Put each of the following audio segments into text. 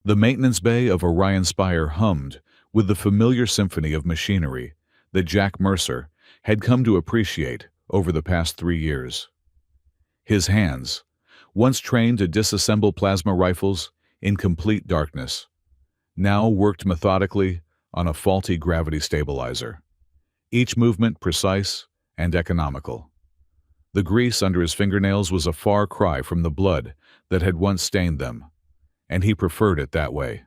The maintenance bay of Orion Spire hummed with the familiar symphony of machinery that Jack Mercer had come to appreciate over the past 3 years. His hands, once trained to disassemble plasma rifles in complete darkness, now worked methodically on a faulty gravity stabilizer, each movement precise and economical. The grease under his fingernails was a far cry from the blood that had once stained them, and he preferred it that way.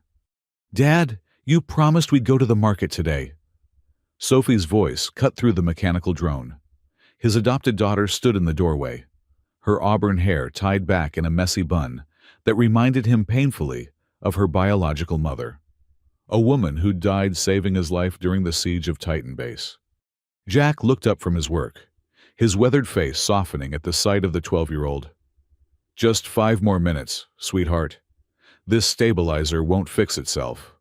"Dad, you promised we'd go to the market today." Sophie's voice cut through the mechanical drone. His adopted daughter stood in the doorway, her auburn hair tied back in a messy bun that reminded him painfully of her biological mother, a woman who'd died saving his life during the siege of Titan Base. Jack looked up from his work, his weathered face softening at the sight of the 12-year-old. "Just 5 more minutes, sweetheart. This stabilizer won't fix itself."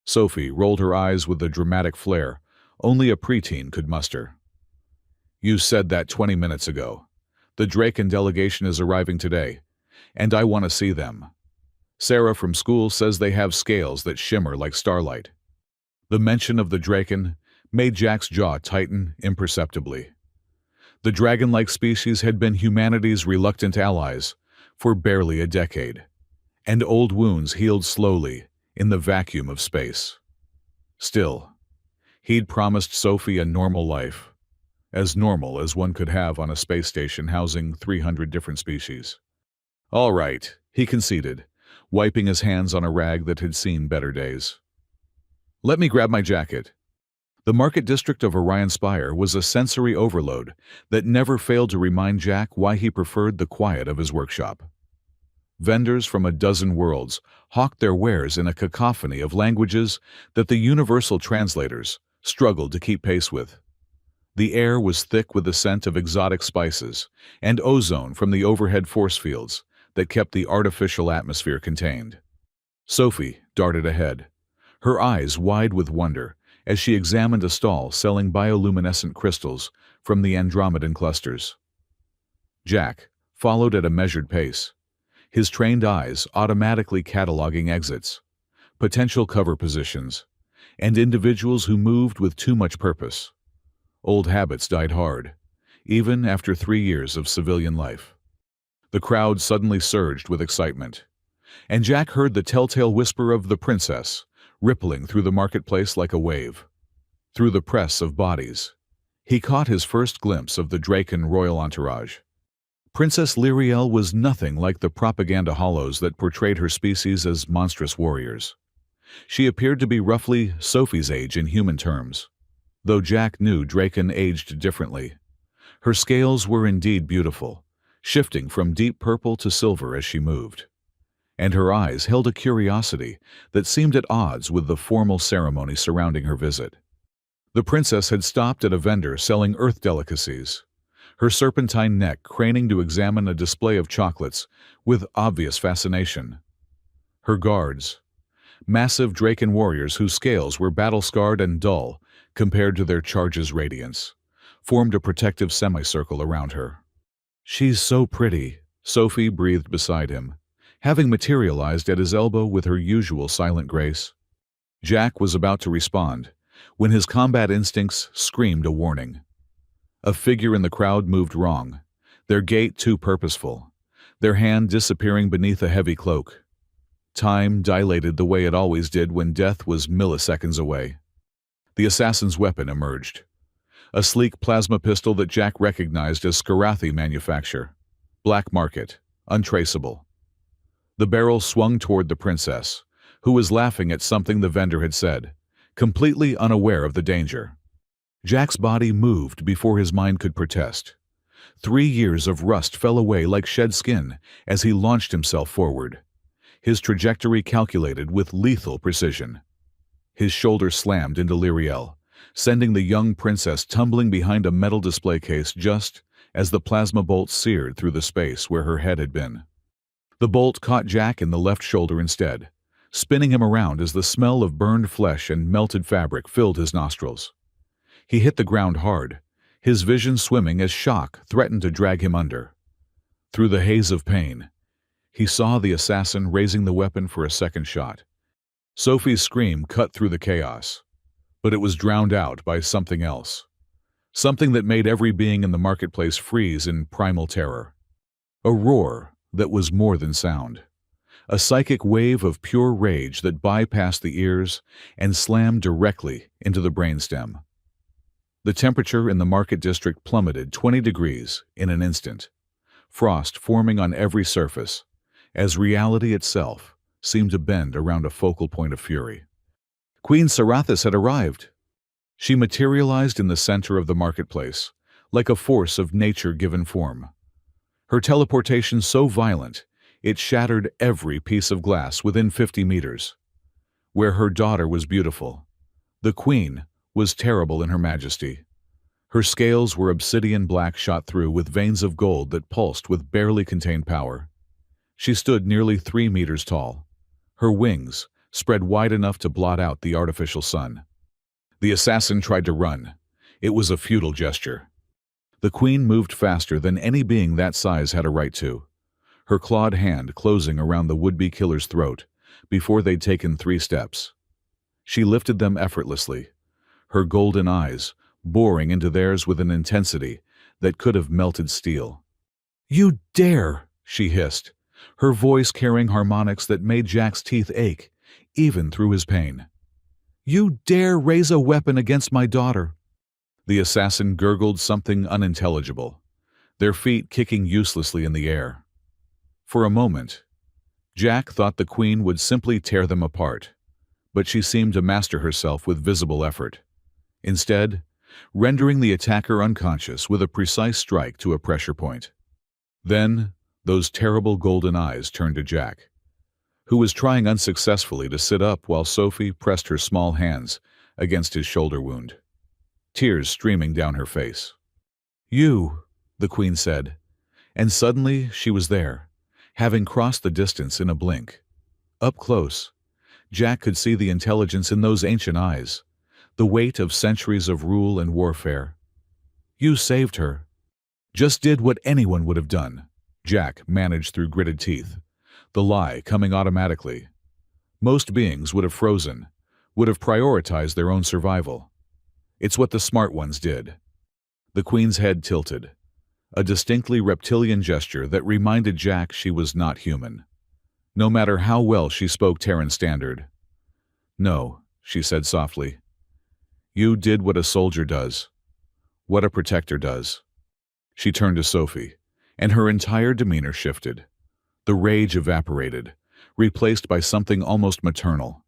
Sophie rolled her eyes with the dramatic flair only a preteen could muster. "You said that 20 minutes ago. The Draken delegation is arriving today, and I want to see them. Sarah from school says they have scales that shimmer like starlight." The mention of the Draken made Jack's jaw tighten imperceptibly. The dragon-like species had been humanity's reluctant allies for barely a decade, and old wounds healed slowly in the vacuum of space. Still, he'd promised Sophie a normal life, as normal as one could have on a space station housing 300 different species. "All right," he conceded, wiping his hands on a rag that had seen better days. "Let me grab my jacket." The market district of Orion Spire was a sensory overload that never failed to remind Jack why he preferred the quiet of his workshop. Vendors from a dozen worlds hawked their wares in a cacophony of languages that the universal translators struggled to keep pace with. The air was thick with the scent of exotic spices and ozone from the overhead force fields that kept the artificial atmosphere contained. Sophie darted ahead, her eyes wide with wonder as she examined a stall selling bioluminescent crystals from the Andromedan clusters. Jack followed at a measured pace, his trained eyes automatically cataloging exits, potential cover positions, and individuals who moved with too much purpose. Old habits died hard, even after 3 years of civilian life. The crowd suddenly surged with excitement, and Jack heard the telltale whisper of the princess rippling through the marketplace like a wave. Through the press of bodies, he caught his first glimpse of the Draken royal entourage. Princess Lyriel was nothing like the propaganda hollows that portrayed her species as monstrous warriors. She appeared to be roughly Sophie's age in human terms, though Jack knew Draken aged differently. Her scales were indeed beautiful, shifting from deep purple to silver as she moved, and her eyes held a curiosity that seemed at odds with the formal ceremony surrounding her visit. The princess had stopped at a vendor selling earth delicacies, her serpentine neck craning to examine a display of chocolates with obvious fascination. Her guards, massive Draken warriors whose scales were battle-scarred and dull compared to their charge's radiance, formed a protective semicircle around her. "She's so pretty," Sophie breathed beside him, having materialized at his elbow with her usual silent grace. Jack was about to respond when his combat instincts screamed a warning. A figure in the crowd moved wrong, their gait too purposeful, their hand disappearing beneath a heavy cloak. Time dilated the way it always did when death was milliseconds away. The assassin's weapon emerged, a sleek plasma pistol that Jack recognized as Skarathi manufacture. Black market, untraceable. The barrel swung toward the princess, who was laughing at something the vendor had said, completely unaware of the danger. Jack's body moved before his mind could protest. 3 years of rust fell away like shed skin as he launched himself forward, his trajectory calculated with lethal precision. His shoulder slammed into Lyriel, sending the young princess tumbling behind a metal display case just as the plasma bolt seared through the space where her head had been. The bolt caught Jack in the left shoulder instead, spinning him around as the smell of burned flesh and melted fabric filled his nostrils. He hit the ground hard, his vision swimming as shock threatened to drag him under. Through the haze of pain, he saw the assassin raising the weapon for a second shot, Sophie's scream cut through the chaos, but it was drowned out by something else. Something that made every being in the marketplace freeze in primal terror. A roar that was more than sound. A psychic wave of pure rage that bypassed the ears and slammed directly into the brainstem. The temperature in the market district plummeted 20 degrees in an instant, frost forming on every surface, as reality itself seemed to bend around a focal point of fury. Queen Sarathis had arrived. She materialized in the center of the marketplace, like a force of nature-given form. Her teleportation so violent, it shattered every piece of glass within 50 meters. Where her daughter was beautiful, the queen was terrible in her majesty. Her scales were obsidian black shot through with veins of gold that pulsed with barely contained power. She stood nearly 3 meters tall. Her wings spread wide enough to blot out the artificial sun. The assassin tried to run. It was a futile gesture. The queen moved faster than any being that size had a right to, her clawed hand closing around the would-be killer's throat before they'd taken 3 steps. She lifted them effortlessly, her golden eyes boring into theirs with an intensity that could have melted steel. "You dare!" she hissed, her voice carrying harmonics that made Jack's teeth ache, even through his pain. "You dare raise a weapon against my daughter!" The assassin gurgled something unintelligible, their feet kicking uselessly in the air. For a moment, Jack thought the queen would simply tear them apart, but she seemed to master herself with visible effort. Instead, rendering the attacker unconscious with a precise strike to a pressure point. Then, those terrible golden eyes turned to Jack, who was trying unsuccessfully to sit up while Sophie pressed her small hands against his shoulder wound, tears streaming down her face. "You," the queen said, and suddenly she was there, having crossed the distance in a blink. Up close, Jack could see the intelligence in those ancient eyes, the weight of centuries of rule and warfare. "You saved her." "Just did what anyone would have done," Jack managed through gritted teeth, the lie coming automatically. Most beings would have frozen, would have prioritized their own survival. It's what the smart ones did. The queen's head tilted, a distinctly reptilian gesture that reminded Jack she was not human, no matter how well she spoke Terran Standard. "No," she said softly. "You did what a soldier does, what a protector does." She turned to Sophie, and her entire demeanor shifted. The rage evaporated, replaced by something almost maternal.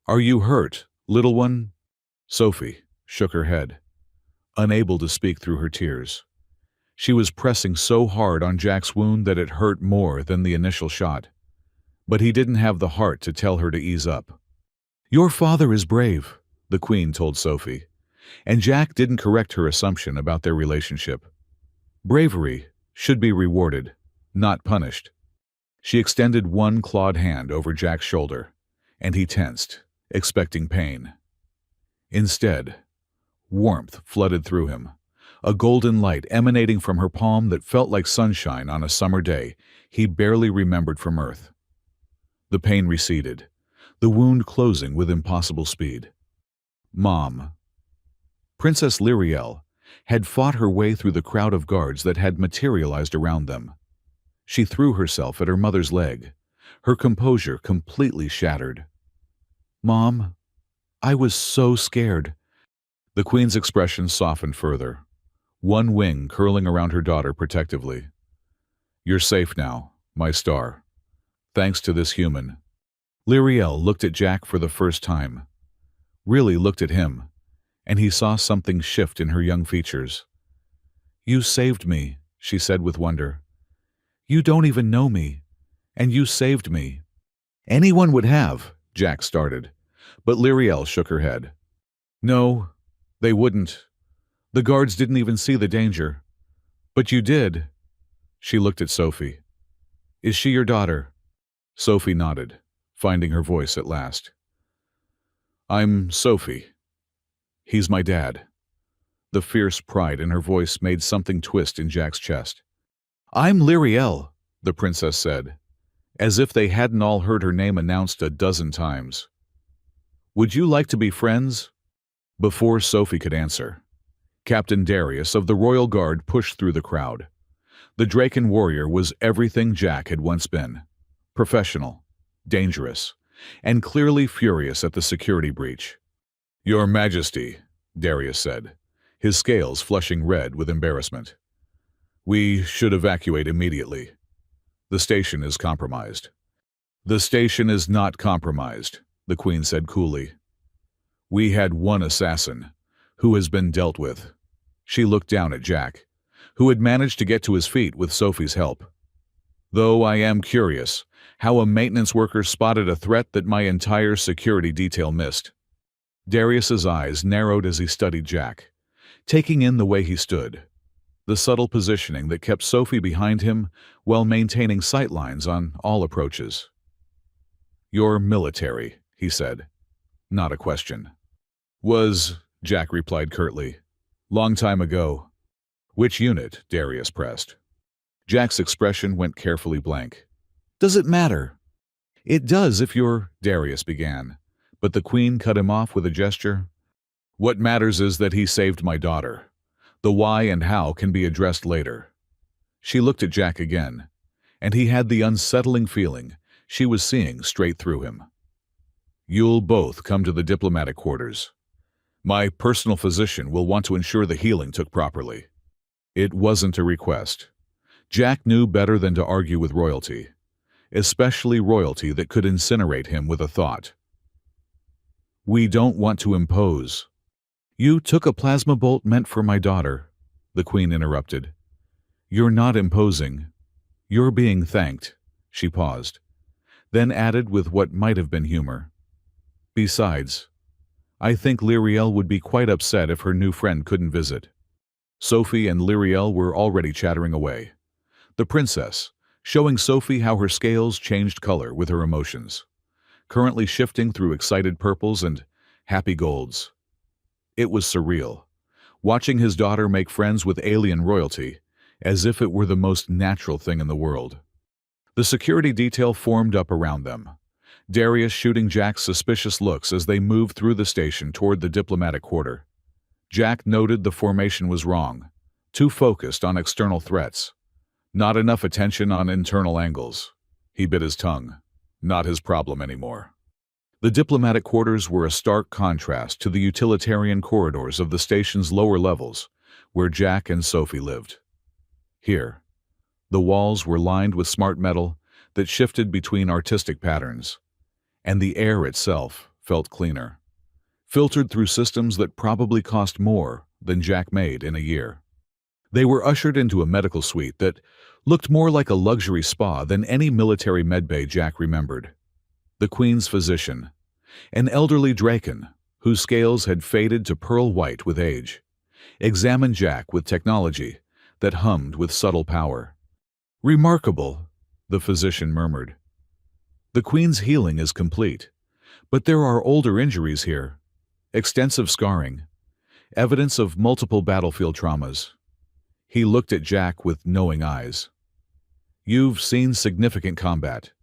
"Are you hurt, little one?" Sophie shook her head, unable to speak through her tears. She was pressing so hard on Jack's wound that it hurt more than the initial shot. But he didn't have the heart to tell her to ease up. "Your father is brave," the queen told Sophie, and Jack didn't correct her assumption about their relationship. Bravery should be rewarded, not punished. She extended one clawed hand over Jack's shoulder, and he tensed, expecting pain. Instead, warmth flooded through him, a golden light emanating from her palm that felt like sunshine on a summer day he barely remembered from Earth. The pain receded, the wound closing with impossible speed. Mom. Princess Lyriel had fought her way through the crowd of guards that had materialized around them. She threw herself at her mother's leg, her composure completely shattered. "Mom, I was so scared." The queen's expression softened further, one wing curling around her daughter protectively. "You're safe now, my star. Thanks to this human." Lyriel looked at Jack for the first time, really looked at him, and he saw something shift in her young features. "You saved me," she said with wonder. "You don't even know me, and you saved me." "Anyone would have," Jack started, but Lyriel shook her head. "No, they wouldn't. The guards didn't even see the danger. But you did." She looked at Sophie. "Is she your daughter?" Sophie nodded, finding her voice at last. "I'm Sophie. He's my dad." The fierce pride in her voice made something twist in Jack's chest. "I'm Lyriel," the princess said, as if they hadn't all heard her name announced a dozen times. Would you like to be friends? Before Sophie could answer, Captain Darius of the Royal Guard pushed through the crowd. The Draken warrior was everything Jack had once been. Professional, dangerous, and clearly furious at the security breach. "Your Majesty," Darius said, his scales flushing red with embarrassment. "We should evacuate immediately. The station is compromised." "The station is not compromised," the Queen said coolly. "We had one assassin, who has been dealt with." She looked down at Jack, who had managed to get to his feet with Sophie's help. "Though I am curious how a maintenance worker spotted a threat that my entire security detail missed." Darius's eyes narrowed as he studied Jack, taking in the way he stood, the subtle positioning that kept Sophie behind him while maintaining sightlines on all approaches. "You're military," he said. Not a question. Jack replied curtly. "Long time ago." "Which unit?" Darius pressed. Jack's expression went carefully blank. "Does it matter?" "It does if you're—" Darius began, but the Queen cut him off with a gesture. "What matters is that he saved my daughter. The why and how can be addressed later." She looked at Jack again, and he had the unsettling feeling she was seeing straight through him. "You'll both come to the diplomatic quarters. My personal physician will want to ensure the healing took properly." It wasn't a request. Jack knew better than to argue with royalty, especially royalty that could incinerate him with a thought. "We don't want to impose." "You took a plasma bolt meant for my daughter," the Queen interrupted. "You're not imposing. You're being thanked." She paused, then added with what might have been humor. "Besides, I think Lyriel would be quite upset if her new friend couldn't visit." Sophie and Lyriel were already chattering away. The princess, showing Sophie how her scales changed color with her emotions, currently shifting through excited purples and happy golds. It was surreal, watching his daughter make friends with alien royalty, as if it were the most natural thing in the world. The security detail formed up around them, Darius shooting Jack suspicious looks as they moved through the station toward the diplomatic quarter. Jack noted the formation was wrong, too focused on external threats, not enough attention on internal angles. He bit his tongue. Not his problem anymore. The diplomatic quarters were a stark contrast to the utilitarian corridors of the station's lower levels, where Jack and Sophie lived. Here, the walls were lined with smart metal that shifted between artistic patterns, and the air itself felt cleaner, filtered through systems that probably cost more than Jack made in a year. They were ushered into a medical suite that looked more like a luxury spa than any military medbay Jack remembered. The Queen's physician, an elderly Draken whose scales had faded to pearl white with age, examined Jack with technology that hummed with subtle power. "Remarkable," the physician murmured. "The Queen's healing is complete, but there are older injuries here, extensive scarring, evidence of multiple battlefield traumas." He looked at Jack with knowing eyes. "You've seen significant combat."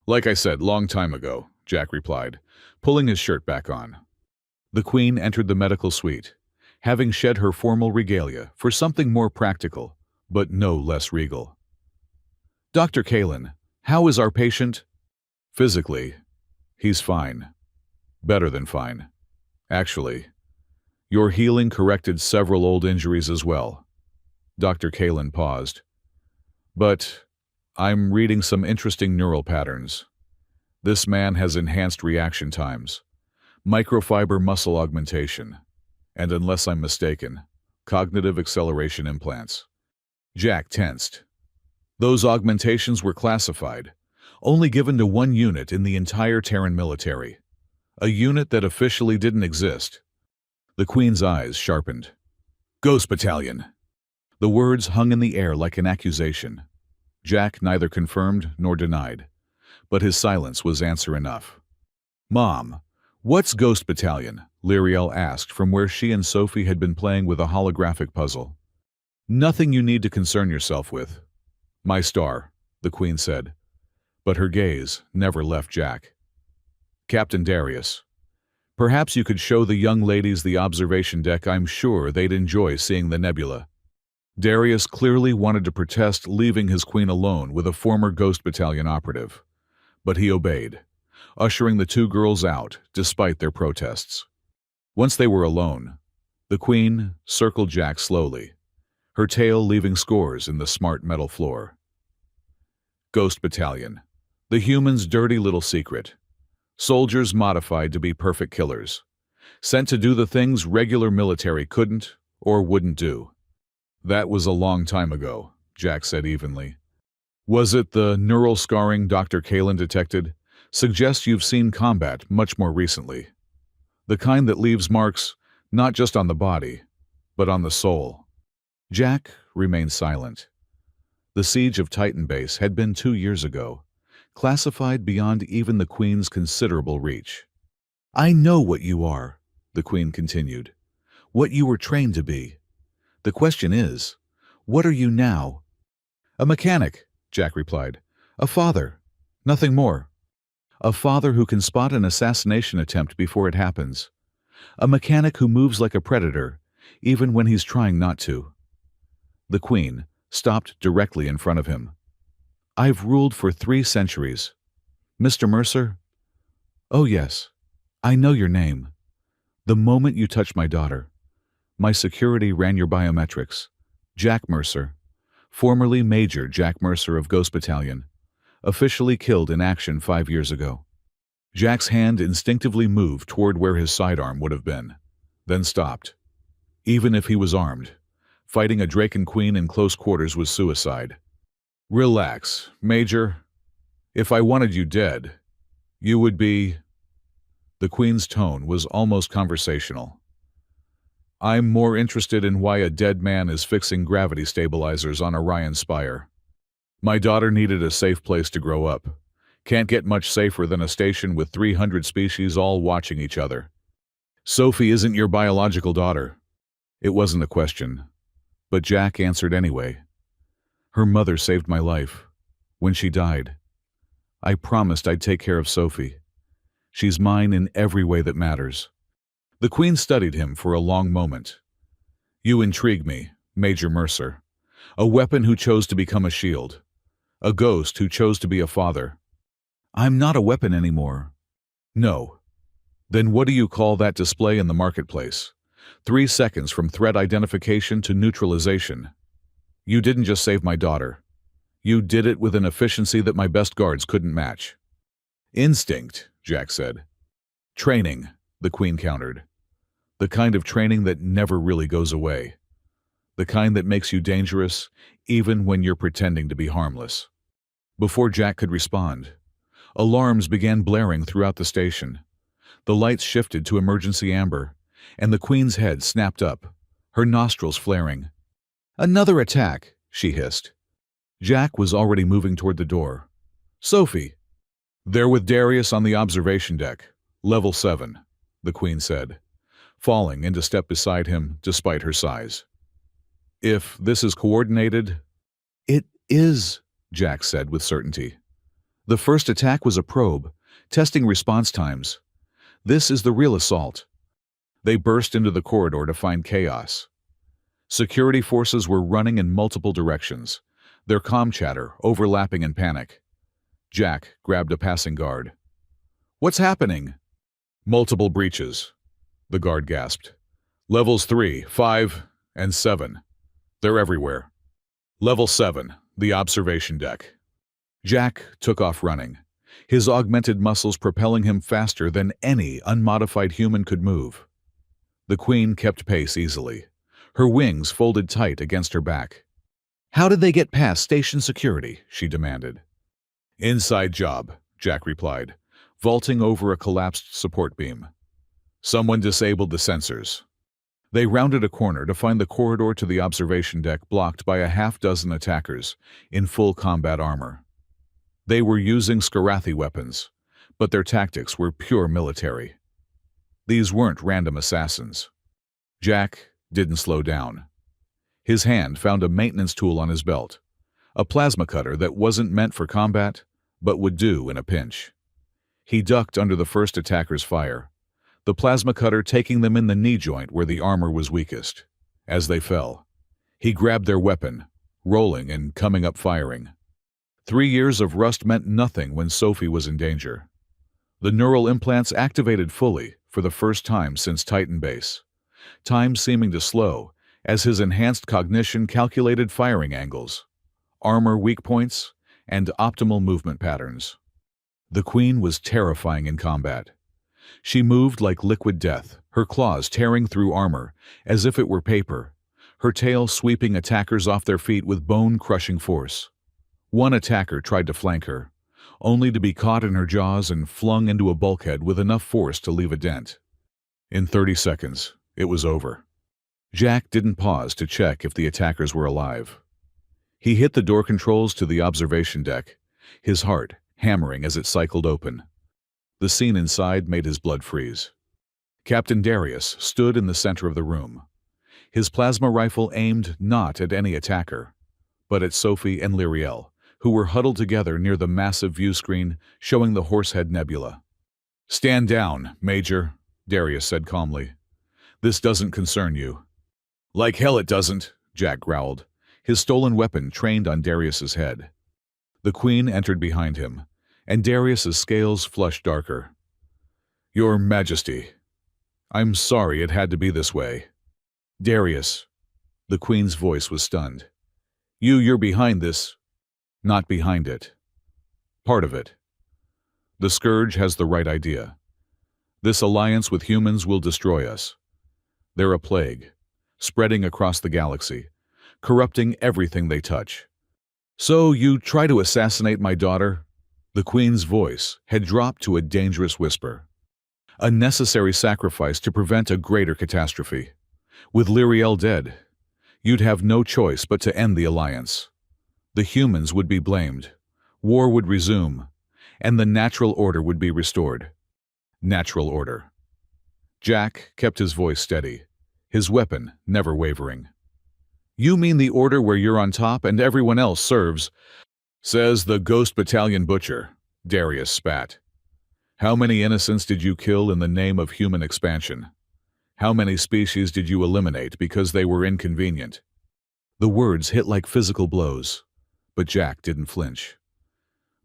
"Like I said, long time ago," Jack replied, pulling his shirt back on. The Queen entered the medical suite, having shed her formal regalia for something more practical, but no less regal. "Dr. Kalin, how is our patient?" "Physically, he's fine. Better than fine. Actually, your healing corrected several old injuries as well." Dr. Kalin paused. "But I'm reading some interesting neural patterns. This man has enhanced reaction times, microfiber muscle augmentation, and unless I'm mistaken, cognitive acceleration implants." Jack tensed. Those augmentations were classified, only given to one unit in the entire Terran military, a unit that officially didn't exist. The Queen's eyes sharpened. "Ghost Battalion." The words hung in the air like an accusation. Jack neither confirmed nor denied, but his silence was answer enough. "Mom, what's Ghost Battalion?" Lyriel asked from where she and Sophie had been playing with a holographic puzzle. "Nothing you need to concern yourself with." "My star," the Queen said, but her gaze never left Jack. "Captain Darius, Perhaps you could show the young ladies the observation deck. I'm sure they'd enjoy seeing the nebula." Darius clearly wanted to protest leaving his queen alone with a former Ghost Battalion operative, but he obeyed, ushering the two girls out despite their protests. Once they were alone, the queen circled Jack slowly, her tail leaving scores in the smart metal floor. Ghost Battalion, the humans' dirty little secret. Soldiers modified to be perfect killers, sent to do the things regular military couldn't or wouldn't do. "That was a long time ago," Jack said evenly. "Was it the neural scarring Dr. Kalen detected? Suggests you've seen combat much more recently. The kind that leaves marks not just on the body, but on the soul." Jack remained silent. The siege of Titan Base had been 2 years ago, classified beyond even the Queen's considerable reach. "I know what you are," the Queen continued, "what you were trained to be. The question is, what are you now?" "A mechanic," Jack replied. "A father. Nothing more. A father who can spot an assassination attempt before it happens. A mechanic who moves like a predator, even when he's trying not to." The Queen stopped directly in front of him. "I've ruled for 3 centuries. Mr. Mercer?" "Oh yes, I know your name. The moment you touched my daughter, my security ran your biometrics. Jack Mercer, formerly Major Jack Mercer of Ghost Battalion, officially killed in action 5 years ago." Jack's hand instinctively moved toward where his sidearm would have been, then stopped. Even if he was armed, fighting a Draken Queen in close quarters was suicide. "Relax, Major. If I wanted you dead, you would be..." The Queen's tone was almost conversational. "I'm more interested in why a dead man is fixing gravity stabilizers on Orion Spire. My daughter needed a safe place to grow up. Can't get much safer than a station with 300 species all watching each other. Sophie isn't your biological daughter." It wasn't a question, but Jack answered anyway. "Her mother saved my life. When she died, I promised I'd take care of Sophie. She's mine in every way that matters." The Queen studied him for a long moment. "You intrigue me, Major Mercer. A weapon who chose to become a shield. A ghost who chose to be a father." "I'm not a weapon anymore." "No. Then what do you call that display in the marketplace? 3 seconds from threat identification to neutralization. You didn't just save my daughter. You did it with an efficiency that my best guards couldn't match." "Instinct," Jack said. "Training," the Queen countered. "The kind of training that never really goes away. The kind that makes you dangerous even when you're pretending to be harmless." Before Jack could respond, alarms began blaring throughout the station. The lights shifted to emergency amber, and the Queen's head snapped up, her nostrils flaring. "Another attack," she hissed. Jack was already moving toward the door. "Sophie!" "They're with Darius on the observation deck, level 7, the Queen said, falling into step beside him despite her size. "If this is coordinated..." "It is," Jack said with certainty. "The first attack was a probe, testing response times. This is the real assault." They burst into the corridor to find chaos. Security forces were running in multiple directions, their comm chatter overlapping in panic. Jack grabbed a passing guard. "What's happening?" "Multiple breaches," the guard gasped. "Levels 3, 5, and 7. They're everywhere. Level 7, the observation deck." Jack took off running, his augmented muscles propelling him faster than any unmodified human could move. The Queen kept pace easily, her wings folded tight against her back. "How did they get past station security?" she demanded. "Inside job," Jack replied, vaulting over a collapsed support beam. "Someone disabled the sensors." They rounded a corner to find the corridor to the observation deck blocked by a half-dozen attackers in full combat armor. They were using Skarathi weapons, but their tactics were pure military. These weren't random assassins. Jack didn't slow down. His hand found a maintenance tool on his belt, a plasma cutter that wasn't meant for combat, but would do in a pinch. He ducked under the first attacker's fire, the plasma cutter taking them in the knee joint where the armor was weakest. As they fell, he grabbed their weapon, rolling and coming up firing. 3 years of rust meant nothing when Sophie was in danger. The neural implants activated fully for the first time since Titan Base, time seeming to slow as his enhanced cognition calculated firing angles, armor weak points, and optimal movement patterns. The Queen was terrifying in combat. She moved like liquid death, her claws tearing through armor as if it were paper, her tail sweeping attackers off their feet with bone-crushing force. One attacker tried to flank her, only to be caught in her jaws and flung into a bulkhead with enough force to leave a dent. In 30 seconds, it was over. Jack didn't pause to check if the attackers were alive. He hit the door controls to the observation deck, his heart hammering as it cycled open. The scene inside made his blood freeze. Captain Darius stood in the center of the room, his plasma rifle aimed not at any attacker, but at Sophie and Lyriel, who were huddled together near the massive view screen showing the Horsehead Nebula. "Stand down, Major," Darius said calmly. "This doesn't concern you." "Like hell it doesn't," Jack growled, his stolen weapon trained on Darius's head. The Queen entered behind him, and Darius's scales flushed darker. "Your Majesty, I'm sorry it had to be this way." "Darius," the Queen's voice was stunned. You're behind this." "Not behind it. Part of it. The Scourge has the right idea. This alliance with humans will destroy us. They're a plague, spreading across the galaxy, corrupting everything they touch. So you try to assassinate my daughter?" The Queen's voice had dropped to a dangerous whisper. "A necessary sacrifice to prevent a greater catastrophe. With Lyriel dead, you'd have no choice but to end the alliance. The humans would be blamed, war would resume, and the natural order would be restored." Natural order. Jack kept his voice steady, his weapon never wavering. "You mean the order where you're on top and everyone else serves?" "Says the Ghost Battalion Butcher," Darius spat. "How many innocents did you kill in the name of human expansion? How many species did you eliminate because they were inconvenient?" The words hit like physical blows, but Jack didn't flinch.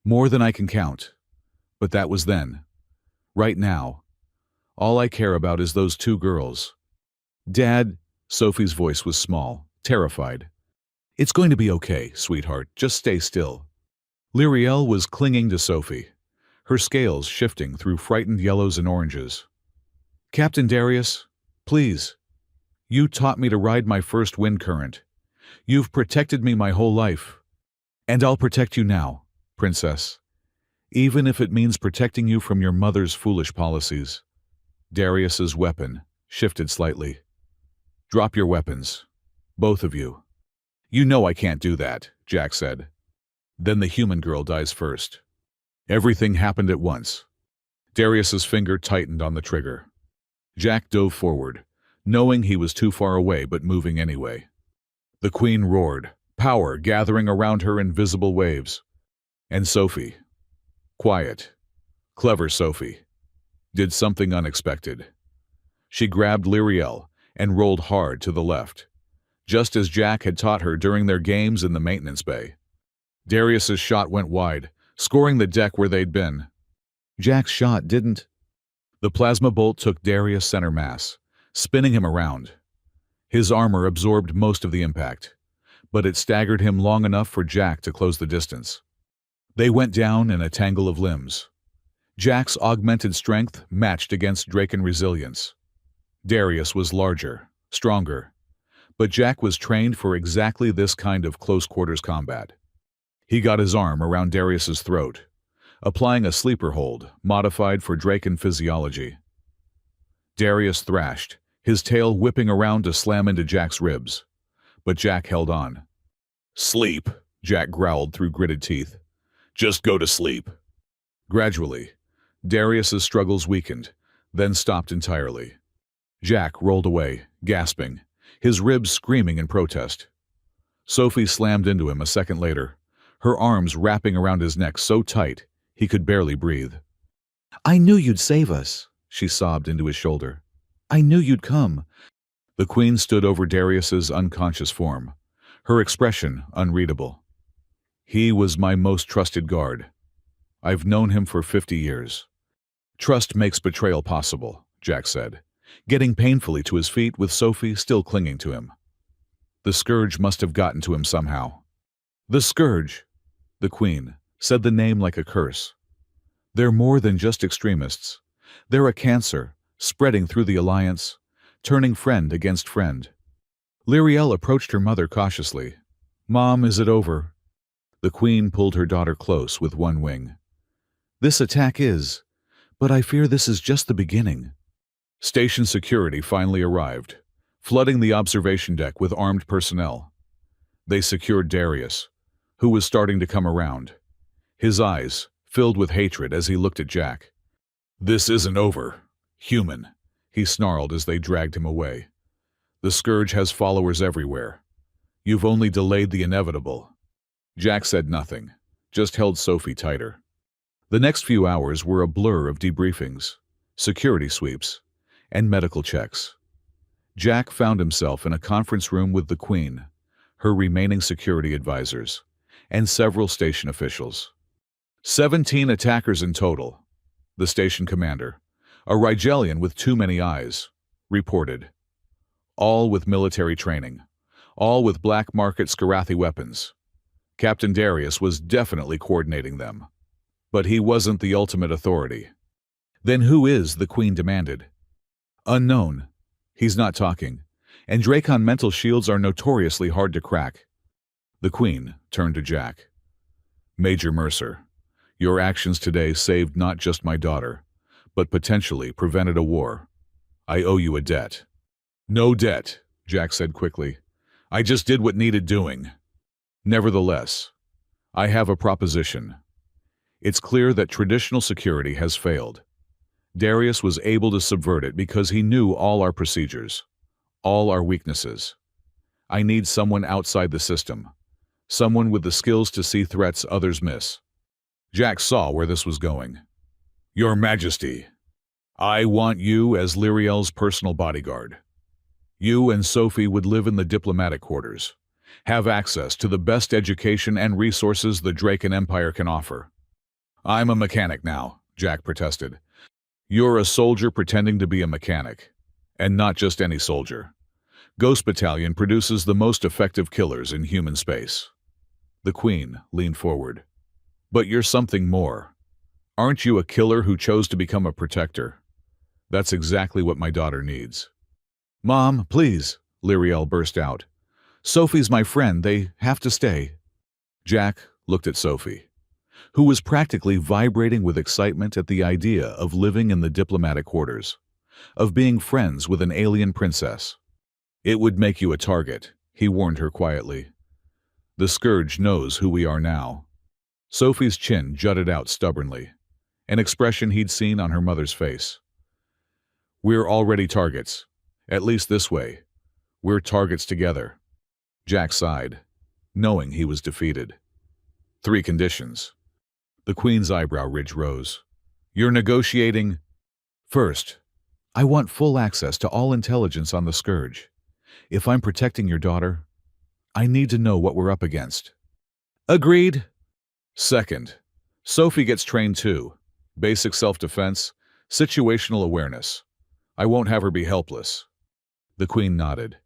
"More than I can count. But that was then. Right now, all I care about is those 2 girls." "Dad," Sophie's voice was small, terrified. "It's going to be okay, sweetheart. Just stay still." Lyriel was clinging to Sophie, her scales shifting through frightened yellows and oranges. "Captain Darius, please. You taught me to ride my first wind current. You've protected me my whole life. And I'll protect you now, Princess. Even if it means protecting you from your mother's foolish policies." Darius's weapon shifted slightly. "Drop your weapons. Both of you." "You know I can't do that," Jack said. "Then the human girl dies first." Everything happened at once. Darius's finger tightened on the trigger. Jack dove forward, knowing he was too far away but moving anyway. The Queen roared, power gathering around her in visible waves. And Sophie, quiet, clever Sophie, did something unexpected. She grabbed Lyriel and rolled hard to the left, just as Jack had taught her during their games in the maintenance bay. Darius's shot went wide, scoring the deck where they'd been. Jack's shot didn't. The plasma bolt took Darius center mass, spinning him around. His armor absorbed most of the impact, but it staggered him long enough for Jack to close the distance. They went down in a tangle of limbs. Jack's augmented strength matched against Draken resilience. Darius was larger, stronger, but Jack was trained for exactly this kind of close-quarters combat. He got his arm around Darius's throat, applying a sleeper hold modified for Draken physiology. Darius thrashed, his tail whipping around to slam into Jack's ribs, but Jack held on. "Sleep," Jack growled through gritted teeth. "Just go to sleep." Gradually, Darius's struggles weakened, then stopped entirely. Jack rolled away, gasping, his ribs screaming in protest. Sophie slammed into him a second later, her arms wrapping around his neck so tight he could barely breathe. "I knew you'd save us," she sobbed into his shoulder. "I knew you'd come." The Queen stood over Darius's unconscious form, her expression unreadable. "He was my most trusted guard. I've known him for 50 years. Trust makes betrayal possible," Jack said, getting painfully to his feet with Sophie still clinging to him. "The Scourge must have gotten to him somehow." "The Scourge," the Queen said the name like a curse. "They're more than just extremists. They're a cancer, spreading through the Alliance, turning friend against friend." Lyriel approached her mother cautiously. "Mom, is it over?" The Queen pulled her daughter close with one wing. "This attack is, but I fear this is just the beginning." Station security finally arrived, flooding the observation deck with armed personnel. They secured Darius, who was starting to come around, his eyes filled with hatred as he looked at Jack. "This isn't over, human," he snarled as they dragged him away. "The Scourge has followers everywhere. You've only delayed the inevitable." Jack said nothing, just held Sophie tighter. The next few hours were a blur of debriefings, security sweeps, and medical checks. Jack found himself in a conference room with the Queen, her remaining security advisors, and several station officials. 17 attackers in total, the station commander, a Rigelian with too many eyes, reported. All with military training, all with black market Skarathi weapons. Captain Darius was definitely coordinating them. But he wasn't the ultimate authority. "Then who is?" the Queen demanded. "Unknown. He's not talking, and Dracon mental shields are notoriously hard to crack." The Queen turned to Jack. "Major Mercer, your actions today saved not just my daughter, but potentially prevented a war. I owe you a debt." "No debt," Jack said quickly. "I just did what needed doing." "Nevertheless, I have a proposition. It's clear that traditional security has failed. Darius was able to subvert it because he knew all our procedures, all our weaknesses. I need someone outside the system, someone with the skills to see threats others miss." Jack saw where this was going. "Your Majesty, I want you as Lyriel's personal bodyguard. You and Sophie would live in the diplomatic quarters, have access to the best education and resources the Draken Empire can offer." "I'm a mechanic now," Jack protested. "You're a soldier pretending to be a mechanic, and not just any soldier. Ghost Battalion produces the most effective killers in human space." The Queen leaned forward. "But you're something more. Aren't you a killer who chose to become a protector? That's exactly what my daughter needs." "Mom, please," Lyriel burst out. "Sophie's my friend. They have to stay." Jack looked at Sophie, who was practically vibrating with excitement at the idea of living in the diplomatic quarters, of being friends with an alien princess. "It would make you a target," he warned her quietly. "The Scourge knows who we are now." Sophie's chin jutted out stubbornly, an expression he'd seen on her mother's face. "We're already targets, at least this way. We're targets together." Jack sighed, knowing he was defeated. 3 conditions. The Queen's eyebrow ridge rose. "You're negotiating?" "First, I want full access to all intelligence on the Scourge. If I'm protecting your daughter, I need to know what we're up against." "Agreed." "Second, Sophie gets trained too. Basic self-defense, situational awareness. I won't have her be helpless." The Queen nodded.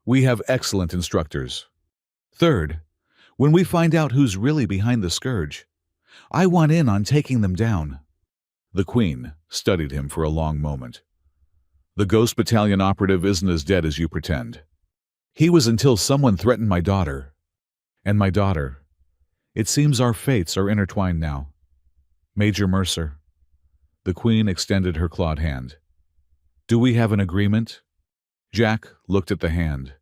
"We have excellent instructors." "Third, when we find out who's really behind the Scourge, I want in on taking them down." The Queen studied him for a long moment. "The Ghost Battalion operative isn't as dead as you pretend. He was until someone threatened my daughter. And my daughter. It seems our fates are intertwined now. Major Mercer." The Queen extended her clawed hand. "Do we have an agreement?" Jack looked at the hand,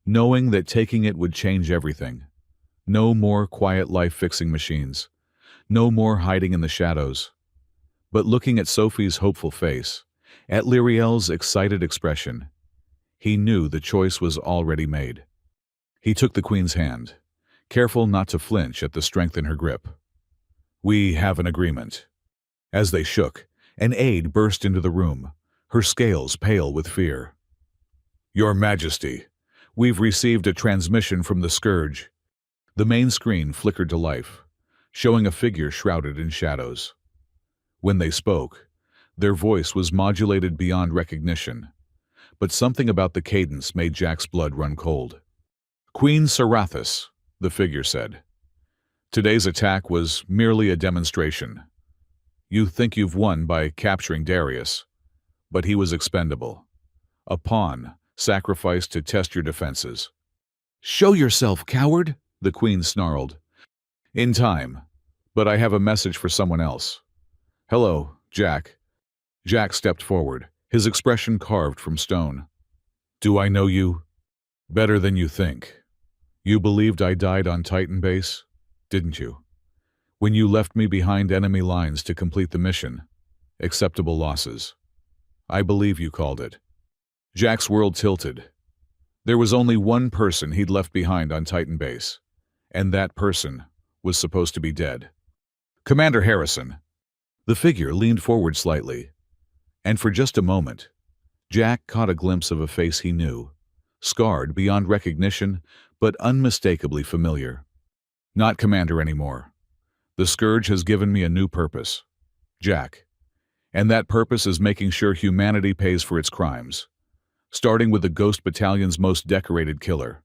knowing that taking it would change everything. No more quiet life-fixing machines. No more hiding in the shadows. But looking at Sophie's hopeful face, at Lyriel's excited expression, he knew the choice was already made. He took the Queen's hand, careful not to flinch at the strength in her grip. "We have an agreement." As they shook, An aide burst into the room, her scales pale with fear. "Your Majesty, we've received a transmission from the Scourge." The main screen flickered to life, showing a figure shrouded in shadows. When they spoke, their voice was modulated beyond recognition, but something about the cadence made Jack's blood run cold. "Queen Sarathis," the figure said. "Today's attack was merely a demonstration. You think you've won by capturing Darius, but he was expendable. A pawn, sacrificed to test your defenses." "Show yourself, coward!" the queen snarled. "In time, but I have a message for someone else." "Hello, Jack." Jack stepped forward, his expression carved from stone. "Do I know you?" "Better than you think. You believed I died on Titan base, didn't you? When you left me behind enemy lines to complete the mission. Acceptable losses. I believe you called it." Jack's world tilted. There was only one person he'd left behind on Titan base, and that person was supposed to be dead. "Commander Harrison." The figure leaned forward slightly, and for just a moment, Jack caught a glimpse of a face he knew, scarred beyond recognition, but unmistakably familiar. "Not Commander anymore. The Scourge has given me a new purpose, Jack, and that purpose is making sure humanity pays for its crimes, starting with the Ghost Battalion's most decorated killer."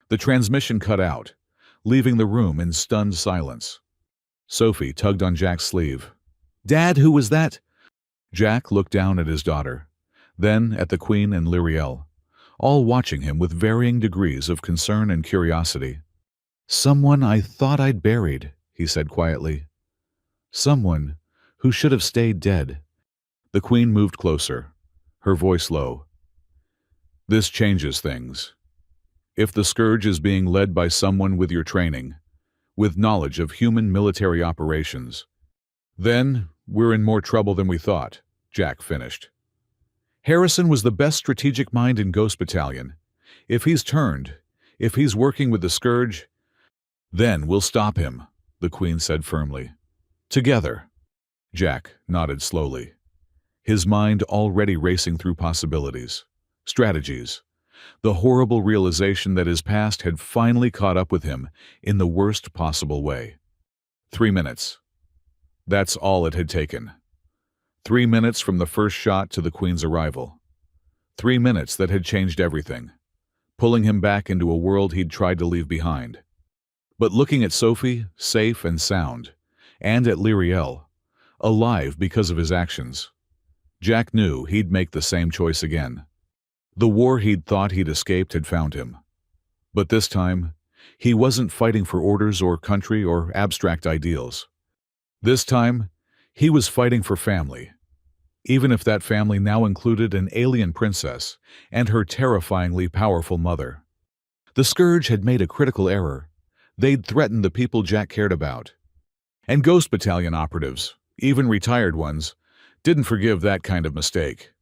The transmission cut out, leaving the room in stunned silence. Sophie tugged on Jack's sleeve. "Dad, who was that?" Jack looked down at his daughter, then at the Queen and Lyriel, all watching him with varying degrees of concern and curiosity. "Someone I thought I'd buried," he said quietly. "Someone who should have stayed dead." The Queen moved closer, her voice low. "This changes things. If the Scourge is being led by someone with your training, with knowledge of human military operations, then we're in more trouble than we thought," Jack finished. "Harrison was the best strategic mind in Ghost Battalion. If he's turned, if he's working with the Scourge, then we'll stop him," the Queen said firmly. "Together." Jack nodded slowly, his mind already racing through possibilities, strategies, the horrible realization that his past had finally caught up with him in the worst possible way. 3 minutes. That's all it had taken. 3 minutes from the first shot to the Queen's arrival. 3 minutes that had changed everything, pulling him back into a world he'd tried to leave behind. But looking at Sophie, safe and sound, and at Lyriel, alive because of his actions, Jack knew he'd make the same choice again. The war he'd thought he'd escaped had found him. But this time, he wasn't fighting for orders or country or abstract ideals. This time, he was fighting for family, even if that family now included an alien princess and her terrifyingly powerful mother. The Scourge had made a critical error. They'd threatened the people Jack cared about. And Ghost Battalion operatives, even retired ones, didn't forgive that kind of mistake.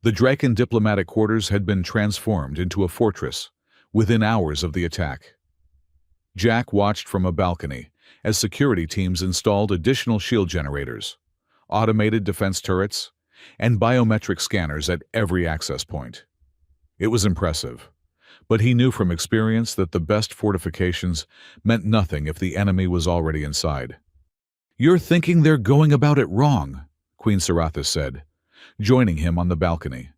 The Draken diplomatic quarters had been transformed into a fortress within hours of the attack. Jack watched from a balcony as security teams installed additional shield generators, automated defense turrets, and biometric scanners at every access point. It was impressive, but he knew from experience that the best fortifications meant nothing if the enemy was already inside. "You're thinking they're going about it wrong," Queen Sarathis said, joining him on the balcony.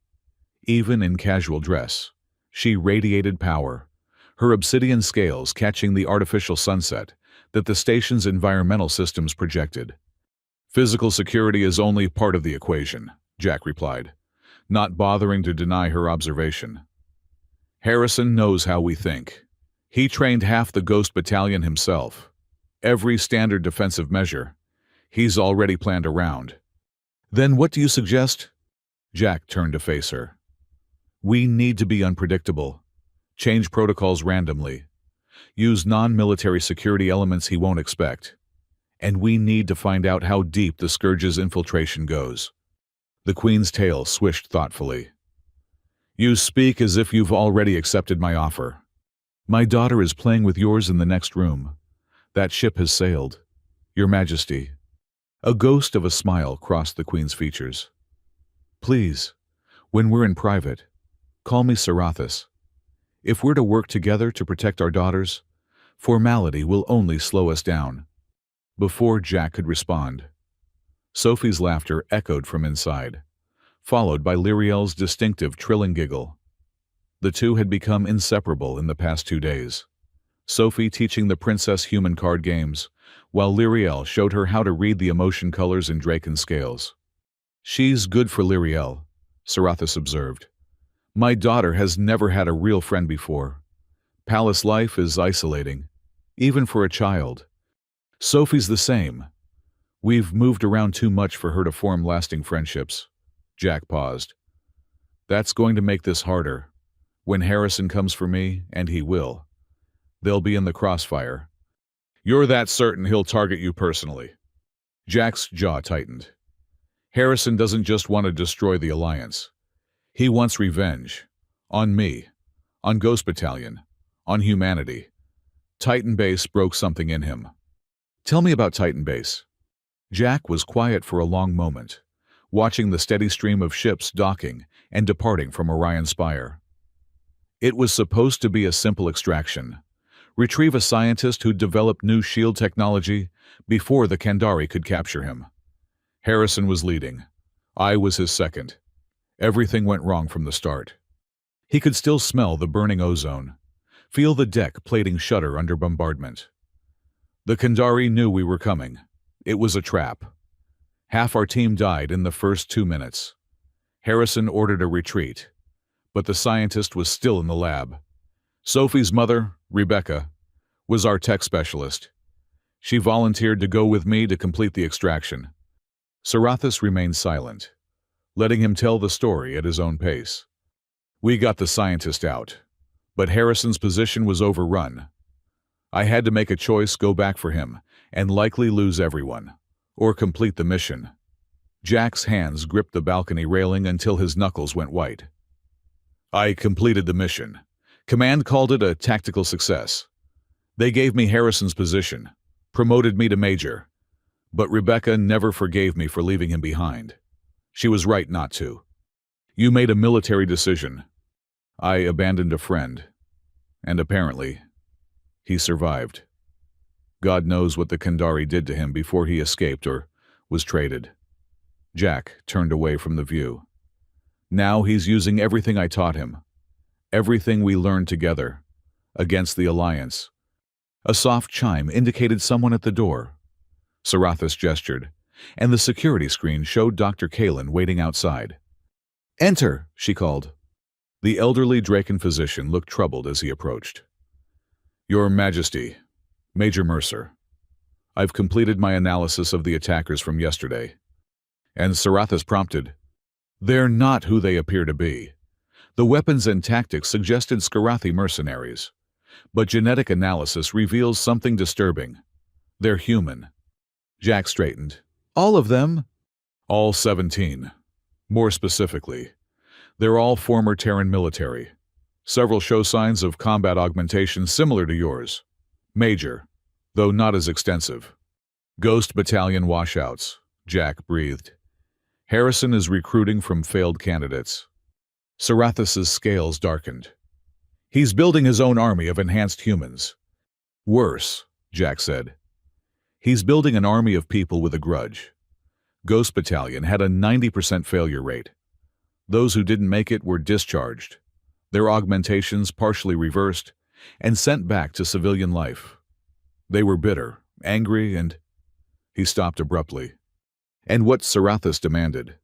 Even in casual dress, she radiated power, her obsidian scales catching the artificial sunset that the station's environmental systems projected. "Physical security is only part of the equation," Jack replied, not bothering to deny her observation. "Harrison knows how we think. He trained half the Ghost Battalion himself. Every standard defensive measure, he's already planned around." "Then what do you suggest?" Jack turned to face her. "We need to be unpredictable. Change protocols randomly. Use non-military security elements he won't expect. And we need to find out how deep the Scourge's infiltration goes." The Queen's tail swished thoughtfully. "You speak as if you've already accepted my offer. My daughter is playing with yours in the next room. That ship has sailed, Your Majesty." A ghost of a smile crossed the Queen's features. "Please, when we're in private, call me Sarathis. If we're to work together to protect our daughters, formality will only slow us down." Before Jack could respond, Sophie's laughter echoed from inside, followed by Lyriel's distinctive trilling giggle. The two had become inseparable in the past 2 days. Sophie teaching the princess human card games, while Lyriel showed her how to read the emotion colors in Draken scales. "She's good for Lyriel," Sarathis observed. "My daughter has never had a real friend before. Palace life is isolating, even for a child. Sophie's the same. We've moved around too much for her to form lasting friendships." Jack paused. "That's going to make this harder. When Harrison comes for me, and he will, they'll be in the crossfire." "You're that certain he'll target you personally?" Jack's jaw tightened. "Harrison doesn't just want to destroy the Alliance. He wants revenge. On me. On Ghost Battalion. On humanity." Titan Base broke something in him. "Tell me about Titan Base." Jack was quiet for a long moment, watching the steady stream of ships docking and departing from Orion Spire. It was supposed to be a simple extraction. Retrieve a scientist who'd developed new shield technology before the Kandari could capture him. Harrison was leading. I was his second. Everything went wrong from the start. He could still smell the burning ozone, feel the deck plating shudder under bombardment. The Kandari knew we were coming. It was a trap. Half our team died in the first 2 minutes. Harrison ordered a retreat, but the scientist was still in the lab. Sophie's mother, Rebecca, was our tech specialist. She volunteered to go with me to complete the extraction. Sarathis remained silent, letting him tell the story at his own pace. We got the scientist out, but Harrison's position was overrun. I had to make a choice: go back for him and likely lose everyone, or complete the mission. Jack's hands gripped the balcony railing until his knuckles went white. I completed the mission. Command called it a tactical success. They gave me Harrison's position, promoted me to major, but Rebecca never forgave me for leaving him behind. She was right not to. You made a military decision. I abandoned a friend, and apparently, he survived. God knows what the Kandari did to him before he escaped or was traded. Jack turned away from the view. Now he's using everything I taught him, everything we learned together, against the Alliance. A soft chime indicated someone at the door. Sarathis gestured, and the security screen showed Dr. Kalen waiting outside. "Enter," she called. The elderly Draken physician looked troubled as he approached. "Your Majesty, Major Mercer, I've completed my analysis of the attackers from yesterday." And Sarathis prompted, "They're not who they appear to be. The weapons and tactics suggested Skarathi mercenaries, but genetic analysis reveals something disturbing. They're human." Jack straightened. "All of them?" "All 17. More specifically, they're all former Terran military. Several show signs of combat augmentation similar to yours. Major, though not as extensive." "Ghost Battalion washouts," Jack breathed. "Harrison is recruiting from failed candidates." Sarathis's scales darkened. "He's building his own army of enhanced humans." "Worse," Jack said. "He's building an army of people with a grudge. Ghost Battalion had a 90% failure rate. Those who didn't make it were discharged, their augmentations partially reversed, and sent back to civilian life. They were bitter, angry, and—" He stopped abruptly. "And what Sarathis demanded.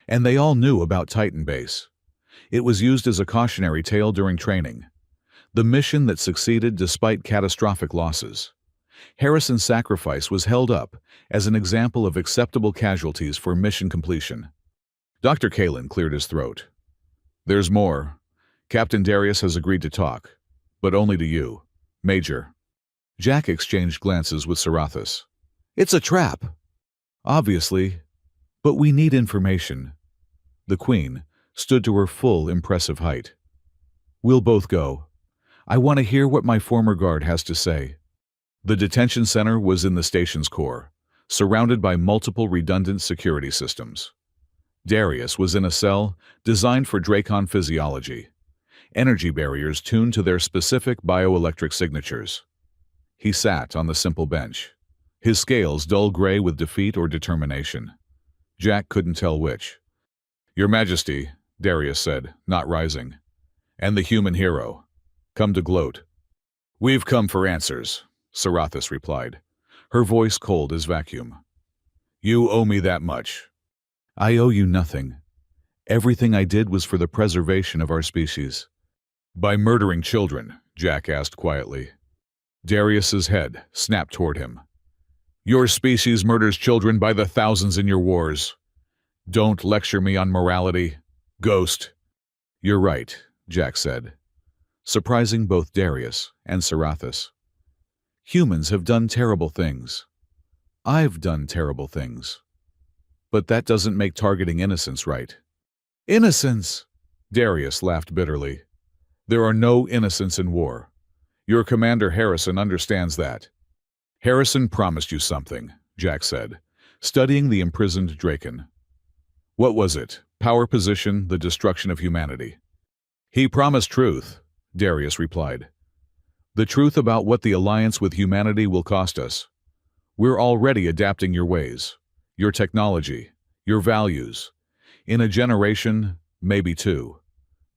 And they all knew about Titan Base. It was used as a cautionary tale during training. The mission that succeeded despite catastrophic losses. Harrison's sacrifice was held up as an example of acceptable casualties for mission completion." Dr. Kalen cleared his throat. "There's more. Captain Darius has agreed to talk, but only to you, Major." Jack exchanged glances with Sarathis. "It's a trap." "Obviously, but we need information." The Queen stood to her full, impressive height. "We'll both go. I want to hear what my former guard has to say." The detention center was in the station's core, surrounded by multiple redundant security systems. Darius was in a cell designed for Dracon physiology, energy barriers tuned to their specific bioelectric signatures. He sat on the simple bench, his scales dull gray with defeat or determination. Jack couldn't tell which. "Your Majesty," Darius said, not rising, "and the human hero, come to gloat." "We've come for answers," Sarathis replied, her voice cold as vacuum. "You owe me that much." "I owe you nothing. Everything I did was for the preservation of our species." "By murdering children?" Jack asked quietly. Darius's head snapped toward him. "Your species murders children by the thousands in your wars. Don't lecture me on morality, ghost." "You're right," Jack said, surprising both Darius and Sarathis. "Humans have done terrible things. I've done terrible things. But that doesn't make targeting innocents right." "Innocents!" Darius laughed bitterly. "There are no innocents in war. Your commander Harrison understands that." "Harrison promised you something," Jack said, studying the imprisoned Dracon. "What was it? Power position, the destruction of humanity?" "He promised truth," Darius replied. "The truth about what the alliance with humanity will cost us. We're already adapting your ways, your technology, your values. In a generation, maybe two,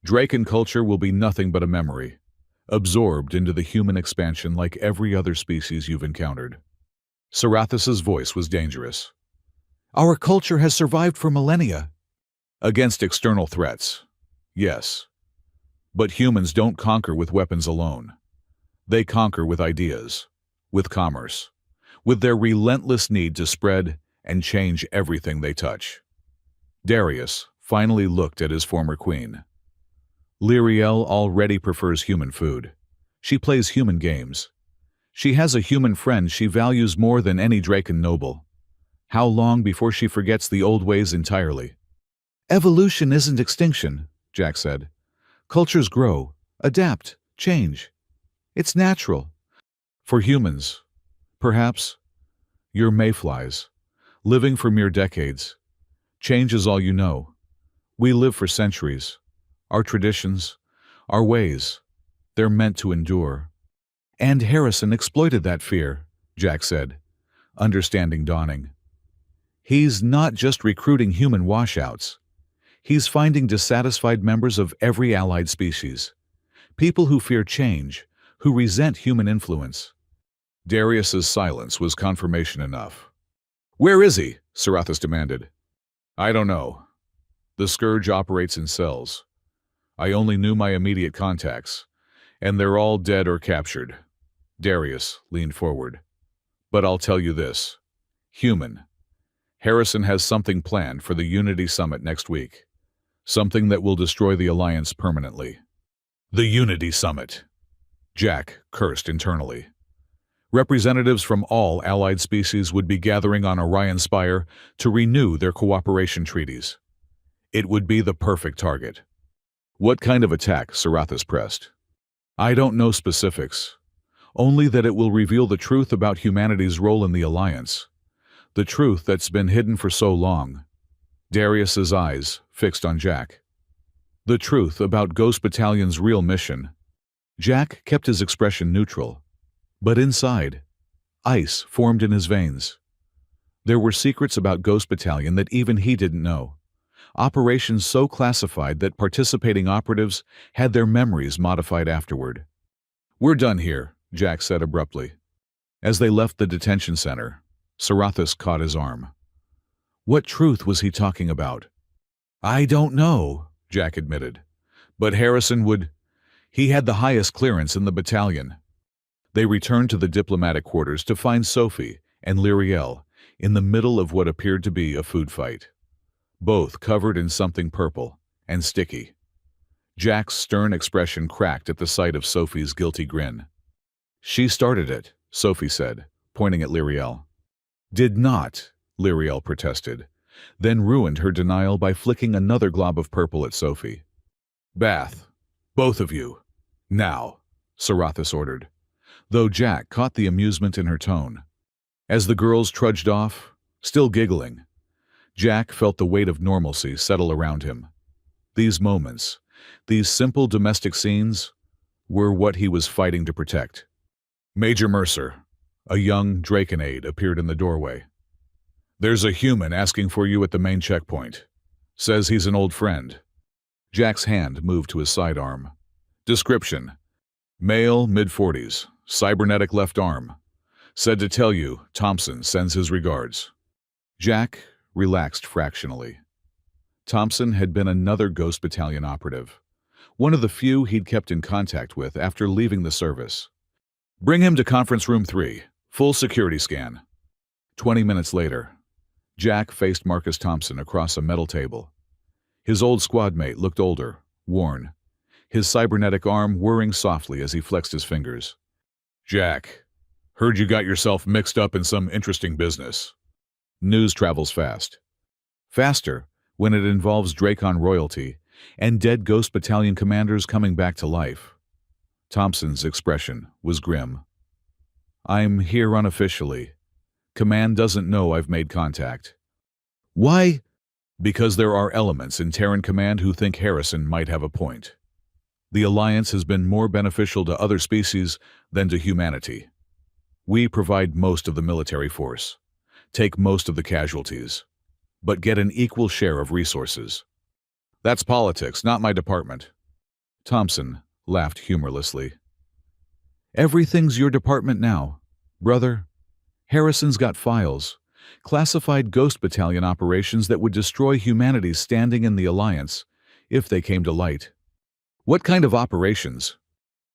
Dracon culture will be nothing but a memory, absorbed into the human expansion like every other species you've encountered." Sarathis's voice was dangerous. "Our culture has survived for millennia." "Against external threats, yes. But humans don't conquer with weapons alone. They conquer with ideas, with commerce, with their relentless need to spread and change everything they touch." Darius finally looked at his former queen. "Lyriel already prefers human food. She plays human games. She has a human friend she values more than any Dracon noble. How long before she forgets the old ways entirely?" "Evolution isn't extinction," Jack said. "Cultures grow, adapt, change. It's natural. For humans, perhaps, you're mayflies, living for mere decades. Change is all you know. We live for centuries. Our traditions, our ways, they're meant to endure." "And Harrison exploited that fear," Jack said, understanding dawning. "He's not just recruiting human washouts. He's finding dissatisfied members of every allied species. People who fear change, who resent human influence." Darius's silence was confirmation enough. "Where is he?" Sarathis demanded. "I don't know. The Scourge operates in cells. I only knew my immediate contacts, and they're all dead or captured." Darius leaned forward. "But I'll tell you this. Human. Harrison has something planned for the Unity Summit next week. Something that will destroy the Alliance permanently." "The Unity Summit," Jack cursed internally. Representatives from all allied species would be gathering on Orion Spire to renew their cooperation treaties. It would be the perfect target. "What kind of attack?" Sarathis pressed. "I don't know specifics. Only that it will reveal the truth about humanity's role in the Alliance. The truth that's been hidden for so long." Darius's eyes fixed on Jack. "The truth about Ghost Battalion's real mission." Jack kept his expression neutral. But inside, ice formed in his veins. There were secrets about Ghost Battalion that even he didn't know. Operations so classified that participating operatives had their memories modified afterward. "We're done here," Jack said abruptly. As they left the detention center, Sarathis caught his arm. What truth was he talking about? "I don't know," Jack admitted. "But Harrison would... He had the highest clearance in the battalion." They returned to the diplomatic quarters to find Sophie and Lyriel in the middle of what appeared to be a food fight. Both covered in something purple and sticky. Jack's stern expression cracked at the sight of Sophie's guilty grin. "She started it," Sophie said, pointing at Lyriel. "Did not," Lyriel protested, then ruined her denial by flicking another glob of purple at Sophie. "Bath. Both of you. Now," Sarathis ordered, though Jack caught the amusement in her tone. As the girls trudged off, still giggling, Jack felt the weight of normalcy settle around him. These moments, these simple domestic scenes, were what he was fighting to protect. Major Mercer, a young Draconade, appeared in the doorway. "There's a human asking for you at the main checkpoint. Says he's an old friend." Jack's hand moved to his sidearm. Description: male, mid-40s, cybernetic left arm. Said to tell you, Thompson sends his regards. Jack relaxed fractionally. Thompson had been another Ghost Battalion operative, one of the few he'd kept in contact with after leaving the service. "Bring him to conference room 3, full security scan." 20 minutes later, Jack faced Marcus Thompson across a metal table. His old squad mate looked older, worn, his cybernetic arm whirring softly as he flexed his fingers. "Jack, heard you got yourself mixed up in some interesting business." News travels fast. Faster when it involves Dracon royalty and dead Ghost Battalion commanders coming back to life. Thompson's expression was grim. "I'm here unofficially. Command doesn't know I've made contact." "Why?" "Because there are elements in Terran Command who think Harrison might have a point. The Alliance has been more beneficial to other species than to humanity. We provide most of the military force, take most of the casualties, but get an equal share of resources. That's politics, not my department." Thompson laughed humorlessly. "Everything's your department now, brother. Harrison's got files, classified Ghost Battalion operations that would destroy humanity's standing in the Alliance if they came to light." "What kind of operations?"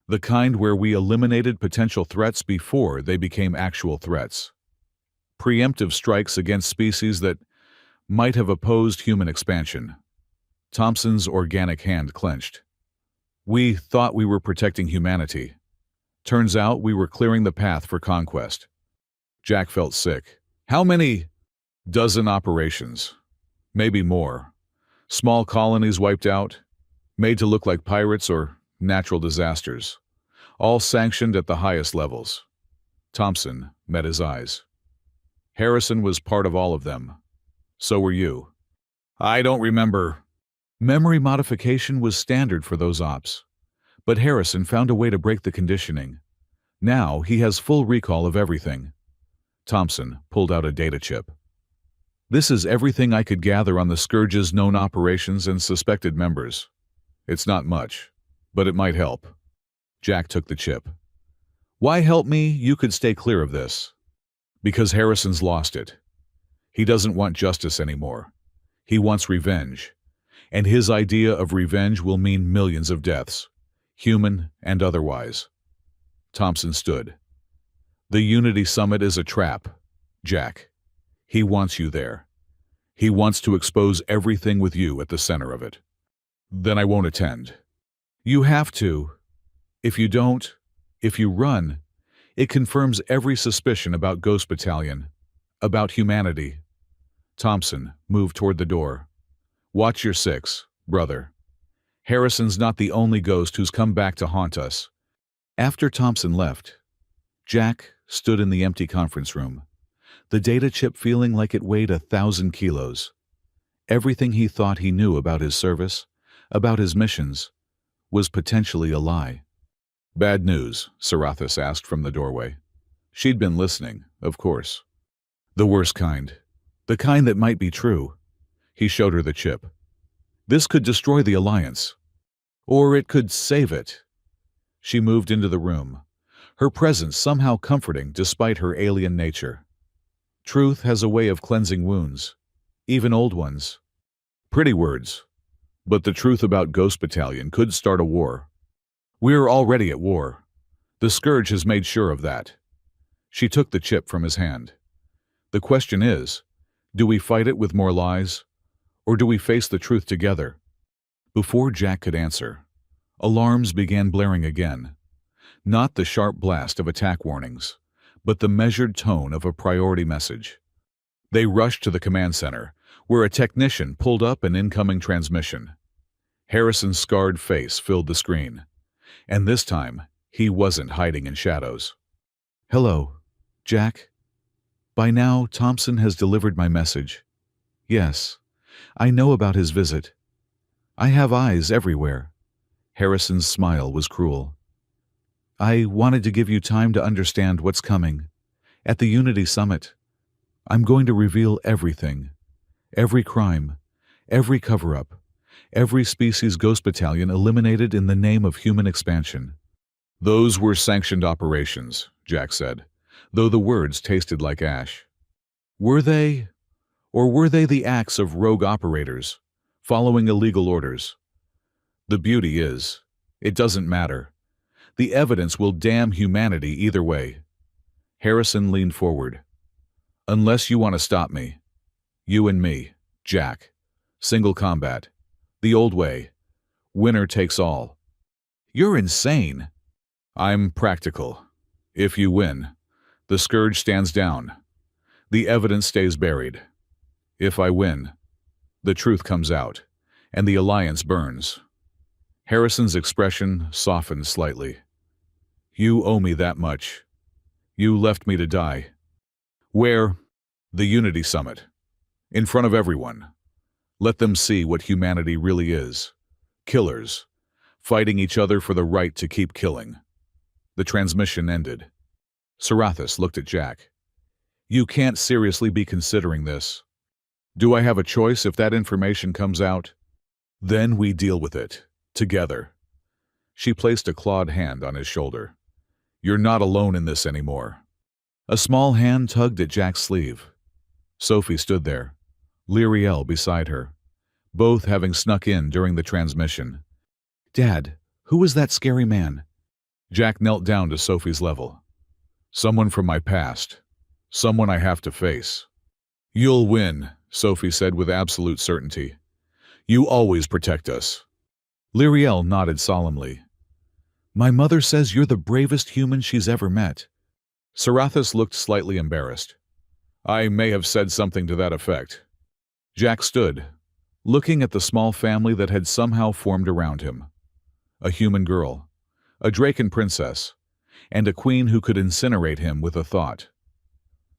"The kind where we eliminated potential threats before they became actual threats. Preemptive strikes against species that might have opposed human expansion." Thompson's organic hand clenched. "We thought we were protecting humanity. Turns out we were clearing the path for conquest." Jack felt sick. "How many?" "Dozen operations. Maybe more. Small colonies wiped out, made to look like pirates or natural disasters. All sanctioned at the highest levels." Thompson met his eyes. "Harrison was part of all of them. So were you." "I don't remember." "Memory modification was standard for those ops. But Harrison found a way to break the conditioning. Now he has full recall of everything." Thompson pulled out a data chip. "This is everything I could gather on the Scourge's known operations and suspected members. It's not much, but it might help." Jack took the chip. "Why help me? You could stay clear of this." "Because Harrison's lost it. He doesn't want justice anymore. He wants revenge. And his idea of revenge will mean millions of deaths, human and otherwise." Thompson stood. "The Unity Summit is a trap, Jack. He wants you there. He wants to expose everything with you at the center of it." "Then I won't attend." "You have to. If you don't, if you run, it confirms every suspicion about Ghost Battalion, about humanity." Thompson moved toward the door. "Watch your 6, brother. Harrison's not the only ghost who's come back to haunt us." After Thompson left, Jack stood in the empty conference room, the data chip feeling like it weighed 1,000 kilos. Everything he thought he knew about his service, about his missions, was potentially a lie. "Bad news?" Sarathis asked from the doorway. She'd been listening, of course. "The worst kind. The kind that might be true." He showed her the chip. "This could destroy the Alliance. Or it could save it." She moved into the room, her presence somehow comforting despite her alien nature. Truth has a way of cleansing wounds, even old ones. Pretty words, but the truth about Ghost Battalion could start a war. We're already at war. The Scourge has made sure of that. She took the chip from his hand. The question is, do we fight it with more lies, or do we face the truth together? Before Jack could answer, alarms began blaring again. Not the sharp blast of attack warnings, but the measured tone of a priority message. They rushed to the command center, where a technician pulled up an incoming transmission. Harrison's scarred face filled the screen, and this time he wasn't hiding in shadows. "Hello, Jack. By now, Thompson has delivered my message. Yes, I know about his visit. I have eyes everywhere. Harrison's smile was cruel. I wanted to give you time to understand what's coming. At the Unity Summit, I'm going to reveal everything. Every crime, every cover-up, every species ghost battalion eliminated in the name of human expansion. Those were sanctioned operations, Jack said, though the words tasted like ash. Were they? Or were they the acts of rogue operators, following illegal orders? The beauty is, it doesn't matter. The evidence will damn humanity either way. Harrison leaned forward. Unless you want to stop me. You and me, Jack. Single combat. The old way. Winner takes all. You're insane. I'm practical. If you win, the scourge stands down. The evidence stays buried. If I win, the truth comes out, and the alliance burns. Harrison's expression softened slightly. You owe me that much. You left me to die. Where? The Unity Summit. In front of everyone. Let them see what humanity really is. Killers, fighting each other for the right to keep killing. The transmission ended. Sarathis looked at Jack. You can't seriously be considering this. Do I have a choice if that information comes out? Then we deal with it. Together. She placed a clawed hand on his shoulder. You're not alone in this anymore. A small hand tugged at Jack's sleeve. Sophie stood there, Lyriel beside her, both having snuck in during the transmission. Dad, who was that scary man? Jack knelt down to Sophie's level. Someone from my past. Someone I have to face. You'll win, Sophie said with absolute certainty. You always protect us. Lyriel nodded solemnly. My mother says you're the bravest human she's ever met. Sarathis looked slightly embarrassed. I may have said something to that effect. Jack stood, looking at the small family that had somehow formed around him. A human girl, a Draken princess, and a queen who could incinerate him with a thought.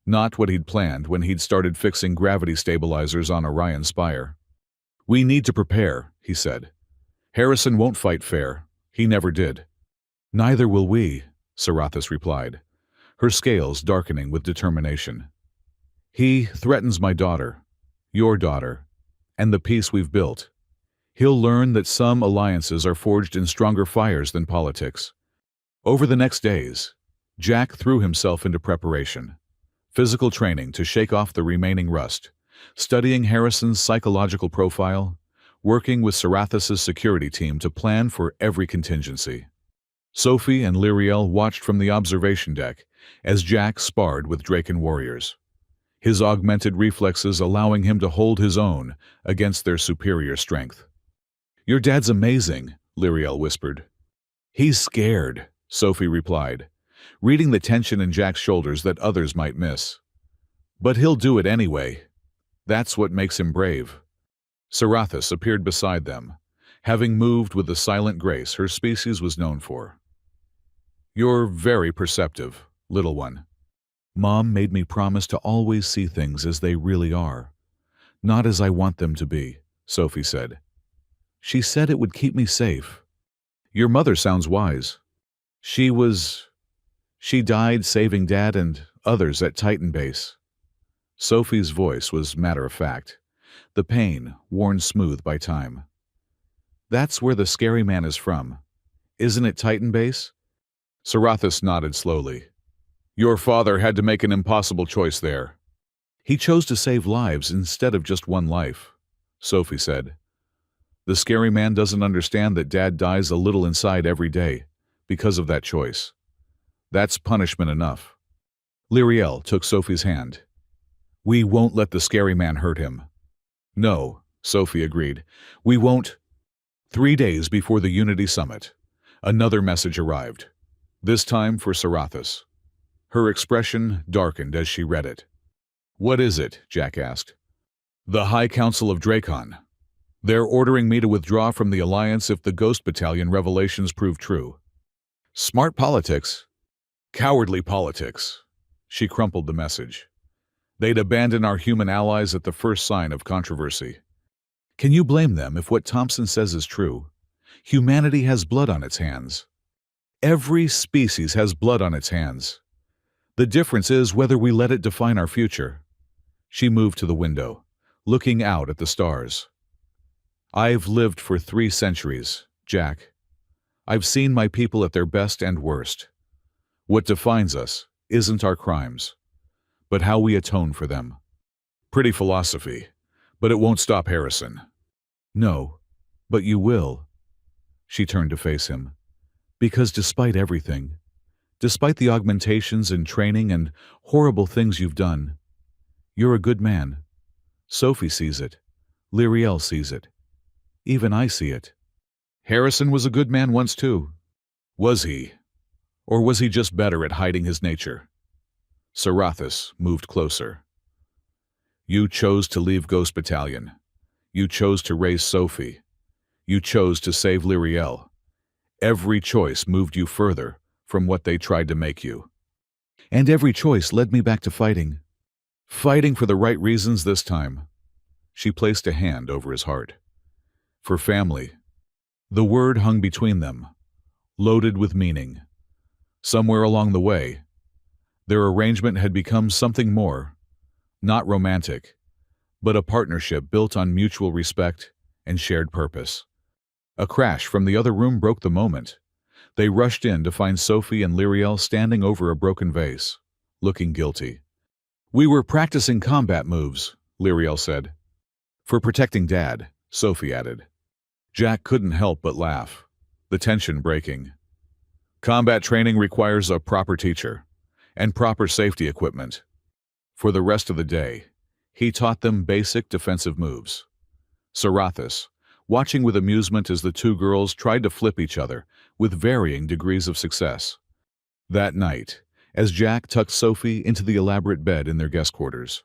Not what he'd planned when he'd started fixing gravity stabilizers on Orion's spire. We need to prepare, he said. Harrison won't fight fair. He never did. Neither will we, Sarathis replied, her scales darkening with determination. He threatens my daughter, your daughter, and the peace we've built. He'll learn that some alliances are forged in stronger fires than politics. Over the next days, Jack threw himself into preparation. Physical training to shake off the remaining rust, studying Harrison's psychological profile, working with Sarathis's security team to plan for every contingency. Sophie and Lyriel watched from the observation deck as Jack sparred with Draken warriors, his augmented reflexes allowing him to hold his own against their superior strength. Your dad's amazing, Lyriel whispered. He's scared, Sophie replied, reading the tension in Jack's shoulders that others might miss. But he'll do it anyway. That's what makes him brave. Sarathis appeared beside them, having moved with the silent grace her species was known for. You're very perceptive, little one. Mom made me promise to always see things as they really are, not as I want them to be, Sophie said. She said it would keep me safe. Your mother sounds wise. She died saving Dad and others at Titan Base. Sophie's voice was matter-of-fact, the pain worn smooth by time. That's where the scary man is from. Isn't it Titan Base? Sarathis nodded slowly. Your father had to make an impossible choice there. He chose to save lives instead of just one life, Sophie said. The scary man doesn't understand that Dad dies a little inside every day because of that choice. That's punishment enough. Lyriel took Sophie's hand. We won't let the scary man hurt him. No, Sophie agreed. We won't. 3 days before the Unity Summit, another message arrived, this time for Sarathis. Her expression darkened as she read it. What is it? Jack asked. The High Council of Drakon. They're ordering me to withdraw from the Alliance if the Ghost Battalion revelations prove true. Smart politics. Cowardly politics. She crumpled the message. They'd abandon our human allies at the first sign of controversy. Can you blame them if what Thompson says is true? Humanity has blood on its hands. Every species has blood on its hands. The difference is whether we let it define our future. She moved to the window, looking out at the stars. I've lived for 3 centuries, Jack. I've seen my people at their best and worst. What defines us isn't our crimes, but how we atone for them. Pretty philosophy, but it won't stop Harrison. No, but you will. She turned to face him. Because despite everything, despite the augmentations and training and horrible things you've done, you're a good man. Sophie sees it. Lyriel sees it. Even I see it. Harrison was a good man once too. Was he? Or was he just better at hiding his nature? Sarathis moved closer. You chose to leave Ghost Battalion. You chose to raise Sophie. You chose to save Lyriel. Every choice moved you further from what they tried to make you. And every choice led me back to fighting. Fighting for the right reasons this time. She placed a hand over his heart. For family. The word hung between them, loaded with meaning. Somewhere along the way, their arrangement had become something more, not romantic, but a partnership built on mutual respect and shared purpose. A crash from the other room broke the moment. They rushed in to find Sophie and Lyriel standing over a broken vase, looking guilty. We were practicing combat moves, Lyriel said. For protecting Dad, Sophie added. Jack couldn't help but laugh, the tension breaking. Combat training requires a proper teacher and proper safety equipment. For the rest of the day, he taught them basic defensive moves. Sarathis, watching with amusement as the 2 girls tried to flip each other with varying degrees of success. That night, as Jack tucked Sophie into the elaborate bed in their guest quarters,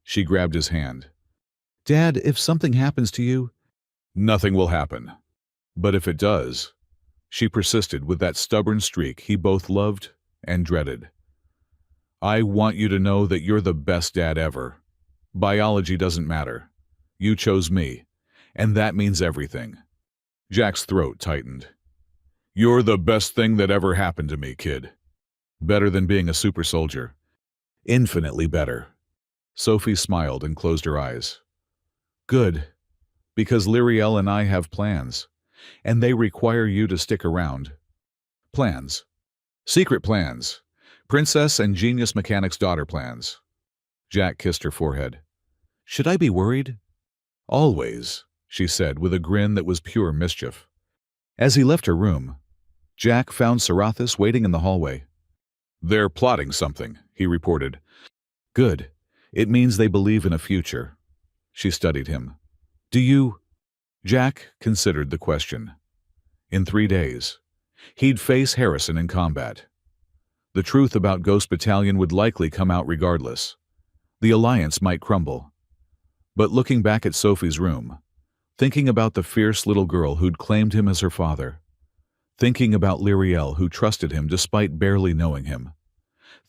she grabbed his hand. Dad, if something happens to you, nothing will happen. But if it does, she persisted with that stubborn streak he both loved and dreaded. I want you to know that you're the best dad ever. Biology doesn't matter. You chose me, and that means everything. Jack's throat tightened. You're the best thing that ever happened to me, kid. Better than being a super soldier. Infinitely better. Sophie smiled and closed her eyes. Good. Because Lyriel and I have plans, and they require you to stick around. Plans. Secret plans. Princess and genius mechanic's daughter plans. Jack kissed her forehead. Should I be worried? Always, she said with a grin that was pure mischief. As he left her room, Jack found Sarathis waiting in the hallway. They're plotting something, he reported. Good. It means they believe in a future. She studied him. Do you? Jack considered the question. In 3 days, he'd face Harrison in combat. The truth about Ghost Battalion would likely come out regardless. The alliance might crumble. But looking back at Sophie's room, thinking about the fierce little girl who'd claimed him as her father, thinking about Lyriel who trusted him despite barely knowing him,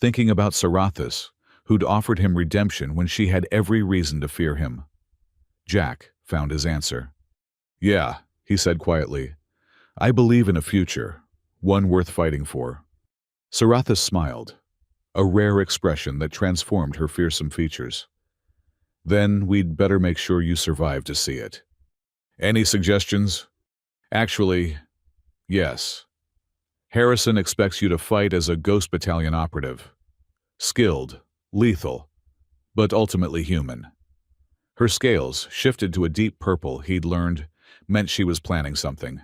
thinking about Sarathis who'd offered him redemption when she had every reason to fear him, Jack found his answer. Yeah, he said quietly. I believe in a future, one worth fighting for. Sarathis smiled, a rare expression that transformed her fearsome features. Then we'd better make sure you survive to see it. Any suggestions? Actually, yes. Harrison expects you to fight as a Ghost Battalion operative. Skilled, lethal, but ultimately human. Her scales shifted to a deep purple he'd learned meant she was planning something.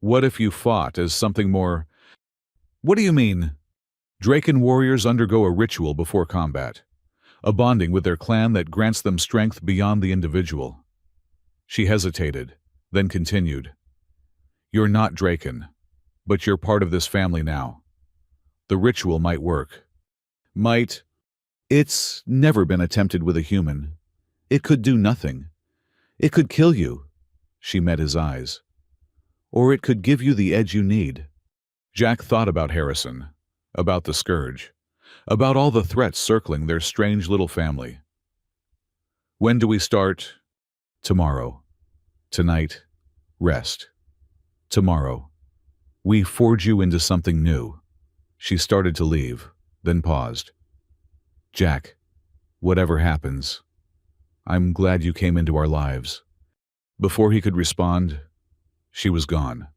What if you fought as something more? What do you mean? Draken warriors undergo a ritual before combat, a bonding with their clan that grants them strength beyond the individual. She hesitated, then continued. You're not Draken, but you're part of this family now. The ritual might work. Might. It's never been attempted with a human. It could do nothing. It could kill you. She met his eyes. Or it could give you the edge you need. Jack thought about Harrison, about the scourge, about all the threats circling their strange little family. "When do we start?" "Tomorrow. Tonight. Rest. Tomorrow. We forge you into something new." She started to leave, then paused. "Jack, whatever happens, I'm glad you came into our lives." Before he could respond, she was gone,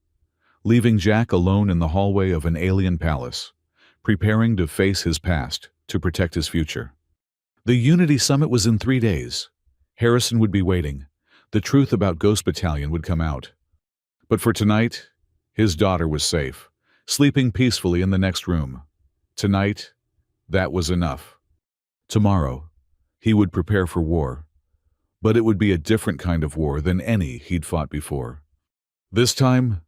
leaving Jack alone in the hallway of an alien palace, preparing to face his past to protect his future. The Unity Summit was in 3 days. Harrison would be waiting. The truth about Ghost Battalion would come out. But for tonight, his daughter was safe, sleeping peacefully in the next room. Tonight, that was enough. Tomorrow, he would prepare for war. But it would be a different kind of war than any he'd fought before. This time,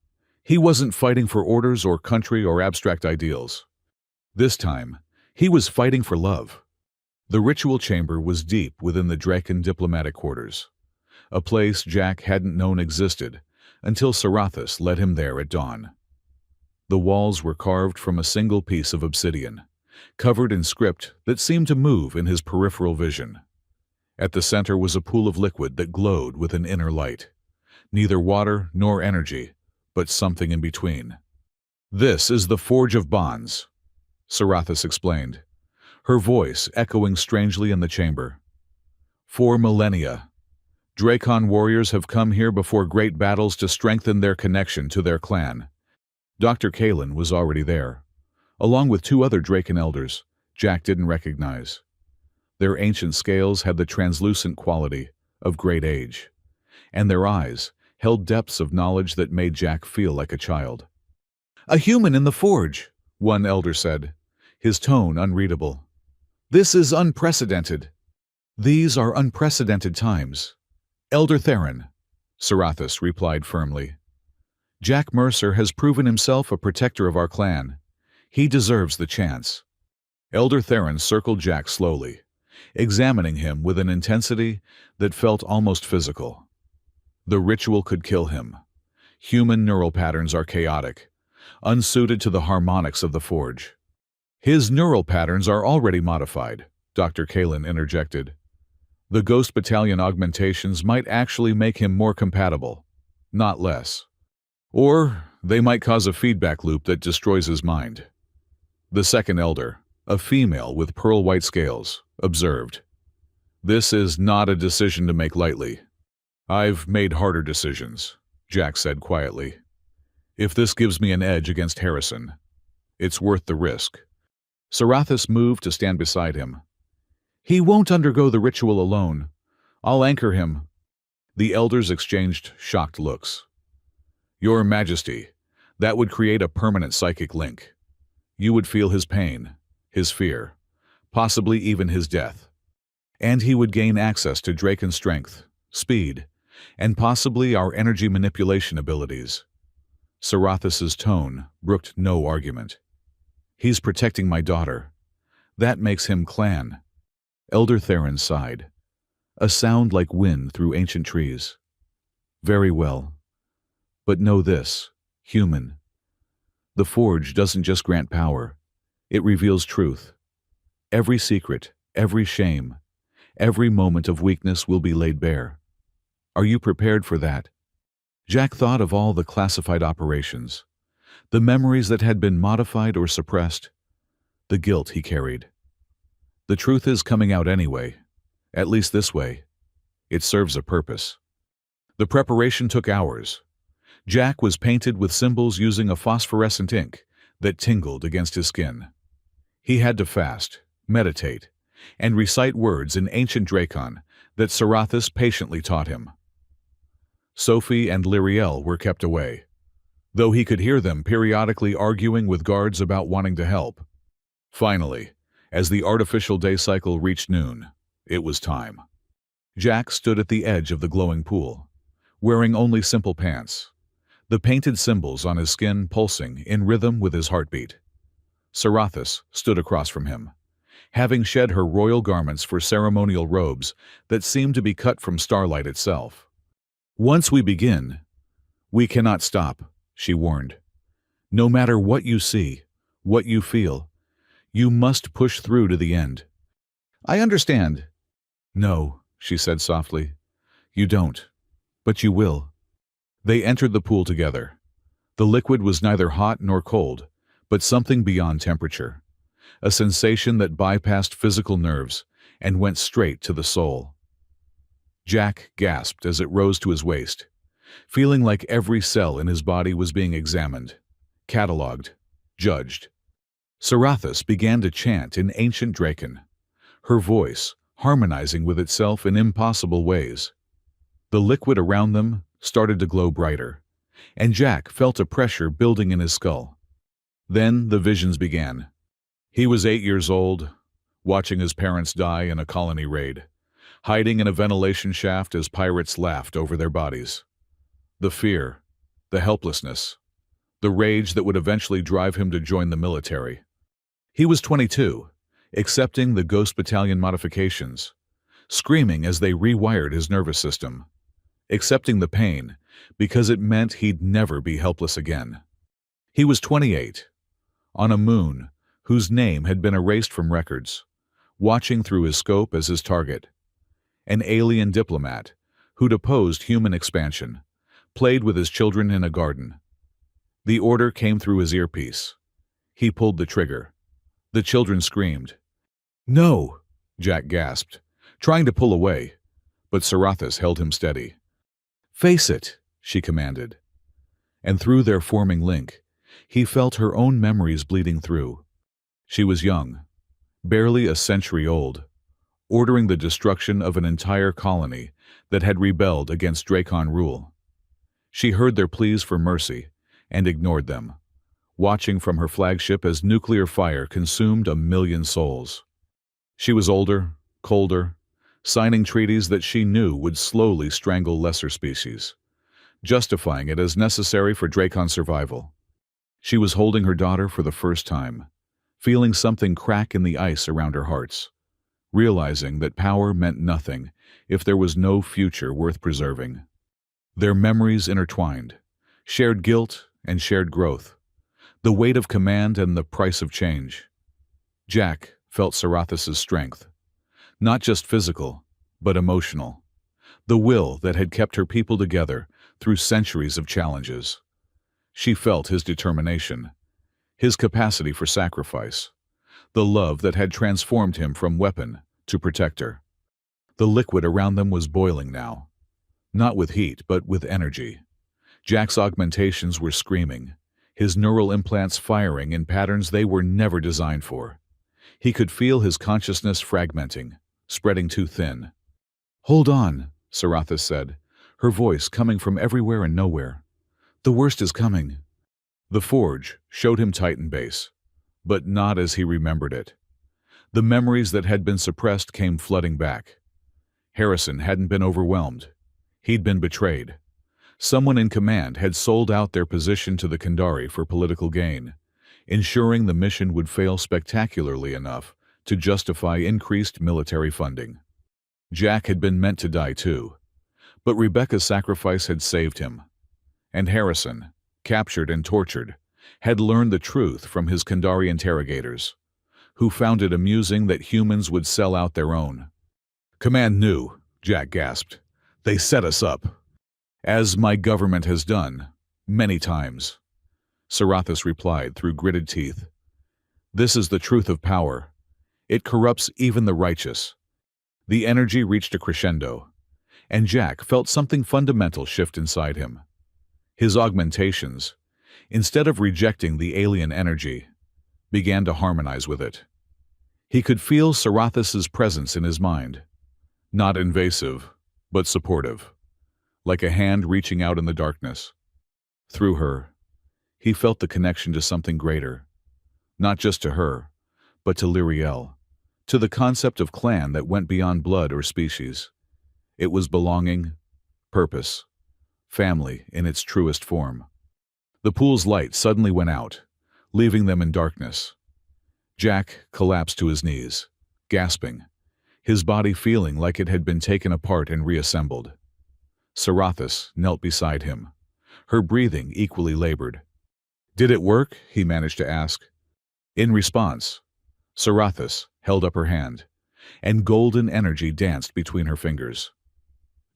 he wasn't fighting for orders or country or abstract ideals. This time, he was fighting for love. The ritual chamber was deep within the Draken diplomatic quarters, a place Jack hadn't known existed until Sarathis led him there at dawn. The walls were carved from a single piece of obsidian, covered in script that seemed to move in his peripheral vision. At the center was a pool of liquid that glowed with an inner light. Neither water nor energy, but something in between. "This is the Forge of Bonds," Sarathis explained, her voice echoing strangely in the chamber. "For millennia, Drakon warriors have come here before great battles to strengthen their connection to their clan." Dr. Kalen was already there, along with 2 other Draken elders Jack didn't recognize. Their ancient scales had the translucent quality of great age, and their eyes held depths of knowledge that made Jack feel like a child. "A human in the forge," one elder said, his tone unreadable. "This is unprecedented." "These are unprecedented times. Elder Theron," Sarathis replied firmly. "Jack Mercer has proven himself a protector of our clan. He deserves the chance." Elder Theron circled Jack slowly, examining him with an intensity that felt almost physical. The ritual could kill him. Human neural patterns are chaotic, unsuited to the harmonics of the forge. "His neural patterns are already modified," Dr. Kalen interjected. "The Ghost Battalion augmentations might actually make him more compatible, not less. Or they might cause a feedback loop that destroys his mind." The second elder, a female with pearl-white scales, observed, "This is not a decision to make lightly." "I've made harder decisions," Jack said quietly. "If this gives me an edge against Harrison, it's worth the risk." Sarathis moved to stand beside him. "He won't undergo the ritual alone. I'll anchor him." The elders exchanged shocked looks. "Your Majesty, that would create a permanent psychic link. You would feel his pain, his fear, possibly even his death. And he would gain access to Draken strength, speed, and possibly our energy manipulation abilities." Sarathis's tone brooked no argument. "He's protecting my daughter. That makes him clan." Elder Theron sighed, a sound like wind through ancient trees. "Very well. But know this, human. The Forge doesn't just grant power. It reveals truth. Every secret, every shame, every moment of weakness will be laid bare. Are you prepared for that?" Jack thought of all the classified operations, the memories that had been modified or suppressed, the guilt he carried. The truth is coming out anyway, at least this way. It serves a purpose. The preparation took hours. Jack was painted with symbols using a phosphorescent ink that tingled against his skin. He had to fast, meditate, and recite words in ancient Drakon that Sarathis patiently taught him. Sophie and Lyriel were kept away, though he could hear them periodically arguing with guards about wanting to help. Finally, as the artificial day cycle reached noon, it was time. Jack stood at the edge of the glowing pool, wearing only simple pants, the painted symbols on his skin pulsing in rhythm with his heartbeat. Sarathis stood across from him, having shed her royal garments for ceremonial robes that seemed to be cut from starlight itself. "Once we begin, we cannot stop," she warned. "No matter what you see, what you feel, You must push through to the end." "I understand." "No," she said softly. "You don't. But you will." They entered the pool together. The liquid was neither hot nor cold, but something beyond temperature. A sensation that bypassed physical nerves and went straight to the soul. Jack gasped as it rose to his waist, feeling like every cell in his body was being examined, catalogued, judged. Sarathis began to chant in ancient Draken, her voice harmonizing with itself in impossible ways. The liquid around them started to glow brighter, and Jack felt a pressure building in his skull. Then the visions began. He was 8 years old, watching his parents die in a colony raid, hiding in a ventilation shaft as pirates laughed over their bodies. The fear, the helplessness, the rage that would eventually drive him to join the military. He was 22, accepting the Ghost Battalion modifications, screaming as they rewired his nervous system, accepting the pain because it meant he'd never be helpless again. He was 28, on a moon whose name had been erased from records, watching through his scope as his target. An alien diplomat who'd opposed human expansion, played with his children in a garden. The order came through his earpiece. He pulled the trigger. The children screamed. "No!" Jack gasped, trying to pull away, but Sarathis held him steady. "Face it," she commanded. And through their forming link, he felt her own memories bleeding through. She was young, barely a century old, ordering the destruction of an entire colony that had rebelled against Dracon rule. She heard their pleas for mercy and ignored them, watching from her flagship as nuclear fire consumed 1,000,000 souls. She was older, colder, signing treaties that she knew would slowly strangle lesser species, justifying it as necessary for Dracon's survival. She was holding her daughter for the first time, feeling something crack in the ice around her hearts, realizing that power meant nothing if there was no future worth preserving. Their memories intertwined, shared guilt and shared growth, the weight of command and the price of change. Jack felt Sarathis's strength, not just physical, but emotional, the will that had kept her people together through centuries of challenges. She felt his determination, his capacity for sacrifice, the love that had transformed him from weapon to protector. The liquid around them was boiling now, not with heat but with energy. Jack's augmentations were screaming, his neural implants firing in patterns they were never designed for. He could feel his consciousness fragmenting, spreading too thin. "Hold on," Sarathis said, her voice coming from everywhere and nowhere. "The worst is coming." The forge showed him Titan Base, but not as he remembered it. The memories that had been suppressed came flooding back. Harrison hadn't been overwhelmed. He'd been betrayed. Someone in command had sold out their position to the Kandari for political gain, ensuring the mission would fail spectacularly enough to justify increased military funding. Jack had been meant to die too, but Rebecca's sacrifice had saved him. And Harrison, captured and tortured, had learned the truth from his Kandari interrogators, who found it amusing that humans would sell out their own. "Command knew," Jack gasped. "They set us up. As my government has done, many times." Sarathis replied through gritted teeth. "This is the truth of power. It corrupts even the righteous." The energy reached a crescendo, and Jack felt something fundamental shift inside him. His augmentations, instead of rejecting the alien energy, began to harmonize with it. He could feel Sarathis's presence in his mind, not invasive, but supportive, like a hand reaching out in the darkness. Through her, he felt the connection to something greater, not just to her, but to Lyriel, to the concept of clan that went beyond blood or species. It was belonging, purpose, family in its truest form. The pool's light suddenly went out, leaving them in darkness. Jack collapsed to his knees, gasping, his body feeling like it had been taken apart and reassembled. Sarathis knelt beside him, her breathing equally labored. "Did it work?" he managed to ask. In response, Sarathis held up her hand, and golden energy danced between her fingers.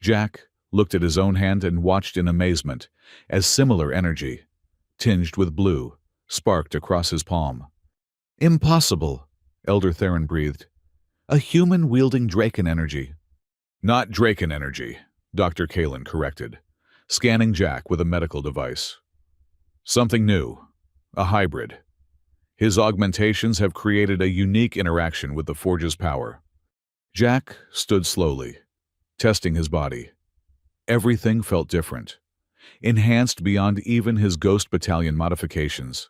Jack looked at his own hand and watched in amazement as similar energy, tinged with blue, sparked across his palm. "Impossible," Elder Theron breathed. "A human wielding Draken energy." "Not Draken energy," Dr. Kalen corrected, scanning Jack with a medical device. "Something new, a hybrid. His augmentations have created a unique interaction with the Forge's power." Jack stood slowly, testing his body. Everything felt different, enhanced beyond even his Ghost Battalion modifications.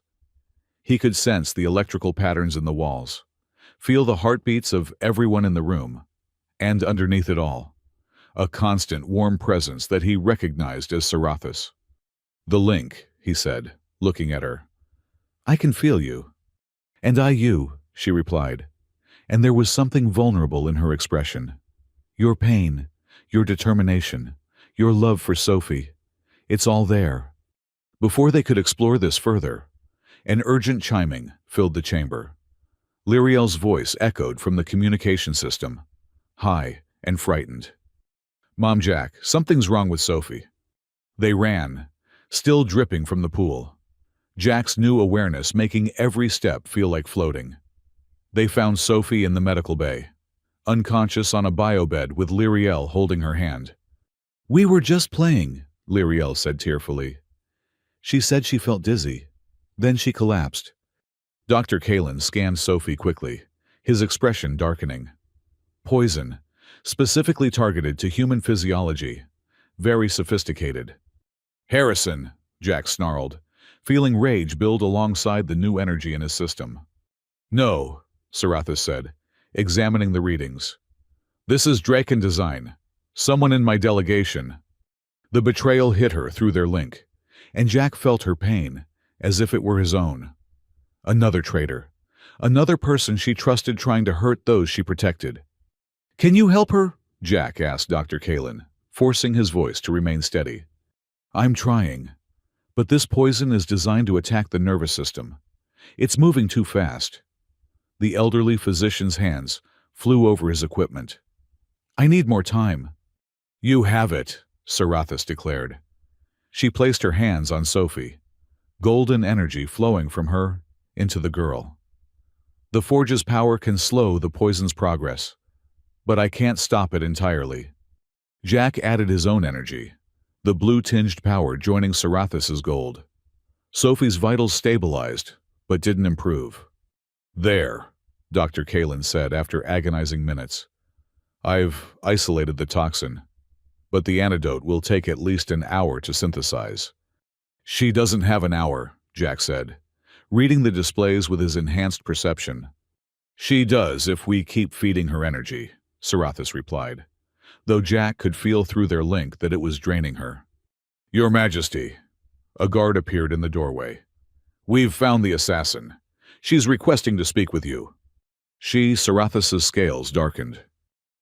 He could sense the electrical patterns in the walls, feel the heartbeats of everyone in the room, and underneath it all, a constant warm presence that he recognized as Sarathis. "The link," he said, looking at her. "I can feel you." "And I you," she replied, and there was something vulnerable in her expression. "Your pain, your determination, your love for Sophie, it's all there." Before they could explore this further, an urgent chiming filled the chamber. Lyriel's voice echoed from the communication system, high and frightened. "Mom, Jack, something's wrong with Sophie." They ran, still dripping from the pool, Jack's new awareness making every step feel like floating. They found Sophie in the medical bay, unconscious on a biobed with Lyriel holding her hand. "We were just playing," Lyriel said tearfully. "She said she felt dizzy. Then she collapsed." Dr. Kalen scanned Sophie quickly, his expression darkening. "Poison, specifically targeted to human physiology. Very sophisticated." "Harrison," Jack snarled, feeling rage build alongside the new energy in his system. "No," Sarathis said, examining the readings. "This is Draken design. Someone in my delegation." The betrayal hit her through their link, and Jack felt her pain, as if it were his own. Another traitor. Another person she trusted trying to hurt those she protected. "Can you help her?" Jack asked Dr. Kalen, forcing his voice to remain steady. "I'm trying. But this poison is designed to attack the nervous system. It's moving too fast." The elderly physician's hands flew over his equipment. "I need more time." "You have it," Sarathis declared. She placed her hands on Sophie, golden energy flowing from her into the girl. "The Forge's power can slow the poison's progress, but I can't stop it entirely." Jack added his own energy, the blue-tinged power joining Sarathis's gold. Sophie's vitals stabilized, but didn't improve. "There," Dr. Kalen said after agonizing minutes. "I've isolated the toxin, but the antidote will take at least an hour to synthesize." "She doesn't have an hour," Jack said, reading the displays with his enhanced perception. "She does if we keep feeding her energy," Sarathis replied, though Jack could feel through their link that it was draining her. "Your Majesty," a guard appeared in the doorway. "We've found the assassin. She's requesting to speak with you." Sarathis's scales darkened.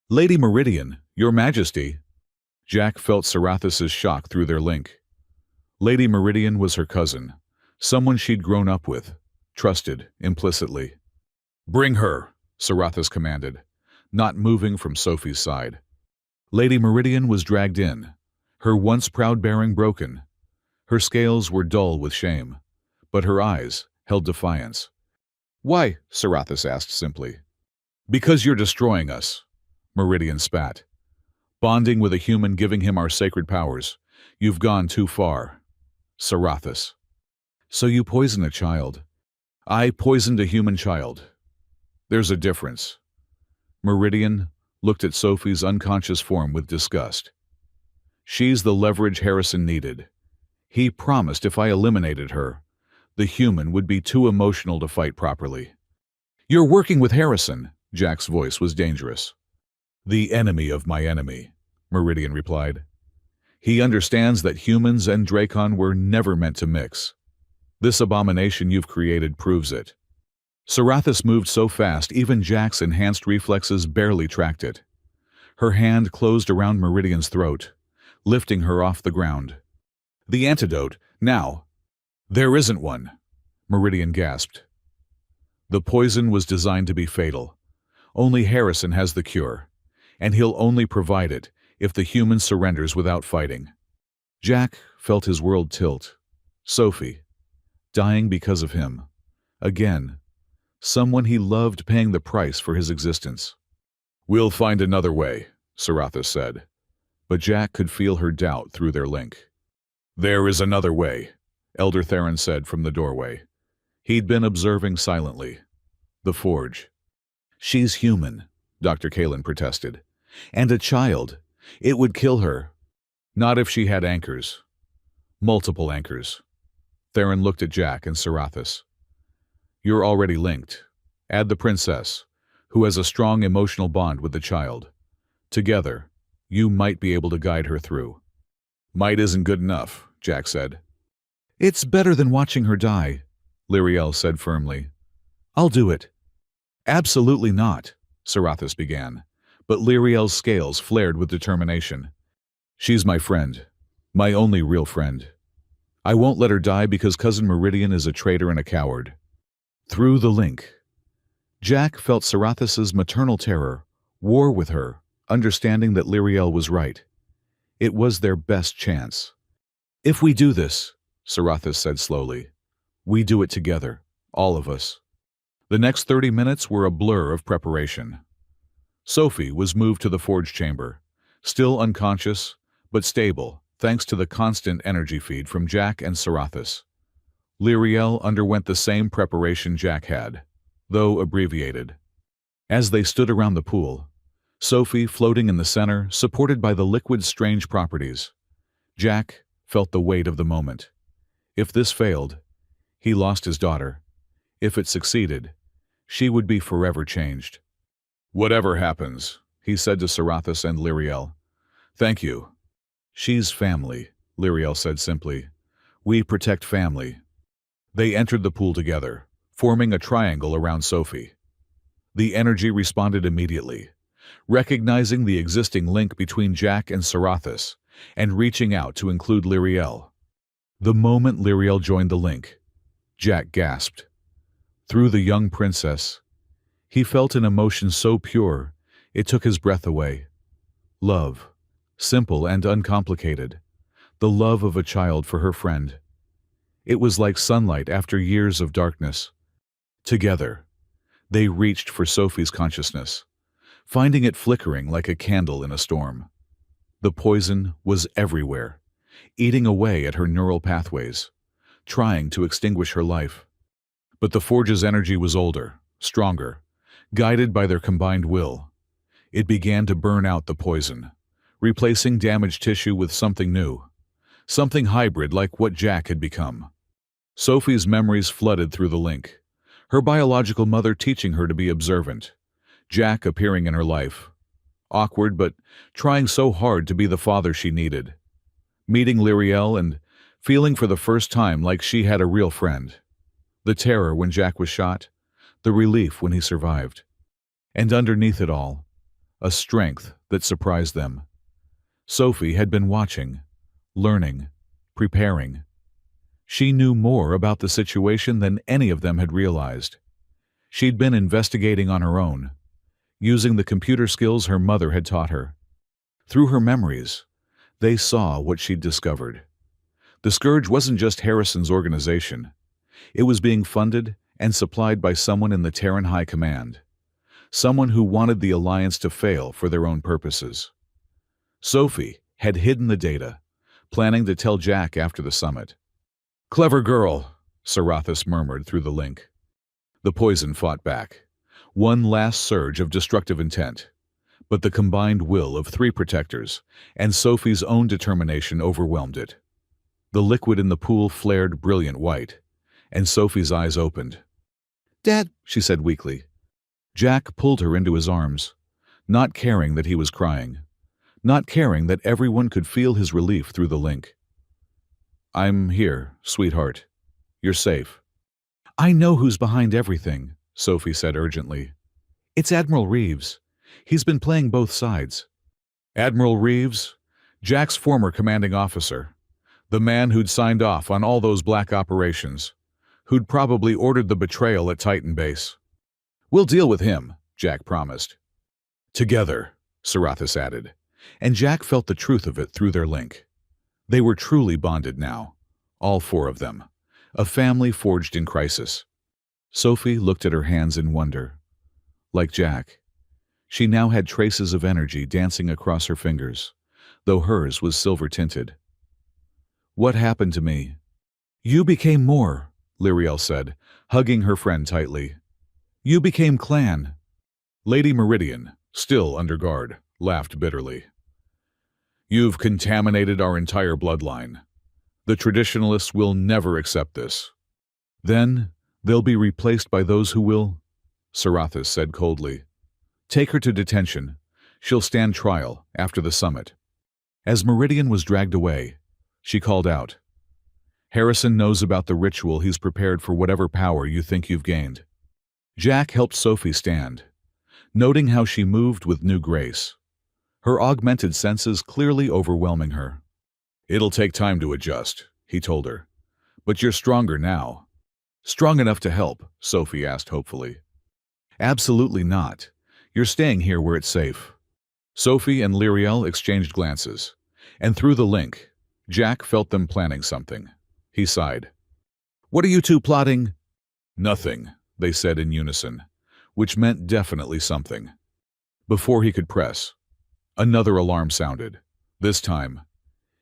"Lady Meridian, Your Majesty." Jack felt Sarathis's shock through their link. Lady Meridian was her cousin, someone she'd grown up with, trusted implicitly. "Bring her," Sarathis commanded, not moving from Sophie's side. Lady Meridian was dragged in, her once proud bearing broken. Her scales were dull with shame, but her eyes held defiance. "Why?" Sarathis asked simply. "Because you're destroying us," Meridian spat. "Bonding with a human, giving him our sacred powers. You've gone too far." Sarathis. "So you poison a child." "I poisoned a human child. There's a difference." Meridian looked at Sophie's unconscious form with disgust. "She's the leverage Harrison needed. He promised if I eliminated her, the human would be too emotional to fight properly." "You're working with Harrison," Jack's voice was dangerous. "The enemy of my enemy," Meridian replied. "He understands that humans and Drakon were never meant to mix. This abomination you've created proves it." Sarathis moved so fast even Jack's enhanced reflexes barely tracked it. Her hand closed around Meridian's throat, lifting her off the ground. "The antidote, now." "There isn't one," Meridian gasped. The poison was designed to be fatal. Only Harrison has the cure, and he'll only provide it if the human surrenders without fighting. Jack felt his world tilt. Sophie, dying because of him. Again, someone he loved paying the price for his existence. "We'll find another way," Sarathis said, but Jack could feel her doubt through their link. "There is another way," Elder Theron said from the doorway. He'd been observing silently. "The forge." "She's human," Dr. Kalin protested. "And a child. It would kill her." "Not if she had anchors. Multiple anchors." Theron looked at Jack and Sarathis. "You're already linked. Add the princess, who has a strong emotional bond with the child. Together, you might be able to guide her through." "Might isn't good enough," Jack said. "It's better than watching her die," Lyriel said firmly. "I'll do it." "Absolutely not," Sarathis began, but Lyriel's scales flared with determination. "She's my friend, my only real friend. I won't let her die because Cousin Meridian is a traitor and a coward." Through the link, Jack felt Sarathis's maternal terror, war with her, understanding that Lyriel was right. It was their best chance. "If we do this," Sarathis said slowly, "we do it together, all of us." The next 30 minutes were a blur of preparation. Sophie was moved to the forge chamber, still unconscious, but stable, thanks to the constant energy feed from Jack and Sarathis. Lyriel underwent the same preparation Jack had, though abbreviated. As they stood around the pool, Sophie floating in the center, supported by the liquid's strange properties, Jack felt the weight of the moment. If this failed, he lost his daughter. If it succeeded, she would be forever changed. "Whatever happens," he said to Sarathis and Lyriel, "thank you." "She's family," Lyriel said simply. "We protect family." They entered the pool together, forming a triangle around Sophie. The energy responded immediately, recognizing the existing link between Jack and Sarathis, and reaching out to include Lyriel. The moment Lyriel joined the link, Jack gasped. Through the young princess, he felt an emotion so pure it took his breath away. Love, simple and uncomplicated, the love of a child for her friend. It was like sunlight after years of darkness. Together, they reached for Sophie's consciousness, finding it flickering like a candle in a storm. The poison was everywhere, eating away at her neural pathways, trying to extinguish her life. But the forge's energy was older, stronger, guided by their combined will. It began to burn out the poison, replacing damaged tissue with something new, something hybrid like what Jack had become. Sophie's memories flooded through the link, her biological mother teaching her to be observant, Jack appearing in her life, awkward but trying so hard to be the father she needed, meeting Lyriel and feeling for the first time like she had a real friend. The terror when Jack was shot, the relief when he survived. And underneath it all, a strength that surprised them. Sophie had been watching, learning, preparing. She knew more about the situation than any of them had realized. She'd been investigating on her own, using the computer skills her mother had taught her. Through her memories, they saw what she'd discovered. The Scourge wasn't just Harrison's organization. It was being funded and supplied by someone in the Terran High Command, someone who wanted the Alliance to fail for their own purposes. Sophie had hidden the data, planning to tell Jack after the summit. "Clever girl," Sarathis murmured through the link. The poison fought back, one last surge of destructive intent, but the combined will of 3 protectors and Sophie's own determination overwhelmed it. The liquid in the pool flared brilliant white, and Sophie's eyes opened. "Dad," she said weakly. Jack pulled her into his arms, not caring that he was crying, not caring that everyone could feel his relief through the link. "I'm here, sweetheart. You're safe." "I know who's behind everything," Sophie said urgently. "It's Admiral Reeves. He's been playing both sides." Admiral Reeves, Jack's former commanding officer, the man who'd signed off on all those black operations, who'd probably ordered the betrayal at Titan Base. We'll deal with him, Jack promised. Together, Sarathis added, and Jack felt the truth of it through their link. They were truly bonded now, all four of them, a family forged in crisis. Sophie looked at her hands in wonder. Like Jack, she now had traces of energy dancing across her fingers, though hers was silver-tinted. What happened to me? You became more, Lyriel said, hugging her friend tightly. You became Clan. Lady Meridian, still under guard, laughed bitterly. You've contaminated our entire bloodline. The traditionalists will never accept this. Then they'll be replaced by those who will, Sarathis said coldly. Take her to detention. She'll stand trial after the summit. As Meridian was dragged away, she called out, Harrison knows about the ritual. He's prepared for whatever power you think you've gained. Jack helped Sophie stand, noting how she moved with new grace, her augmented senses clearly overwhelming her. It'll take time to adjust, he told her. But you're stronger now. Strong enough to help, Sophie asked hopefully. Absolutely not. You're staying here where it's safe. Sophie and Lyriel exchanged glances, and through the link, Jack felt them planning something. He sighed. What are you two plotting? Nothing, they said in unison, which meant definitely something. Before he could press, another alarm sounded. This time,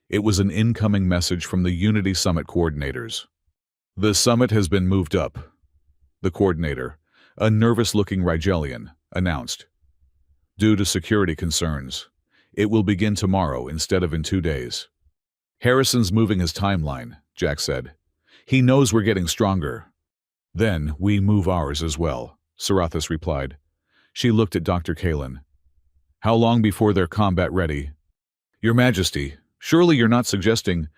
it was an incoming message from the Unity Summit coordinators. The summit has been moved up, the coordinator, a nervous-looking Rigelian, announced. Due to security concerns, it will begin tomorrow instead of in 2 days. Harrison's moving his timeline, Jack said. He knows we're getting stronger. Then we move ours as well, Sarathis replied. She looked at Dr. Kalin. How long before they're combat ready? Your Majesty, surely you're not suggesting...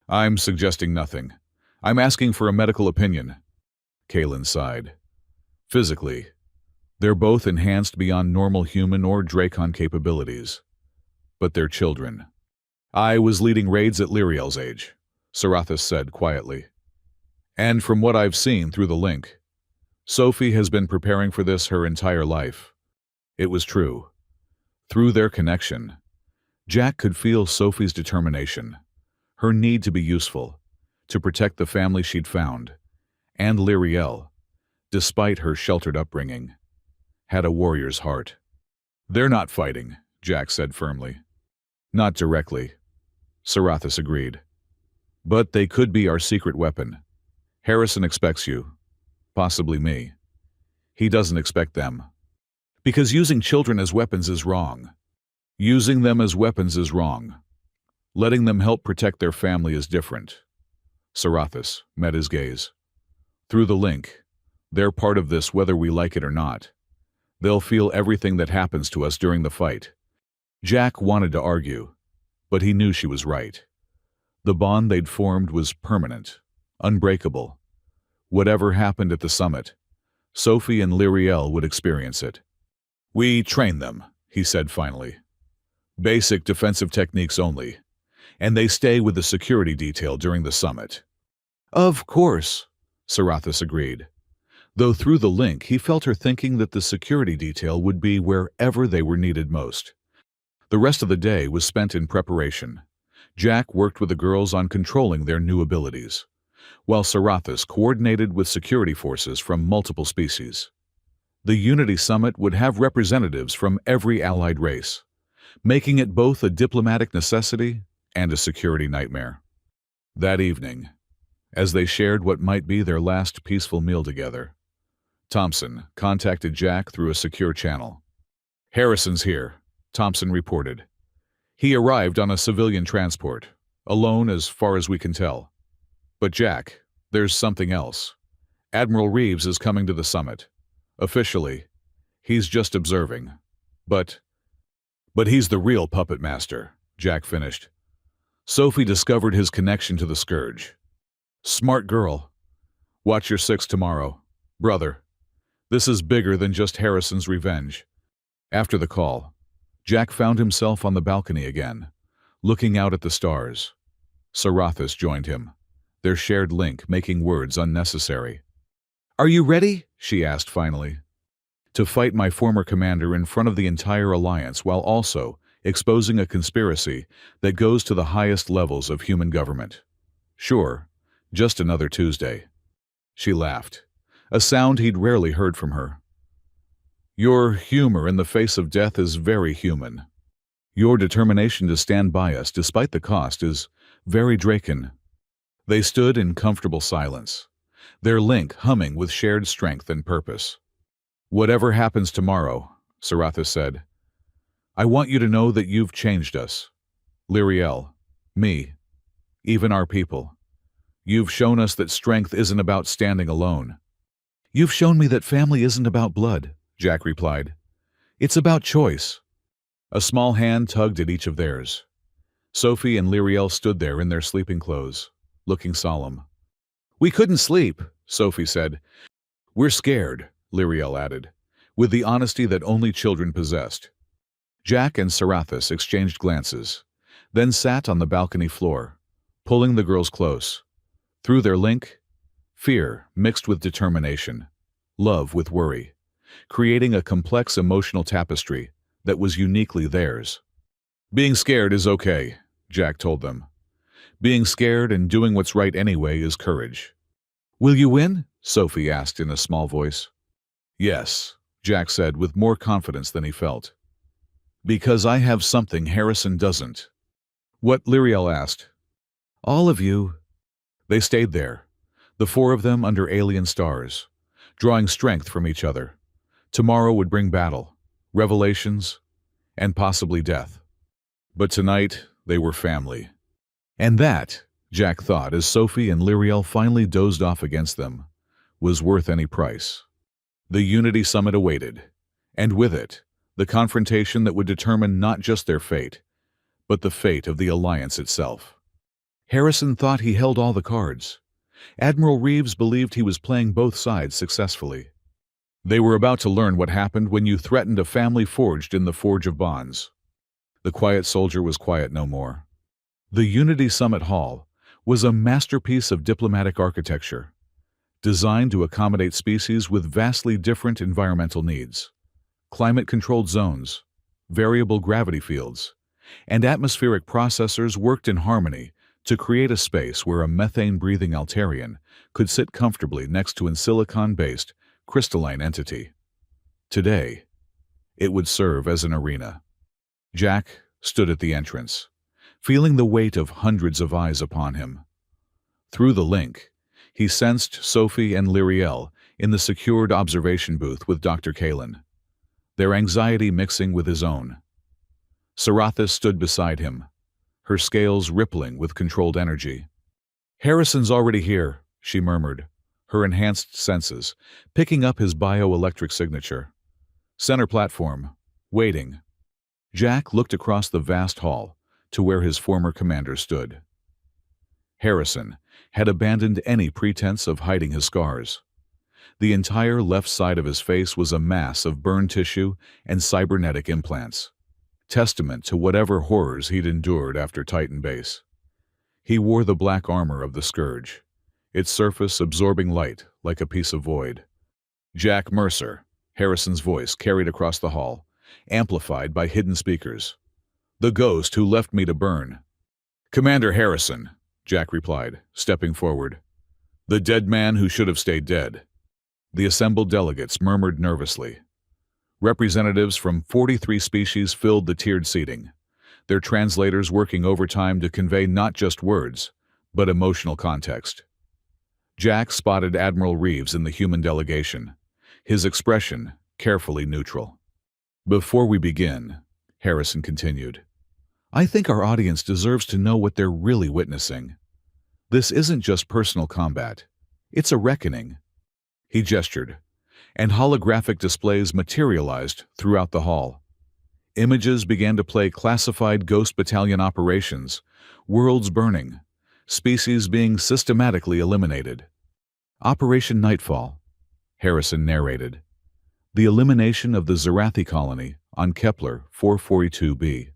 I'm suggesting nothing. I'm asking for a medical opinion. Kalin sighed. Physically, they're both enhanced beyond normal human or Dracon capabilities. But they're children. I was leading raids at Lyriel's age, Sarathis said quietly. And from what I've seen through the link, Sophie has been preparing for this her entire life. It was true. Through their connection, Jack could feel Sophie's determination, her need to be useful, to protect the family she'd found, and Lyriel, despite her sheltered upbringing, had a warrior's heart. They're not fighting, Jack said firmly. Not directly, Sarathis agreed. But they could be our secret weapon. Harrison expects you, possibly me. He doesn't expect them. Because using children as weapons is wrong. Using them as weapons is wrong. Letting them help protect their family is different. Sarathis met his gaze. Through the link, they're part of this whether we like it or not. They'll feel everything that happens to us during the fight. Jack wanted to argue, but he knew she was right. The bond they'd formed was permanent, unbreakable. Whatever happened at the summit, Sophie and Lyriel would experience it. We train them, he said finally. Basic defensive techniques only, and they stay with the security detail during the summit. Of course, Sarathis agreed. Though through the link he felt her thinking that the security detail would be wherever they were needed most. The rest of the day was spent in preparation. Jack worked with the girls on controlling their new abilities, while Sarathis coordinated with security forces from multiple species. The Unity Summit would have representatives from every allied race, making it both a diplomatic necessity and a security nightmare. That evening, as they shared what might be their last peaceful meal together, Thompson contacted Jack through a secure channel. Harrison's here, Thompson reported. He arrived on a civilian transport, alone as far as we can tell. But Jack, there's something else. Admiral Reeves is coming to the summit. Officially, he's just observing. But he's the real puppet master, Jack finished. Sophie discovered his connection to the Scourge. Smart girl. Watch your 6 tomorrow. Brother, this is bigger than just Harrison's revenge. After the call, Jack found himself on the balcony again, looking out at the stars. Sarathis joined him, their shared link making words unnecessary. Are you ready? She asked finally. to fight my former commander in front of the entire alliance while also exposing a conspiracy that goes to the highest levels of human government. Sure, just another Tuesday. She laughed, a sound he'd rarely heard from her. Your humor in the face of death is very human. Your determination to stand by us despite the cost is very Draken. They stood in comfortable silence, their link humming with shared strength and purpose. Whatever happens tomorrow, Sarathis said, I want you to know that you've changed us. Lyriel, me, even our people. You've shown us that strength isn't about standing alone. You've shown me that family isn't about blood, Jack replied. It's about choice. A small hand tugged at each of theirs. Sophie and Lyriel stood there in their sleeping clothes, looking solemn. We couldn't sleep, Sophie said. We're scared, Lyriel added, with the honesty that only children possessed. Jack and Sarathis exchanged glances, then sat on the balcony floor, pulling the girls close. Through their link, fear mixed with determination, love with worry, creating a complex emotional tapestry that was uniquely theirs. Being scared is okay, Jack told them. Being scared and doing what's right anyway is courage. Will you win? Sophie asked in a small voice. Yes, Jack said with more confidence than he felt. Because I have something Harrison doesn't. What? Lyriel asked. All of you. They stayed there, the four of them under alien stars, drawing strength from each other. Tomorrow would bring battle, revelations, and possibly death. But tonight, they were family. And that, Jack thought as Sophie and Lyriel finally dozed off against them, was worth any price. The Unity Summit awaited, and with it, the confrontation that would determine not just their fate, but the fate of the Alliance itself. Harrison thought he held all the cards. Admiral Reeves believed he was playing both sides successfully. They were about to learn what happened when you threatened a family forged in the Forge of Bonds. The quiet soldier was quiet no more. The Unity Summit Hall was a masterpiece of diplomatic architecture, designed to accommodate species with vastly different environmental needs. Climate-controlled zones, variable gravity fields, and atmospheric processors worked in harmony to create a space where a methane-breathing Altarian could sit comfortably next to a silicon-based, crystalline entity. Today, it would serve as an arena. Jack stood at the entrance, feeling the weight of hundreds of eyes upon him. Through the link, he sensed Sophie and Lyriel in the secured observation booth with Dr. Kalin, their anxiety mixing with his own. Sarathis stood beside him, her scales rippling with controlled energy. Harrison's already here, she murmured, her enhanced senses picking up his bioelectric signature. Center platform, waiting. Jack looked across the vast hall to where his former commander stood. Harrison had abandoned any pretense of hiding his scars. The entire left side of his face was a mass of burned tissue and cybernetic implants, testament to whatever horrors he'd endured after Titan Base. He wore the black armor of the Scourge, its surface absorbing light like a piece of void. Jack Mercer, Harrison's voice carried across the hall, amplified by hidden speakers. The ghost who left me to burn. Commander Harrison, Jack replied, stepping forward. The dead man who should have stayed dead. The assembled delegates murmured nervously. Representatives from 43 species filled the tiered seating, their translators working overtime to convey not just words, but emotional context. Jack spotted Admiral Reeves in the human delegation, his expression carefully neutral. Before we begin, Harrison continued, I think our audience deserves to know what they're really witnessing. This isn't just personal combat. It's a reckoning. He gestured, and holographic displays materialized throughout the hall. Images began to play classified Ghost Battalion operations, worlds burning, species being systematically eliminated. Operation Nightfall, Harrison narrated. The elimination of the Zarathi colony on Kepler 442b.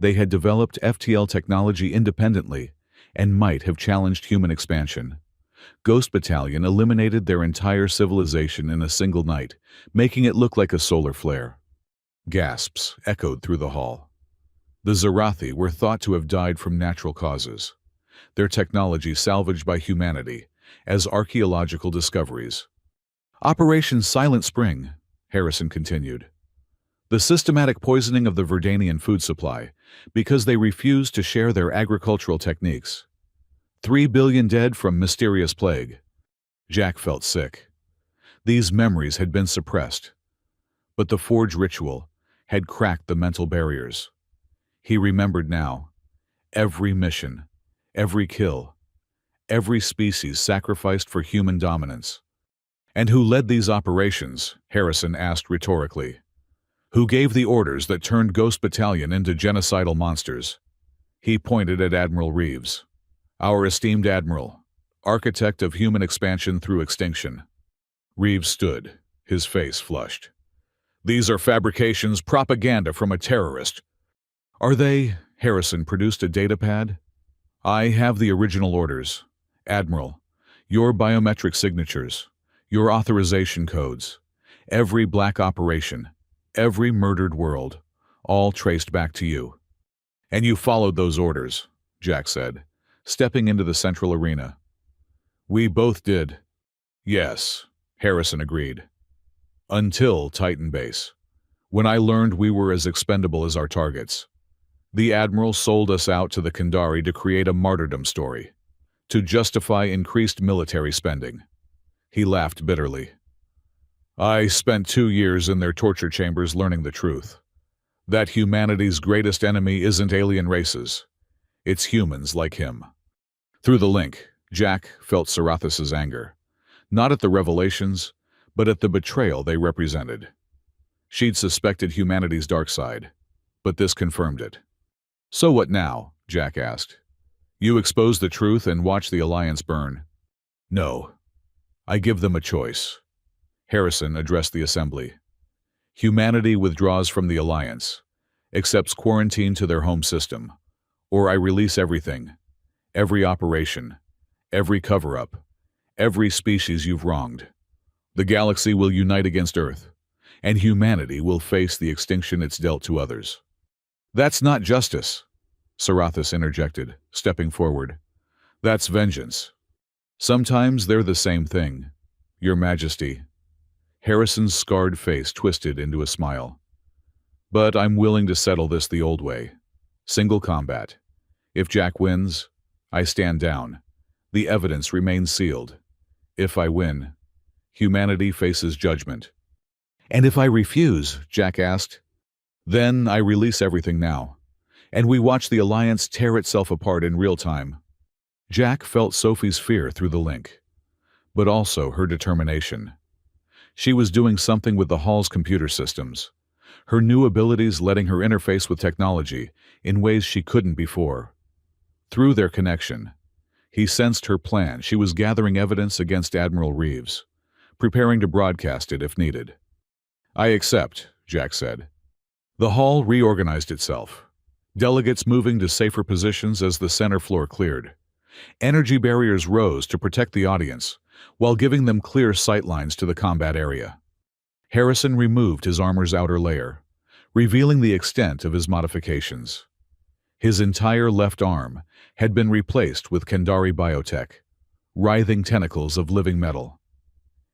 They had developed FTL technology independently and might have challenged human expansion, Ghost Battalion eliminated their entire civilization in a single night, making it look like a solar flare. Gasps echoed through the hall. The Zarathi were thought to have died from natural causes, their technology salvaged by humanity as archaeological discoveries. Operation Silent Spring, Harrison continued. The systematic poisoning of the Verdanian food supply because they refused to share their agricultural techniques. 3 billion dead from mysterious plague. Jack felt sick. These memories had been suppressed, but the forge ritual had cracked the mental barriers. He remembered now. Every mission, every kill, every species sacrificed for human dominance. And who led these operations? Harrison asked rhetorically. Who gave the orders that turned Ghost Battalion into genocidal monsters? He pointed at Admiral Reeves. Our esteemed Admiral, architect of human expansion through extinction. Reeves stood, his face flushed. These are fabrications, propaganda from a terrorist. Are they? Harrison produced a datapad. I have the original orders. Admiral, your biometric signatures, your authorization codes, every black operation, every murdered world, all traced back to you. And you followed those orders, Jack said, stepping into the central arena. We both did. Yes, Harrison agreed. Until Titan Base, when I learned we were as expendable as our targets. The Admiral sold us out to the Kandari to create a martyrdom story, to justify increased military spending. He laughed bitterly. I spent 2 years in their torture chambers learning the truth. That humanity's greatest enemy isn't alien races. It's humans like him. Through the link, Jack felt Sarathis' anger, not at the revelations, but at the betrayal they represented. She'd suspected humanity's dark side, but this confirmed it. So what now? Jack asked. You expose the truth and watch the Alliance burn? No. I give them a choice. Harrison addressed the assembly. Humanity withdraws from the Alliance, accepts quarantine to their home system, or I release everything, every operation, every cover-up, every species you've wronged. The galaxy will unite against Earth, and humanity will face the extinction it's dealt to others. That's not justice, Sarathis interjected, stepping forward. That's vengeance. Sometimes they're the same thing, Your Majesty. Harrison's scarred face twisted into a smile. But I'm willing to settle this the old way. Single combat. If Jack wins, I stand down. The evidence remains sealed. If I win, humanity faces judgment. And if I refuse, Jack asked, then I release everything now, and we watch the Alliance tear itself apart in real time. Jack felt Sophie's fear through the link, but also her determination. She was doing something with the Hall's computer systems, her new abilities letting her interface with technology in ways she couldn't before. Through their connection, he sensed her plan. She was gathering evidence against Admiral Reeves, preparing to broadcast it if needed. I accept, Jack said. The hall reorganized itself, delegates moving to safer positions as the center floor cleared. Energy barriers rose to protect the audience, while giving them clear sightlines to the combat area. Harrison removed his armor's outer layer, revealing the extent of his modifications. His entire left arm had been replaced with Kandari biotech, writhing tentacles of living metal.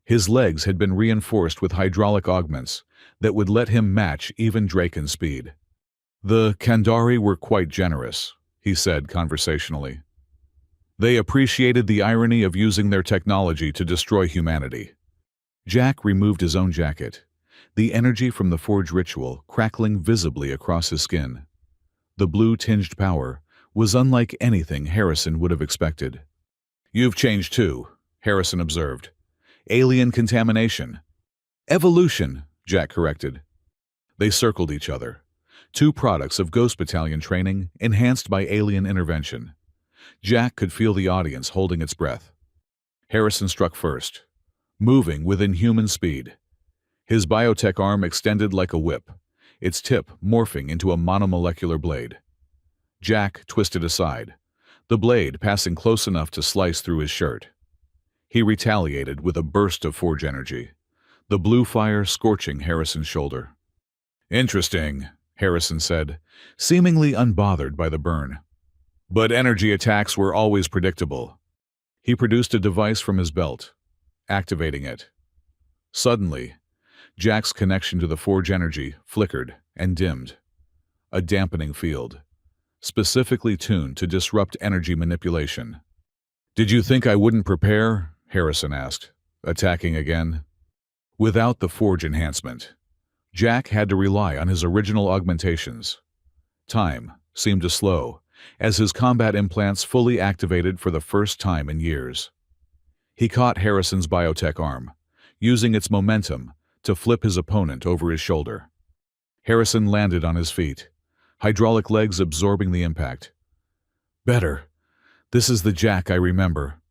His legs had been reinforced with hydraulic augments that would let him match even Draken's speed. The Kandari were quite generous, he said conversationally. They appreciated the irony of using their technology to destroy humanity. Jack removed his own jacket, the energy from the forge ritual crackling visibly across his skin. The blue-tinged power was unlike anything Harrison would have expected. You've changed too, Harrison observed. Alien contamination. Evolution, Jack corrected. They circled each other. Two products of Ghost Battalion training enhanced by alien intervention. Jack could feel the audience holding its breath. Harrison struck first, moving with inhuman speed. His biotech arm extended like a whip, its tip morphing into a monomolecular blade. Jack twisted aside, the blade passing close enough to slice through his shirt. He retaliated with a burst of forge energy, the blue fire scorching Harrison's shoulder. "Interesting," Harrison said, seemingly unbothered by the burn. But energy attacks were always predictable. He produced a device from his belt, activating it. Suddenly, Jack's connection to the forge energy flickered and dimmed. A dampening field, specifically tuned to disrupt energy manipulation. "Did you think I wouldn't prepare?" Harrison asked, attacking again. Without the forge enhancement, Jack had to rely on his original augmentations. Time seemed to slow as his combat implants fully activated for the first time in years. He caught Harrison's biotech arm, using its momentum to flip his opponent over his shoulder. Harrison landed on his feet, hydraulic legs absorbing the impact. "Better. This is the Jack I remember."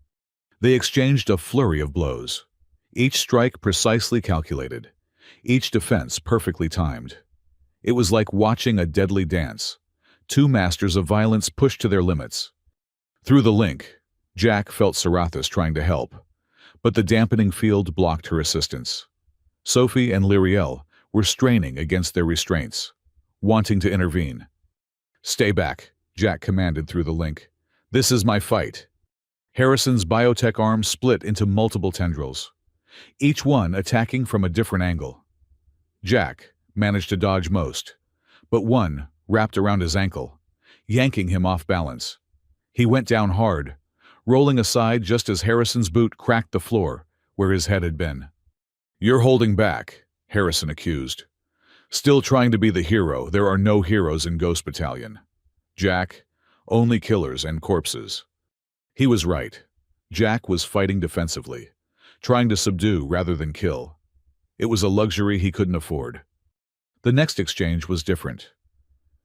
They exchanged a flurry of blows, each strike precisely calculated, each defense perfectly timed. It was like watching a deadly dance, two masters of violence pushed to their limits. Through the link, Jack felt Sarathis trying to help, but the dampening field blocked her assistance. Sophie and Lyriel were straining against their restraints, wanting to intervene. "Stay back," Jack commanded through the link. "This is my fight." Harrison's biotech arm split into multiple tendrils, each one attacking from a different angle. Jack managed to dodge most, but one wrapped around his ankle, yanking him off balance. He went down hard, rolling aside just as Harrison's boot cracked the floor where his head had been. "You're holding back," Harrison accused. "Still trying to be the hero. There are no heroes in Ghost Battalion. Jack, only killers and corpses." He was right. Jack was fighting defensively, trying to subdue rather than kill. It was a luxury he couldn't afford. The next exchange was different.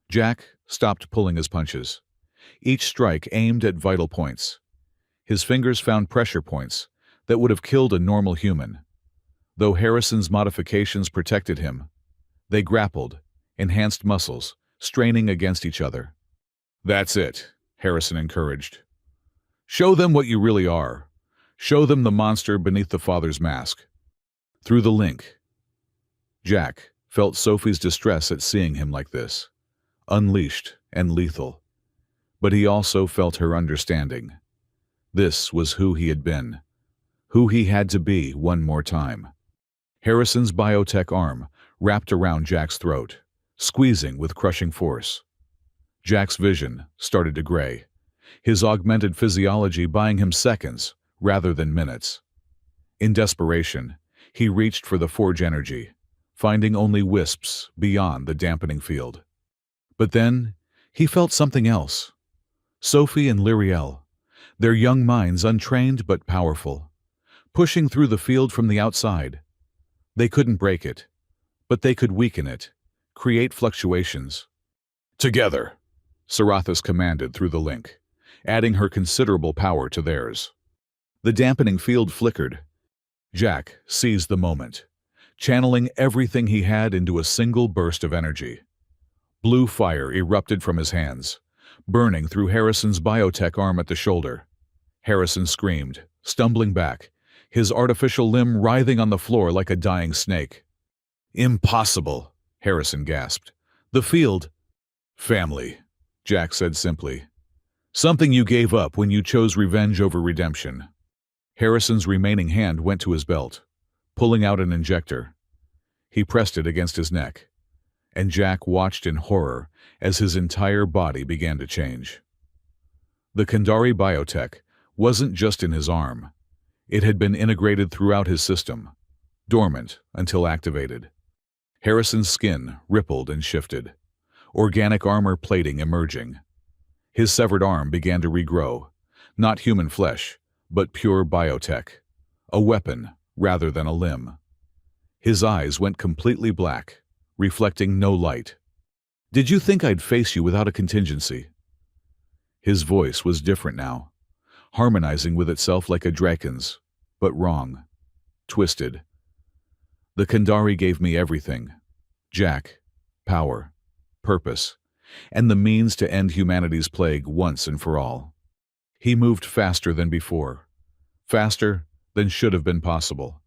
Jack stopped pulling his punches, each strike aimed at vital points. His fingers found pressure points that would have killed a normal human. Though Harrison's modifications protected him, they grappled, enhanced muscles, straining against each other. "That's it," Harrison encouraged. "Show them what you really are. Show them the monster beneath the father's mask." Through the link, Jack felt Sophie's distress at seeing him like this, unleashed and lethal. But he also felt her understanding. This was who he had been, who he had to be one more time. Harrison's biotech arm wrapped around Jack's throat, squeezing with crushing force. Jack's vision started to gray, his augmented physiology buying him seconds rather than minutes. In desperation, he reached for the forge energy, finding only wisps beyond the dampening field. But then, he felt something else. Sophie and Lyriel, their young minds untrained but powerful, pushing through the field from the outside. They couldn't break it, but they could weaken it, create fluctuations. "Together," Sarathis commanded through the link, adding her considerable power to theirs. The dampening field flickered. Jack seized the moment, channeling everything he had into a single burst of energy. Blue fire erupted from his hands, burning through Harrison's biotech arm at the shoulder. Harrison screamed, stumbling back, his artificial limb writhing on the floor like a dying snake. "Impossible," Harrison gasped. "The field—" "Family," Jack said simply. "Something you gave up when you chose revenge over redemption." Harrison's remaining hand went to his belt, pulling out an injector. He pressed it against his neck, and Jack watched in horror as his entire body began to change. The Kandari biotech wasn't just in his arm. It had been integrated throughout his system, dormant until activated. Harrison's skin rippled and shifted, organic armor plating emerging. His severed arm began to regrow, not human flesh, but pure biotech, a weapon rather than a limb. His eyes went completely black, reflecting no light. "Did you think I'd face you without a contingency?" His voice was different now, harmonizing with itself like a draken's, but wrong, twisted. "The Kandari gave me everything. Jack, power, purpose, and the means to end humanity's plague once and for all." He moved faster than before, faster than should have been possible.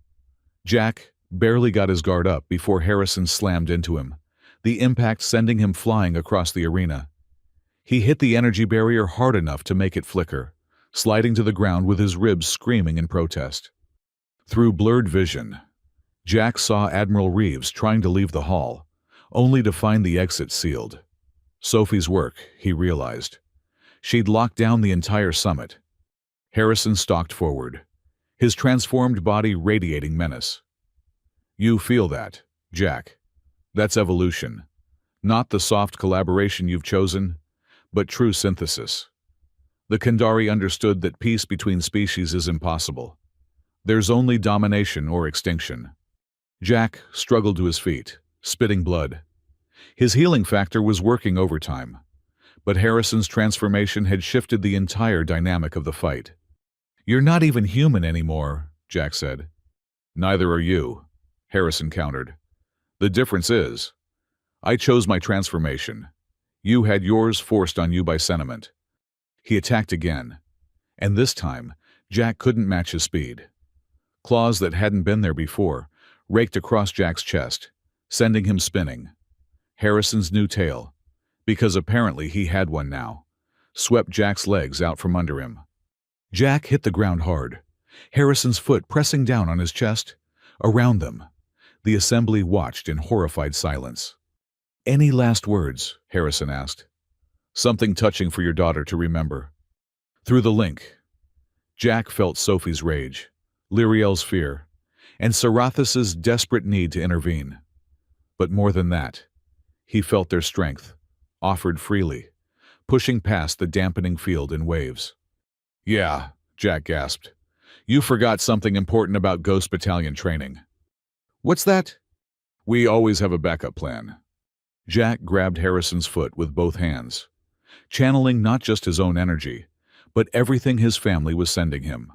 Jack barely got his guard up before Harrison slammed into him, the impact sending him flying across the arena. He hit the energy barrier hard enough to make it flicker, sliding to the ground with his ribs screaming in protest. Through blurred vision, Jack saw Admiral Reeves trying to leave the hall, only to find the exit sealed. Sophie's work, he realized. She'd locked down the entire summit. Harrison stalked forward, his transformed body radiating menace. You feel that, Jack. That's evolution. Not the soft collaboration you've chosen, but true synthesis. The Kandari understood that peace between species is impossible. There's only domination or extinction. Jack struggled to his feet, spitting blood. His healing factor was working overtime, but Harrison's transformation had shifted the entire dynamic of the fight. You're not even human anymore, Jack said. Neither are you, Harrison countered. The difference is, I chose my transformation. You had yours forced on you by sentiment. He attacked again, and this time, Jack couldn't match his speed. Claws that hadn't been there before raked across Jack's chest, sending him spinning. Harrison's new tail, because apparently he had one now, swept Jack's legs out from under him. Jack hit the ground hard, Harrison's foot pressing down on his chest. Around them, the assembly watched in horrified silence. Any last words? Harrison asked. Something touching for your daughter to remember. Through the link, Jack felt Sophie's rage, Lyriel's fear, and Sarathas's desperate need to intervene. But more than that, he felt their strength, offered freely, pushing past the dampening field in waves. Yeah, Jack gasped. You forgot something important about Ghost Battalion training. What's that? We always have a backup plan. Jack grabbed Harrison's foot with both hands, channeling not just his own energy, but everything his family was sending him.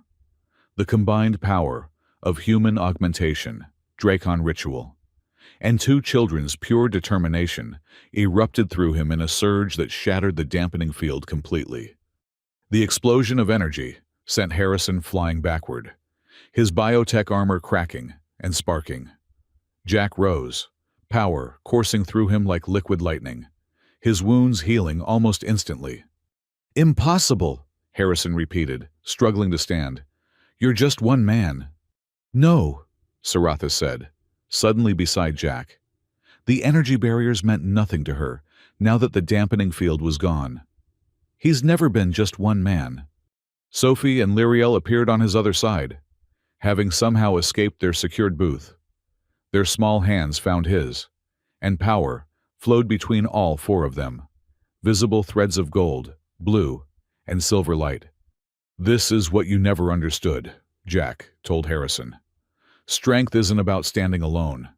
The combined power of human augmentation, Dracon ritual, and two children's pure determination erupted through him in a surge that shattered the dampening field completely. The explosion of energy sent Harrison flying backward, his biotech armor cracking and sparking. Jack rose, power coursing through him like liquid lightning, his wounds healing almost instantly. Impossible, Harrison repeated, struggling to stand. You're just one man. No, Sarathas said, suddenly beside Jack. The energy barriers meant nothing to her, now that the dampening field was gone. He's never been just one man. Sophie and Lyriel appeared on his other side, having somehow escaped their secured booth. Their small hands found his, and power flowed between all four of them, visible threads of gold, blue, and silver light. This is what you never understood, Jack told Harrison. Strength isn't about standing alone.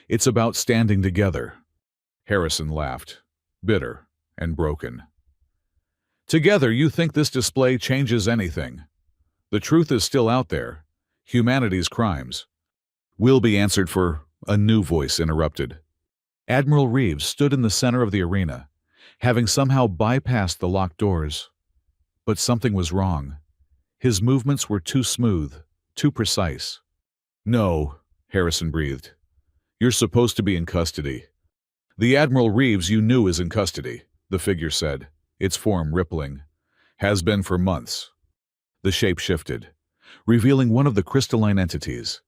It's about standing together. Harrison laughed, bitter and broken. Together, you think this display changes anything. The truth is still out there. Humanity's crimes will be answered for, a new voice interrupted. Admiral Reeves stood in the center of the arena, having somehow bypassed the locked doors. But something was wrong. His movements were too smooth, too precise. No, Harrison breathed. You're supposed to be in custody. The Admiral Reeves you knew is in custody, the figure said, its form rippling. Has been for months. The shape shifted, revealing one of the crystalline entities,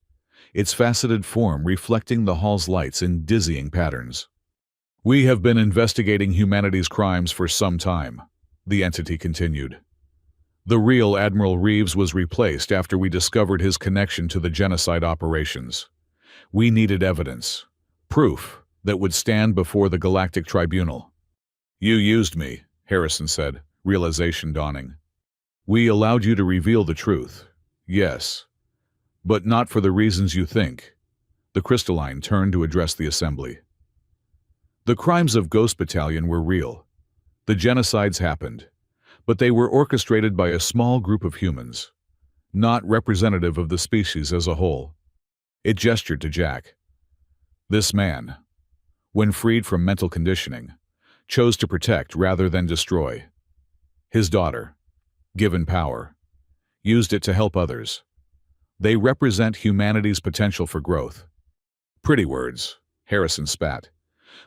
its faceted form reflecting the hall's lights in dizzying patterns. We have been investigating humanity's crimes for some time, the entity continued. The real Admiral Reeves was replaced after we discovered his connection to the genocide operations. We needed evidence, proof that would stand before the Galactic Tribunal. You used me, Harrison said, realization dawning. We allowed you to reveal the truth, yes, but not for the reasons you think. The crystalline turned to address the assembly. The crimes of Ghost Battalion were real. The genocides happened, but they were orchestrated by a small group of humans, not representative of the species as a whole. It gestured to Jack. This man, when freed from mental conditioning, chose to protect rather than destroy. His daughter, given power, used it to help others. They represent humanity's potential for growth. Pretty words, Harrison spat.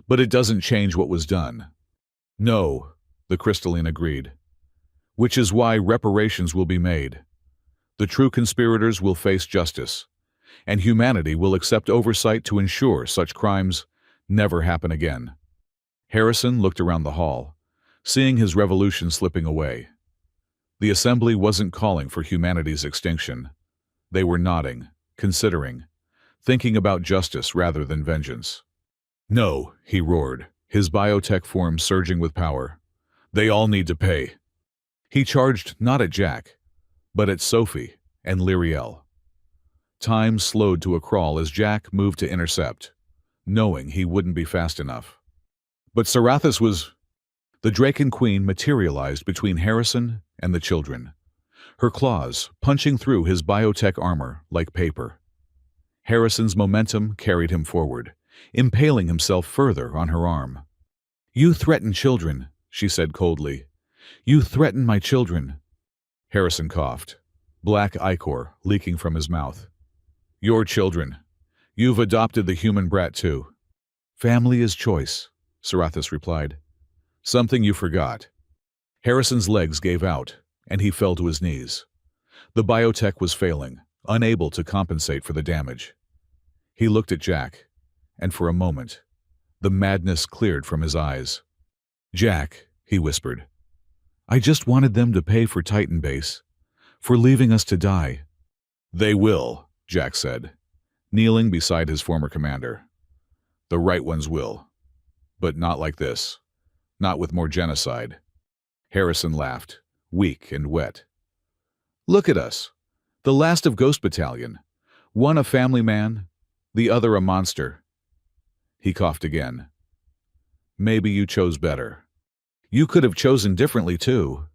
But it doesn't change what was done. No, the crystalline agreed. Which is why reparations will be made. The true conspirators will face justice, and humanity will accept oversight to ensure such crimes never happen again. Harrison looked around the hall, seeing his revolution slipping away. The assembly wasn't calling for humanity's extinction. They were nodding, considering, thinking about justice rather than vengeance. No, he roared, his biotech form surging with power. They all need to pay. He charged not at Jack, but at Sophie and Lyriel. Time slowed to a crawl as Jack moved to intercept, knowing he wouldn't be fast enough. But Sarathis was... The Draken Queen materialized between Harrison and the children, her claws punching through his biotech armor like paper. Harrison's momentum carried him forward, impaling himself further on her arm. "You threaten children," she said coldly. "You threaten my children." Harrison coughed, black ichor leaking from his mouth. "Your children. You've adopted the human brat too." "Family is choice," Sarathis replied. "Something you forgot." Harrison's legs gave out, and he fell to his knees. The biotech was failing, unable to compensate for the damage. He looked at Jack, and for a moment, the madness cleared from his eyes. "Jack," he whispered, "I just wanted them to pay for Titan Base, for leaving us to die." "They will," Jack said, kneeling beside his former commander. "The right ones will. But not like this. Not with more genocide." Harrison laughed, weak and wet. "Look at us. The last of Ghost Battalion. One a family man, the other a monster." He coughed again. "Maybe you chose better. You could have chosen differently too."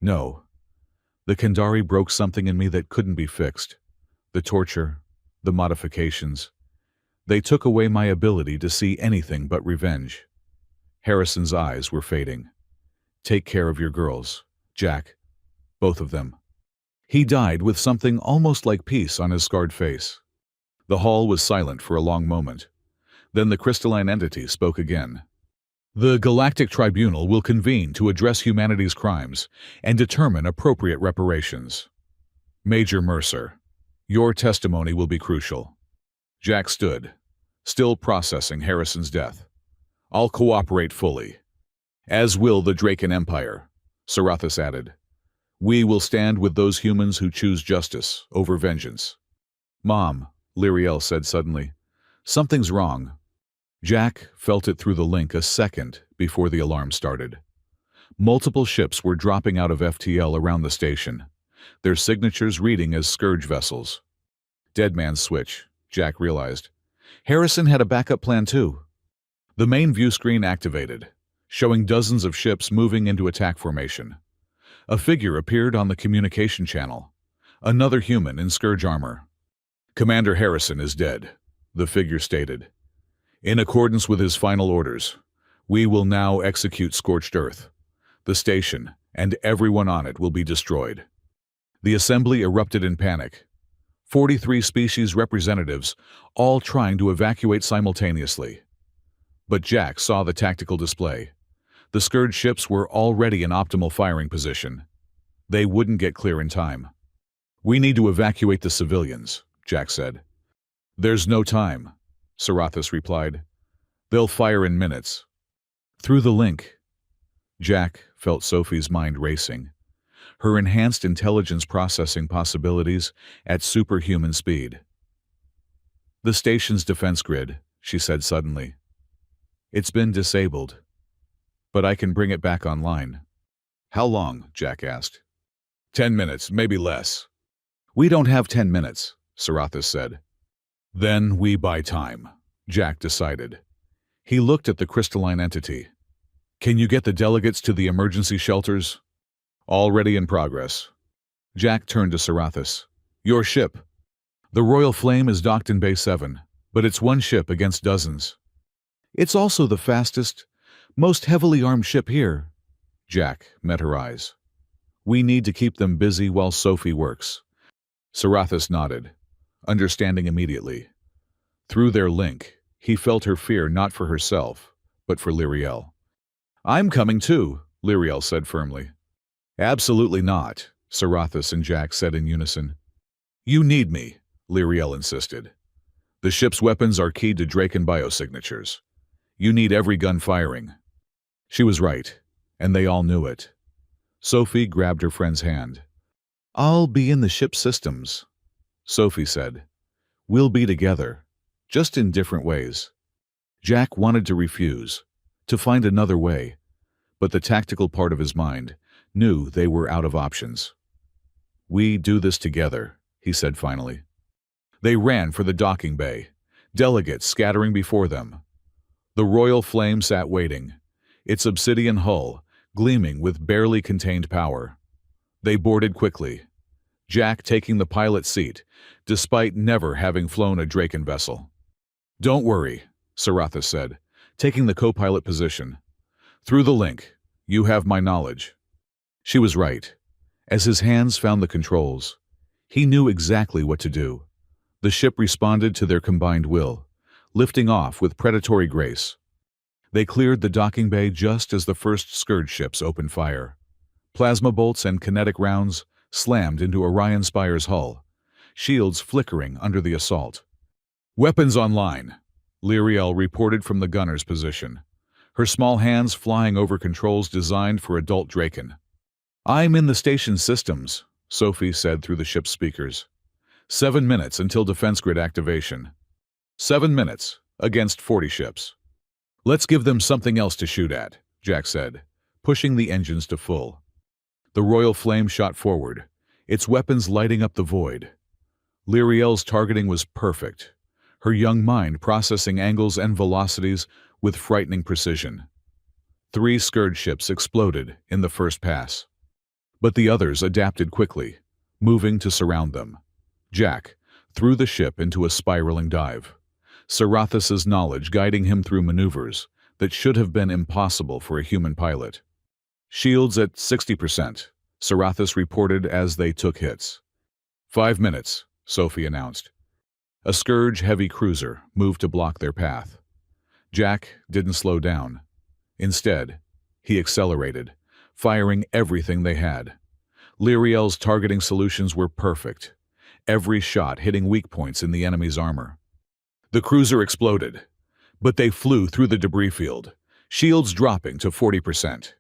"No. The Kandari broke something in me that couldn't be fixed. The torture, the modifications. They took away my ability to see anything but revenge." Harrison's eyes were fading. "Take care of your girls, Jack. Both of them." He died with something almost like peace on his scarred face. The hall was silent for a long moment. Then the crystalline entity spoke again. "The Galactic Tribunal will convene to address humanity's crimes and determine appropriate reparations. Major Mercer, your testimony will be crucial." Jack stood, still processing Harrison's death. "I'll cooperate fully. As will the Draken Empire," Sarathis added. "We will stand with those humans who choose justice over vengeance." "Mom," Lyriel said suddenly, "something's wrong." Jack felt it through the link a second before the alarm started. Multiple ships were dropping out of FTL around the station, their signatures reading as Scourge vessels. Dead man's switch, Jack realized. Harrison had a backup plan too. The main view screen activated, showing dozens of ships moving into attack formation. A figure appeared on the communication channel, another human in Scourge armor. "Commander Harrison is dead," the figure stated. "In accordance with his final orders, we will now execute Scorched Earth. The station and everyone on it will be destroyed." The assembly erupted in panic. 43 species representatives, all trying to evacuate simultaneously. But Jack saw the tactical display. The Scourge ships were already in optimal firing position. They wouldn't get clear in time. "We need to evacuate the civilians," Jack said. "There's no time," Sarathis replied. "They'll fire in minutes." Through the link, Jack felt Sophie's mind racing, her enhanced intelligence processing possibilities at superhuman speed. "The station's defense grid," she said suddenly. "It's been disabled, but I can bring it back online." "How long?" Jack asked. 10 minutes, maybe less." "We don't have 10 minutes, Sarathis said. "Then we buy time," Jack decided. He looked at the crystalline entity. "Can you get the delegates to the emergency shelters?" "Already in progress." Jack turned to Sarathis. "Your ship." "The Royal Flame is docked in Bay 7, but it's one ship against dozens." "It's also the fastest, most heavily armed ship here." Jack met her eyes. "We need to keep them busy while Sophie works." Sarathis nodded, understanding immediately. Through their link, he felt her fear not for herself, but for Lyriel. "I'm coming too," Lyriel said firmly. "Absolutely not," Sarathis and Jack said in unison. "You need me," Lyriel insisted. "The ship's weapons are keyed to Draken biosignatures. You need every gun firing." She was right, and they all knew it. Sophie grabbed her friend's hand. "I'll be in the ship's systems," Sophie said. "We'll be together, just in different ways." Jack wanted to refuse, to find another way, but the tactical part of his mind knew they were out of options. "We do this together," he said finally. They ran for the docking bay, delegates scattering before them. The Royal Flame sat waiting, its obsidian hull gleaming with barely contained power. They boarded quickly, Jack taking the pilot seat, despite never having flown a Draken vessel. "Don't worry," Sarathis said, taking the co-pilot position. "Through the link, you have my knowledge." She was right. As his hands found the controls, he knew exactly what to do. The ship responded to their combined will, lifting off with predatory grace. They cleared the docking bay just as the first Scourge ships opened fire. Plasma bolts and kinetic rounds slammed into Orion Spire's hull, shields flickering under the assault. "Weapons online," Lyriel reported from the gunner's position, her small hands flying over controls designed for adult Draken. "I'm in the station systems," Sophie said through the ship's speakers. 7 minutes until defense grid activation. 7 minutes against 40 ships. "Let's give them something else to shoot at," Jack said, pushing the engines to full. The Royal Flame shot forward, its weapons lighting up the void. Lyriel's targeting was perfect, her young mind processing angles and velocities with frightening precision. 3 Scourge ships exploded in the first pass. But the others adapted quickly, moving to surround them. Jack threw the ship into a spiraling dive, Sarathis's knowledge guiding him through maneuvers that should have been impossible for a human pilot. "Shields at 60%, Sarathis reported as they took hits. 5 minutes, Sophie announced. A Scourge heavy cruiser moved to block their path. Jack didn't slow down. Instead, he accelerated, firing everything they had. Lyriel's targeting solutions were perfect, every shot hitting weak points in the enemy's armor. The cruiser exploded, but they flew through the debris field, shields dropping to 40%.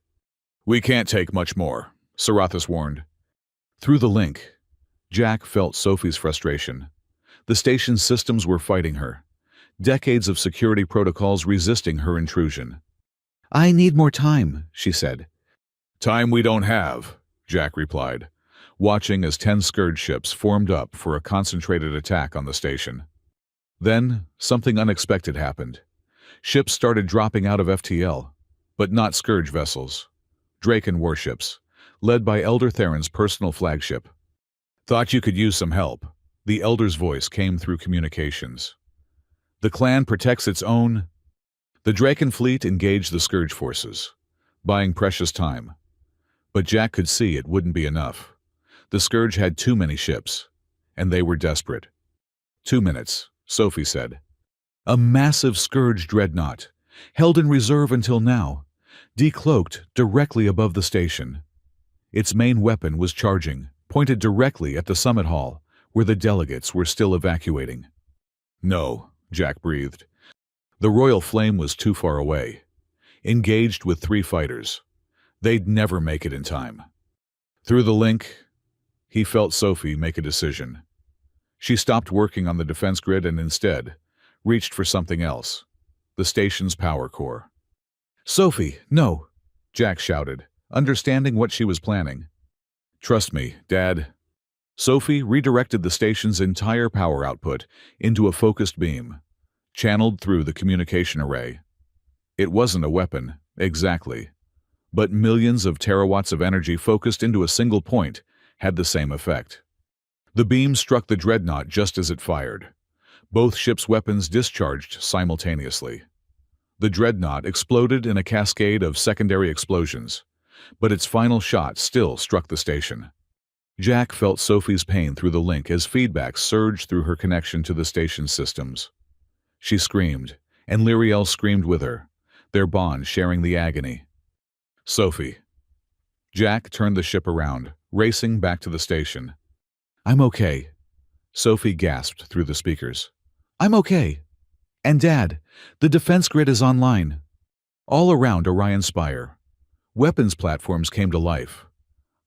"We can't take much more," Sarathis warned. Through the link, Jack felt Sophie's frustration. The station's systems were fighting her, decades of security protocols resisting her intrusion. "I need more time," she said. "Time we don't have," Jack replied, watching as 10 Scourge ships formed up for a concentrated attack on the station. Then, something unexpected happened. Ships started dropping out of FTL, but not Scourge vessels. Draken warships, led by Elder Theron's personal flagship. "Thought you could use some help," the Elder's voice came through communications. "The clan protects its own." The Draken fleet engaged the Scourge forces, buying precious time. But Jack could see it wouldn't be enough. The Scourge had too many ships, and they were desperate. 2 minutes, Sophie said. A massive Scourge dreadnought, held in reserve until now, decloaked directly above the station. Its main weapon was charging, pointed directly at the summit hall, where the delegates were still evacuating. "No," Jack breathed. The Royal Flame was too far away, engaged with 3 fighters. They'd never make it in time. Through the link, he felt Sophie make a decision. She stopped working on the defense grid and instead reached for something else, the station's power core. "Sophie, no!" Jack shouted, understanding what she was planning. "Trust me, Dad." Sophie redirected the station's entire power output into a focused beam, channeled through the communication array. It wasn't a weapon, exactly, but millions of terawatts of energy focused into a single point had the same effect. The beam struck the dreadnought just as it fired. Both ships' weapons discharged simultaneously. The dreadnought exploded in a cascade of secondary explosions, but its final shot still struck the station. Jack felt Sophie's pain through the link as feedback surged through her connection to the station's systems. She screamed, and Lyriel screamed with her, their bond sharing the agony. Sophie. Jack turned the ship around, racing back to the station. I'm okay. Sophie gasped through the speakers. I'm okay. And Dad, the defense grid is online. All around Orion Spire, weapons platforms came to life.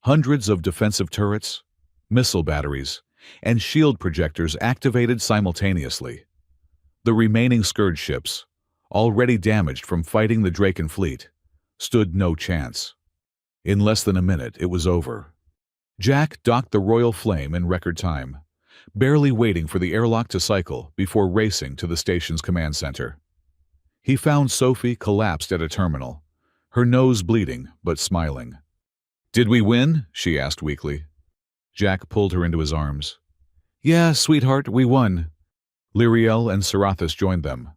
Hundreds of defensive turrets, missile batteries, and shield projectors activated simultaneously. The remaining Scourge ships, already damaged from fighting the Draken fleet, stood no chance. In less than a minute, it was over. Jack docked the Royal Flame in record time, barely waiting for the airlock to cycle before racing to the station's command center. He found Sophie collapsed at a terminal, her nose bleeding but smiling. Did we win? She asked weakly. Jack pulled her into his arms. Yeah, sweetheart, we won. Lyriel and Sarathis joined them,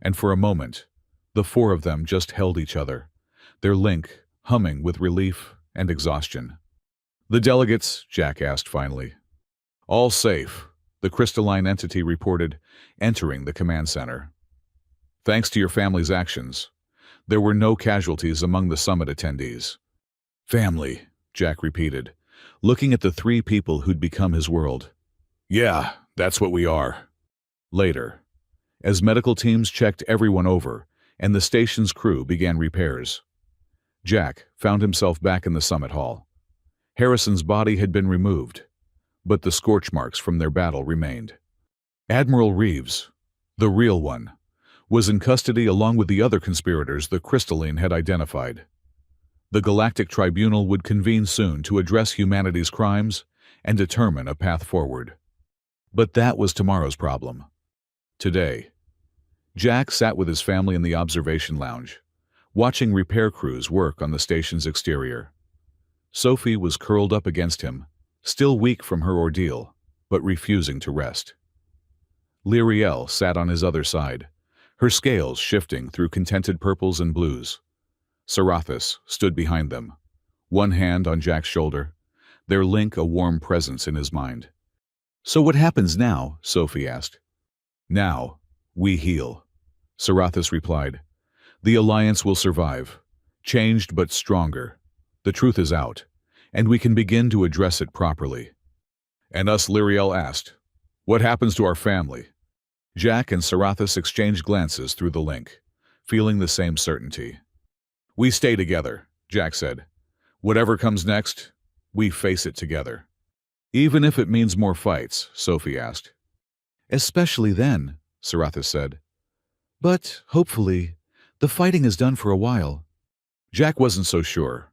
and for a moment, the four of them just held each other, their link humming with relief and exhaustion. The delegates, Jack asked finally. All safe, the crystalline entity reported, entering the command center. Thanks to your family's actions, there were no casualties among the summit attendees. Family, Jack repeated, looking at the three people who'd become his world. Yeah, that's what we are. Later, as medical teams checked everyone over and the station's crew began repairs, Jack found himself back in the summit hall. Harrison's body had been removed, but the scorch marks from their battle remained. Admiral Reeves, the real one, was in custody along with the other conspirators the Crystalline had identified. The Galactic Tribunal would convene soon to address humanity's crimes and determine a path forward. But that was tomorrow's problem. Today, Jack sat with his family in the observation lounge, watching repair crews work on the station's exterior. Sophie was curled up against him, still weak from her ordeal, but refusing to rest. Lyriel sat on his other side, her scales shifting through contented purples and blues. Sarathis stood behind them, one hand on Jack's shoulder, their link a warm presence in his mind. So what happens now? Sophie asked. Now, we heal, Sarathis replied. The Alliance will survive, changed but stronger. The truth is out, and we can begin to address it properly. And us, Lyriel asked. What happens to our family? Jack and Sarathis exchanged glances through the link, feeling the same certainty. We stay together, Jack said. Whatever comes next, we face it together. Even if it means more fights, Sophie asked. Especially then, Sarathis said. But, hopefully, the fighting is done for a while. Jack wasn't so sure.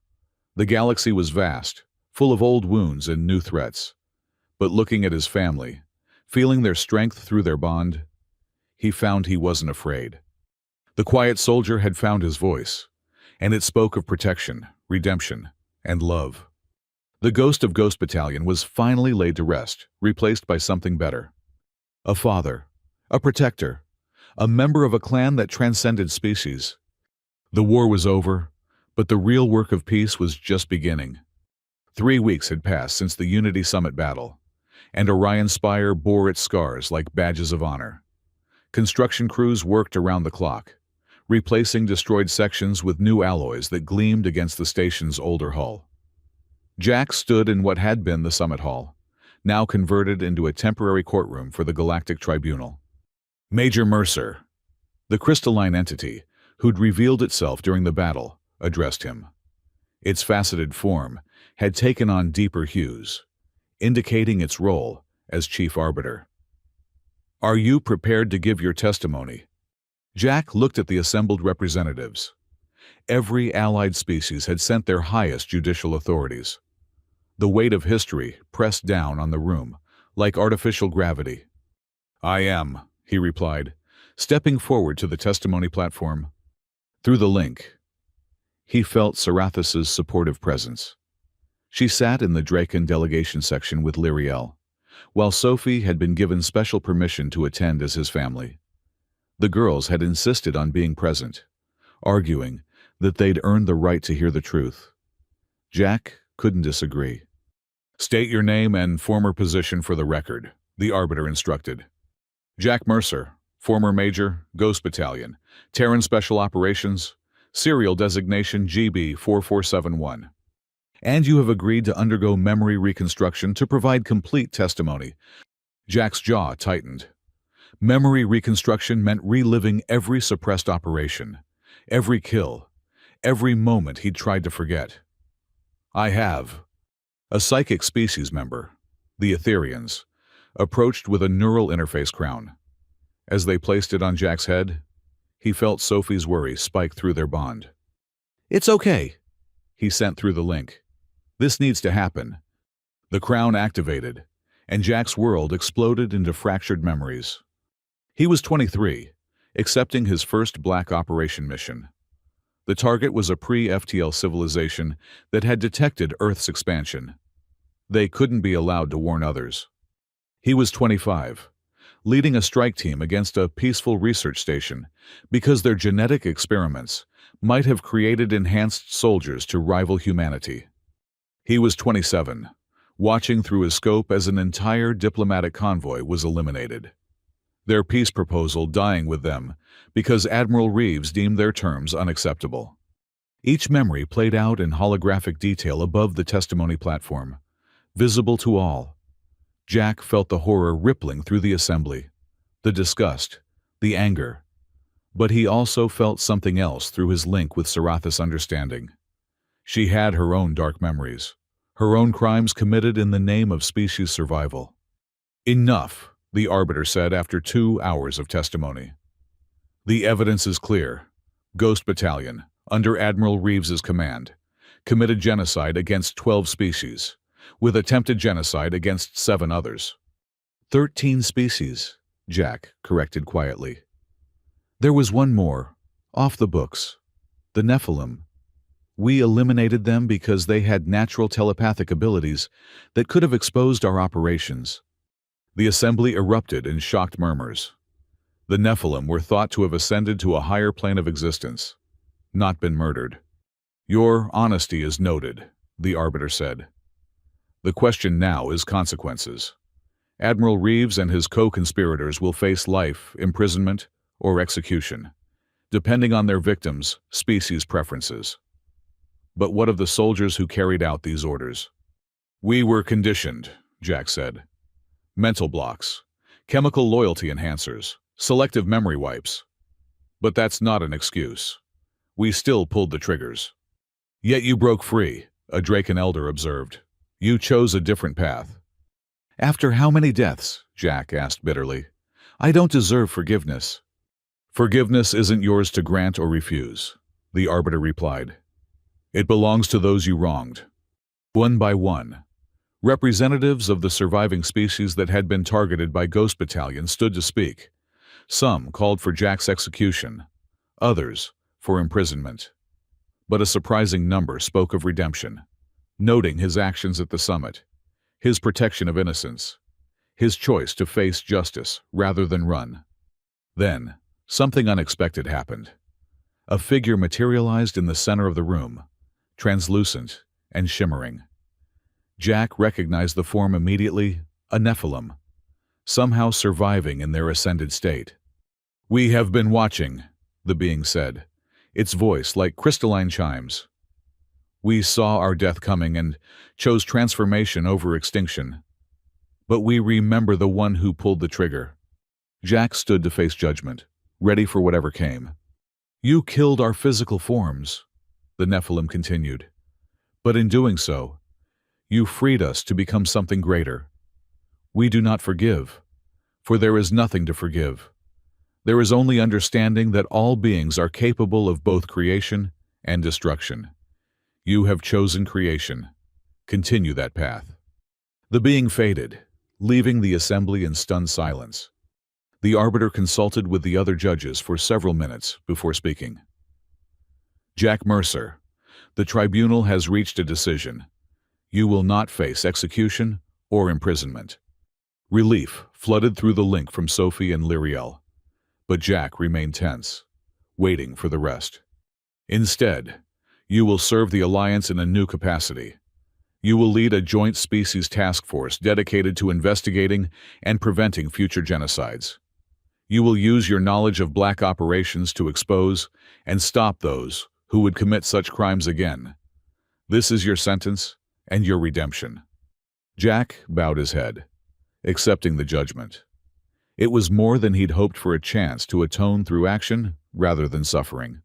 The galaxy was vast, full of old wounds and new threats. But looking at his family, feeling their strength through their bond, he found he wasn't afraid. The quiet soldier had found his voice, and it spoke of protection, redemption, and love. The ghost of Ghost Battalion was finally laid to rest, replaced by something better. A father, a protector, a member of a clan that transcended species. The war was over, but the real work of peace was just beginning. 3 weeks had passed since the Unity Summit battle, and Orion Spire bore its scars like badges of honor. Construction crews worked around the clock, replacing destroyed sections with new alloys that gleamed against the station's older hull. Jack stood in what had been the Summit Hall, now converted into a temporary courtroom for the Galactic Tribunal. Major Mercer, the crystalline entity who'd revealed itself during the battle, addressed him. Its faceted form had taken on deeper hues, indicating its role as chief arbiter. Are you prepared to give your testimony? Jack looked at the assembled representatives. Every allied species had sent their highest judicial authorities. The weight of history pressed down on the room, like artificial gravity. I am, he replied, stepping forward to the testimony platform. Through the link, he felt Sarathis's supportive presence. She sat in the Draken delegation section with Lyriel, while Sophie had been given special permission to attend as his family. The girls had insisted on being present, arguing that they'd earned the right to hear the truth. Jack couldn't disagree. State your name and former position for the record, the arbiter instructed. Jack Mercer, former Major, Ghost Battalion, Terran Special Operations, serial designation GB4471. And you have agreed to undergo memory reconstruction to provide complete testimony. Jack's jaw tightened. Memory reconstruction meant reliving every suppressed operation, every kill, every moment he'd tried to forget. I have. A psychic species member, the Etherians, approached with a neural interface crown. As they placed it on Jack's head, he felt Sophie's worry spike through their bond. "It's okay," he sent through the link. "This needs to happen." The crown activated, and Jack's world exploded into fractured memories. He was 23, accepting his first Black Operation mission. The target was a pre-FTL civilization that had detected Earth's expansion. They couldn't be allowed to warn others. He was 25, leading a strike team against a peaceful research station because their genetic experiments might have created enhanced soldiers to rival humanity. He was 27, watching through his scope as an entire diplomatic convoy was eliminated. Their peace proposal dying with them because Admiral Reeves deemed their terms unacceptable. Each memory played out in holographic detail above the testimony platform, visible to all. Jack felt the horror rippling through the assembly, the disgust, the anger. But he also felt something else through his link with Sarathis' understanding. She had her own dark memories, her own crimes committed in the name of species survival. "Enough," the arbiter said after 2 hours of testimony. "The evidence is clear. Ghost Battalion, under Admiral Reeves's command, committed genocide against 12 species, with attempted genocide against 7 others. 13 species, Jack corrected quietly. There was one more, off the books, the Nephilim. We eliminated them because they had natural telepathic abilities that could have exposed our operations." The assembly erupted in shocked murmurs. The Nephilim were thought to have ascended to a higher plane of existence, not been murdered. "Your honesty is noted," the arbiter said. "The question now is consequences. Admiral Reeves and his co-conspirators will face life, imprisonment, or execution, depending on their victims' species preferences. But what of the soldiers who carried out these orders?" "We were conditioned," Jack said. "Mental blocks, chemical loyalty enhancers, selective memory wipes. But that's not an excuse. We still pulled the triggers." "Yet you broke free," a Draken elder observed. "You chose a different path." "After how many deaths?" Jack asked bitterly. "I don't deserve forgiveness." "Forgiveness isn't yours to grant or refuse," the arbiter replied. "It belongs to those you wronged." One by one, representatives of the surviving species that had been targeted by Ghost Battalion stood to speak. Some called for Jack's execution, others for imprisonment. But a surprising number spoke of redemption, noting his actions at the summit, his protection of innocence, his choice to face justice rather than run. Then, something unexpected happened. A figure materialized in the center of the room, translucent and shimmering. Jack recognized the form immediately, a Nephilim, somehow surviving in their ascended state. "We have been watching," the being said, its voice like crystalline chimes. "We saw our death coming and chose transformation over extinction. But we remember the one who pulled the trigger." Jack stood to face judgment, ready for whatever came. "You killed our physical forms," the Nephilim continued. "But in doing so, you freed us to become something greater. We do not forgive, for there is nothing to forgive. There is only understanding that all beings are capable of both creation and destruction. You have chosen creation. Continue that path." The being faded, leaving the assembly in stunned silence. The arbiter consulted with the other judges for several minutes before speaking. "Jack Mercer, the tribunal has reached a decision. You will not face execution or imprisonment." Relief flooded through the link from Sophie and Lyriel, but Jack remained tense, waiting for the rest. "Instead, you will serve the Alliance in a new capacity. You will lead a joint species task force dedicated to investigating and preventing future genocides. You will use your knowledge of black operations to expose and stop those who would commit such crimes again. This is your sentence and your redemption." Jack bowed his head, accepting the judgment. It was more than he'd hoped for, a chance to atone through action rather than suffering.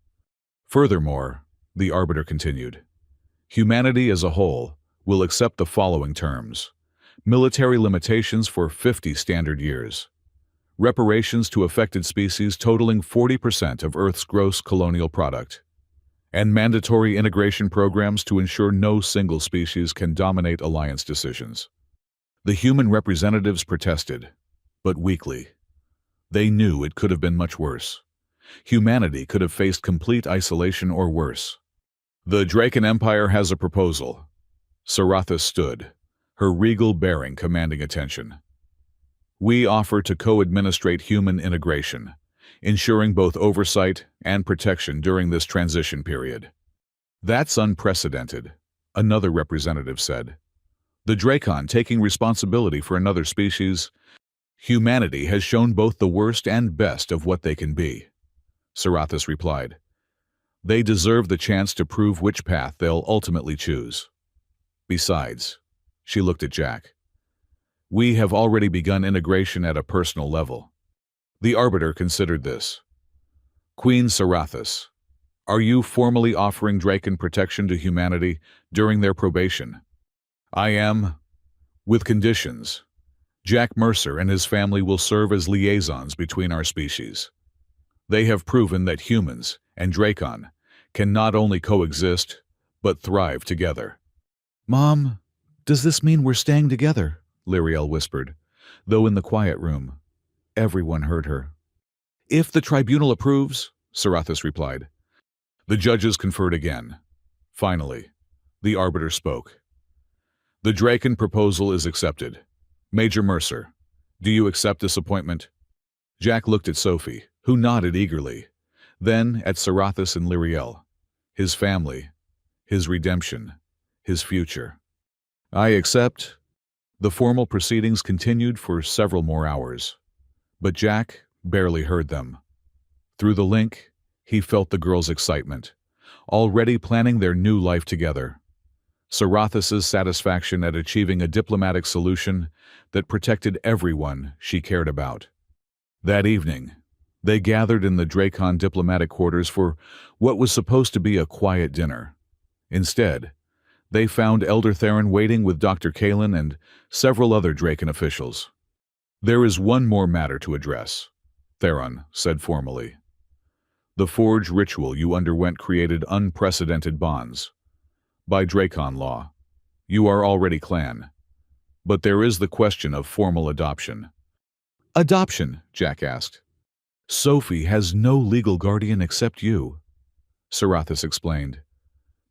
Furthermore, the Arbiter continued, humanity as a whole will accept the following terms: military limitations for 50 standard years, reparations to affected species totaling 40% of Earth's gross colonial product, and mandatory integration programs to ensure no single species can dominate alliance decisions. The human representatives protested, but weakly. They knew it could have been much worse. Humanity could have faced complete isolation or worse. "The Draken Empire has a proposal." Sarathis stood, her regal bearing commanding attention. "We offer to co-administrate human integration, ensuring both oversight and protection during this transition period." "That's unprecedented," another representative said. "The Drakon taking responsibility for another species. Humanity has shown both the worst and best of what they can be," Sarathis replied. "They deserve the chance to prove which path they'll ultimately choose. Besides," she looked at Jack, "we have already begun integration at a personal level." The Arbiter considered this. "Queen Sarathis, are you formally offering Draken protection to humanity during their probation?" "I am, with conditions. Jack Mercer and his family will serve as liaisons between our species. They have proven that humans and Drakon can not only coexist, but thrive together." "Mom, does this mean we're staying together?" Lyriel whispered, though in the quiet room, everyone heard her. "If the tribunal approves," Sarathis replied. The judges conferred again. Finally, the Arbiter spoke. "The Draken proposal is accepted. Major Mercer, do you accept this appointment?" Jack looked at Sophie, who nodded eagerly, then at Sarathis and Lyriel. His family, his redemption, his future. "I accept." The formal proceedings continued for several more hours, but Jack barely heard them. Through the link, he felt the girls' excitement, already planning their new life together. Sarathis's satisfaction at achieving a diplomatic solution that protected everyone she cared about. That evening, they gathered in the Drakon diplomatic quarters for what was supposed to be a quiet dinner. Instead, they found Elder Theron waiting with Dr. Kalen and several other Draken officials. "There is one more matter to address," Theron said formally. "The forge ritual you underwent created unprecedented bonds. By Drakon law, you are already clan. But there is the question of formal adoption." "Adoption?" Jack asked. "Sophie has no legal guardian except you," Sarathis explained.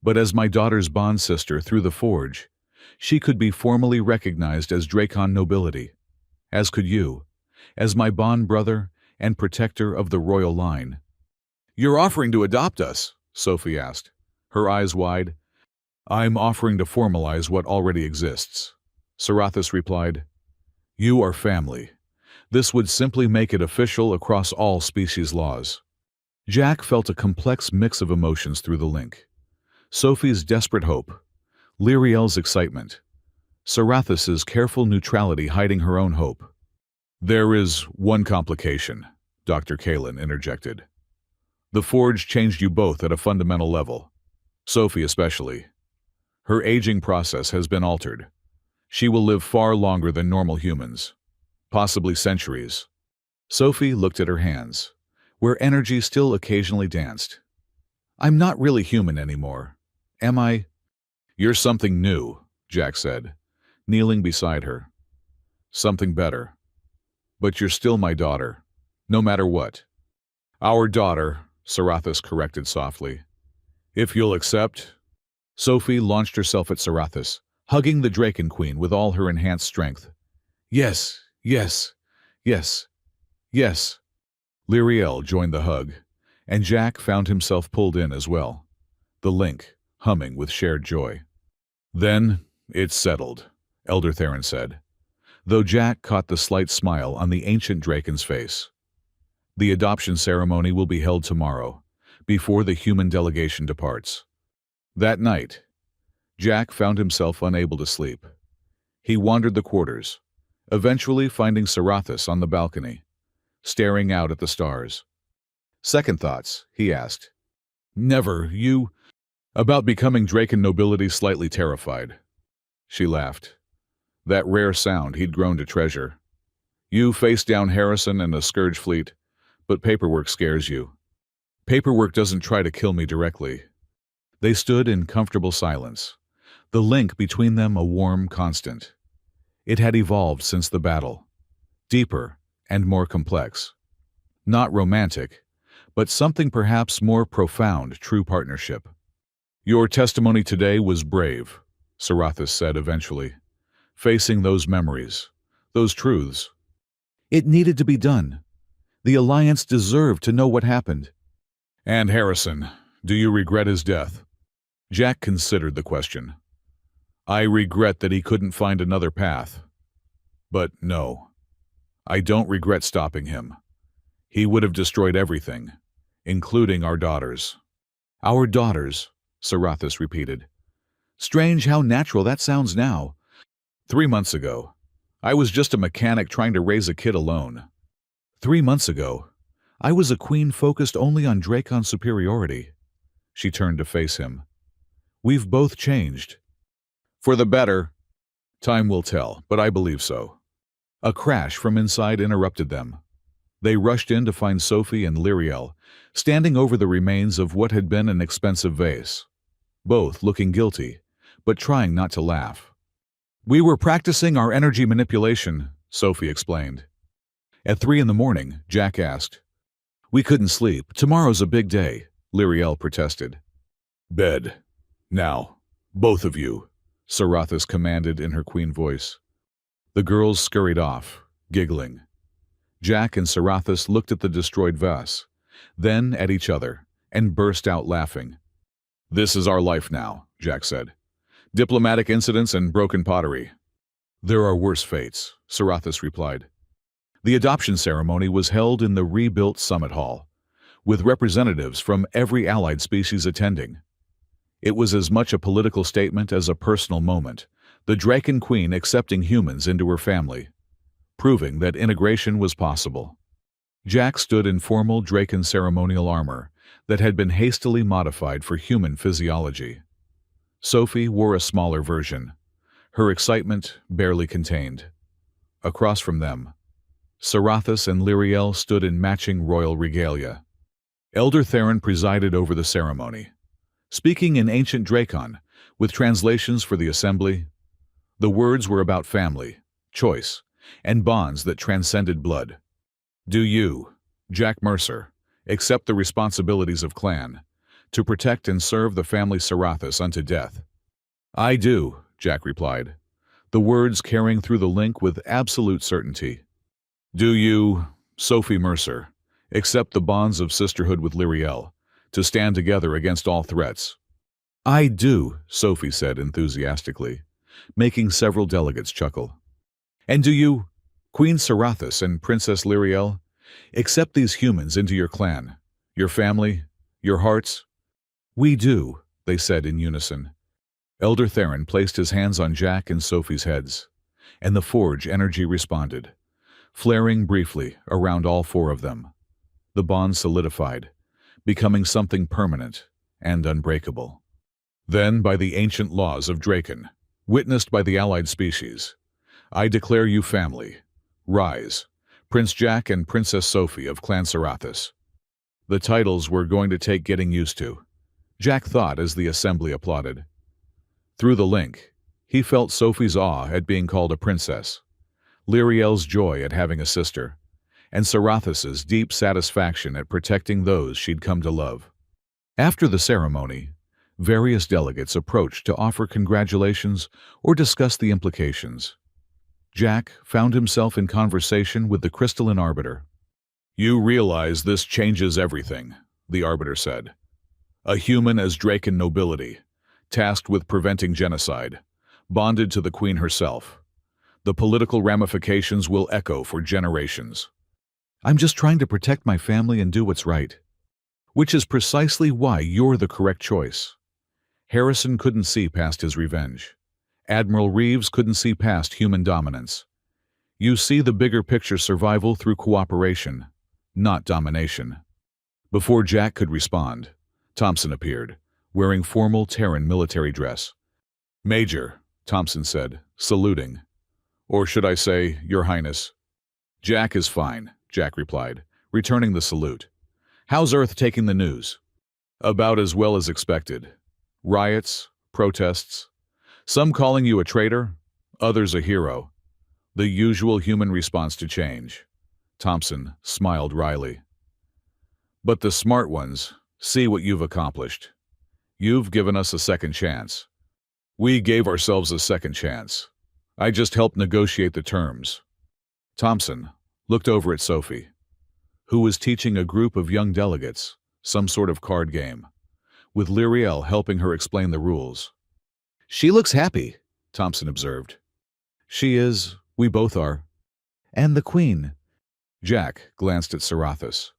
"But as my daughter's bond sister through the forge, she could be formally recognized as Drakon nobility, as could you, as my bond brother and protector of the royal line." "You're offering to adopt us?" Sophie asked, her eyes wide. "I'm offering to formalize what already exists," Sarathis replied. "You are family. This would simply make it official across all species laws." Jack felt a complex mix of emotions through the link. Sophie's desperate hope, Lyriel's excitement, Sarathis's careful neutrality hiding her own hope. "There is one complication," Dr. Kalen interjected. "The forge changed you both at a fundamental level, Sophie especially. Her aging process has been altered. She will live far longer than normal humans, possibly centuries." Sophie looked at her hands, where energy still occasionally danced. "I'm not really human anymore, am I?" "You're something new," Jack said, kneeling beside her. "Something better. But you're still my daughter, no matter what." "Our daughter," Sarathis corrected softly. "If you'll accept." Sophie launched herself at Sarathis, hugging the Draken Queen with all her enhanced strength. "Yes, yes, yes, yes." Lyriel joined the hug, and Jack found himself pulled in as well, the link humming with shared joy. Then, It's settled, Elder Theron said, though Jack caught the slight smile on the ancient Draken's face. The adoption ceremony will be held tomorrow, before the human delegation departs. That night, Jack found himself unable to sleep. He wandered the quarters, eventually finding Sarathis on the balcony, staring out at the stars. "Second thoughts?" he asked. "Never, you—" "About becoming Draken nobility slightly terrified." She laughed. That rare sound he'd grown to treasure. "You face down Harrison and a scourge fleet, but paperwork scares you." "Paperwork doesn't try to kill me directly." They stood in comfortable silence, the link between them a warm constant. It had evolved since the battle, deeper and more complex. Not romantic, but something perhaps more profound, true partnership. "Your testimony today was brave," Sarathis said eventually, facing those memories, those truths. "It needed to be done. The Alliance deserved to know what happened." "And Harrison, do you regret his death?" Jack considered the question. "I regret that he couldn't find another path. But no, I don't regret stopping him. He would have destroyed everything, including our daughters." "Our daughters," Sarathis repeated. "Strange how natural that sounds now." 3 months ago, I was just a mechanic trying to raise a kid alone. 3 months ago, I was a queen focused only on Drakon superiority." She turned to face him. "We've both changed." "For the better. Time will tell, but I believe so." A crash from inside interrupted them. They rushed in to find Sophie and Lyriel, standing over the remains of what had been an expensive vase. Both looking guilty, but trying not to laugh. "We were practicing our energy manipulation," Sophie explained. At 3 a.m, Jack asked. "We couldn't sleep. Tomorrow's a big day," Lyriel protested. "Bed. Now, both of you," Sarathis commanded in her queen voice. The girls scurried off, giggling. Jack and Sarathis looked at the destroyed vase, then at each other, and burst out laughing. "This is our life now," Jack said. "Diplomatic incidents and broken pottery." "There are worse fates," Sarathis replied. The adoption ceremony was held in the rebuilt Summit Hall, with representatives from every allied species attending. It was as much a political statement as a personal moment, the Draken Queen accepting humans into her family, proving that integration was possible. Jack stood in formal Draken ceremonial armor that had been hastily modified for human physiology. Sophie wore a smaller version, her excitement barely contained. Across from them, Sarathis and Lyriel stood in matching royal regalia. Elder Theron presided over the ceremony, speaking in ancient Drakon, with translations for the assembly. The words were about family, choice, and bonds that transcended blood. "Do you, Jack Mercer, accept the responsibilities of clan, to protect and serve the family Sarathis unto death?" "I do," Jack replied, the words carrying through the link with absolute certainty. "Do you, Sophie Mercer, accept the bonds of sisterhood with Lyriel, to stand together against all threats?" "I do," Sophie said enthusiastically, making several delegates chuckle. "And do you, Queen Sarathis and Princess Lyriel, accept these humans into your clan, your family, your hearts?" "We do," they said in unison. Elder Theron placed his hands on Jack and Sophie's heads, and the Forge energy responded, flaring briefly around all 4 of them. The bond solidified, becoming something permanent and unbreakable. "Then, by the ancient laws of Draken, witnessed by the allied species, I declare you family. Rise, Prince Jack and Princess Sophie of Clan Sarathis." The titles were going to take getting used to, Jack thought as the assembly applauded. Through the link, he felt Sophie's awe at being called a princess, Lyriel's joy at having a sister, and Sarathis's deep satisfaction at protecting those she'd come to love. After the ceremony, various delegates approached to offer congratulations or discuss the implications. Jack found himself in conversation with the crystalline arbiter. "You realize this changes everything," the arbiter said. "A human as Draken nobility, tasked with preventing genocide, bonded to the Queen herself. The political ramifications will echo for generations. I'm just trying to protect my family and do what's right. Which is precisely why you're the correct choice. Harrison couldn't see past his revenge. Admiral Reeves couldn't see past human dominance. You see the bigger picture: survival through cooperation, not domination. Before Jack could respond, Thompson appeared, wearing formal Terran military dress. "Major," Thompson said, saluting. "Or should I say, Your Highness?" "Jack is fine," Jack replied, returning the salute. "How's Earth taking the news?" "About as well as expected. Riots, protests. Some calling you a traitor, others a hero. The usual human response to change." Thompson smiled wryly. "But the smart ones see what you've accomplished. You've given us a second chance." "We gave ourselves a second chance. I just helped negotiate the terms." Thompson looked over at Sophie, who was teaching a group of young delegates some sort of card game, with Lyriel helping her explain the rules. "She looks happy," Thompson observed. "She is. We both are." "And the Queen." Jack glanced at Sarathis,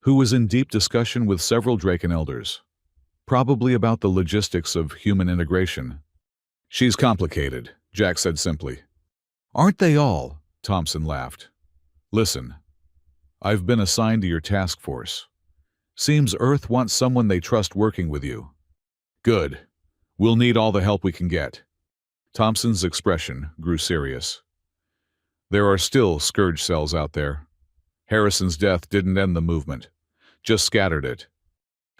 who was in deep discussion with several Draken elders, probably about the logistics of human integration. "She's complicated," Jack said simply. "Aren't they all?" Thompson laughed. "Listen, I've been assigned to your task force. Seems Earth wants someone they trust working with you." "Good. We'll need all the help we can get." Thompson's expression grew serious. "There are still Scourge cells out there. Harrison's death didn't end the movement, just scattered it."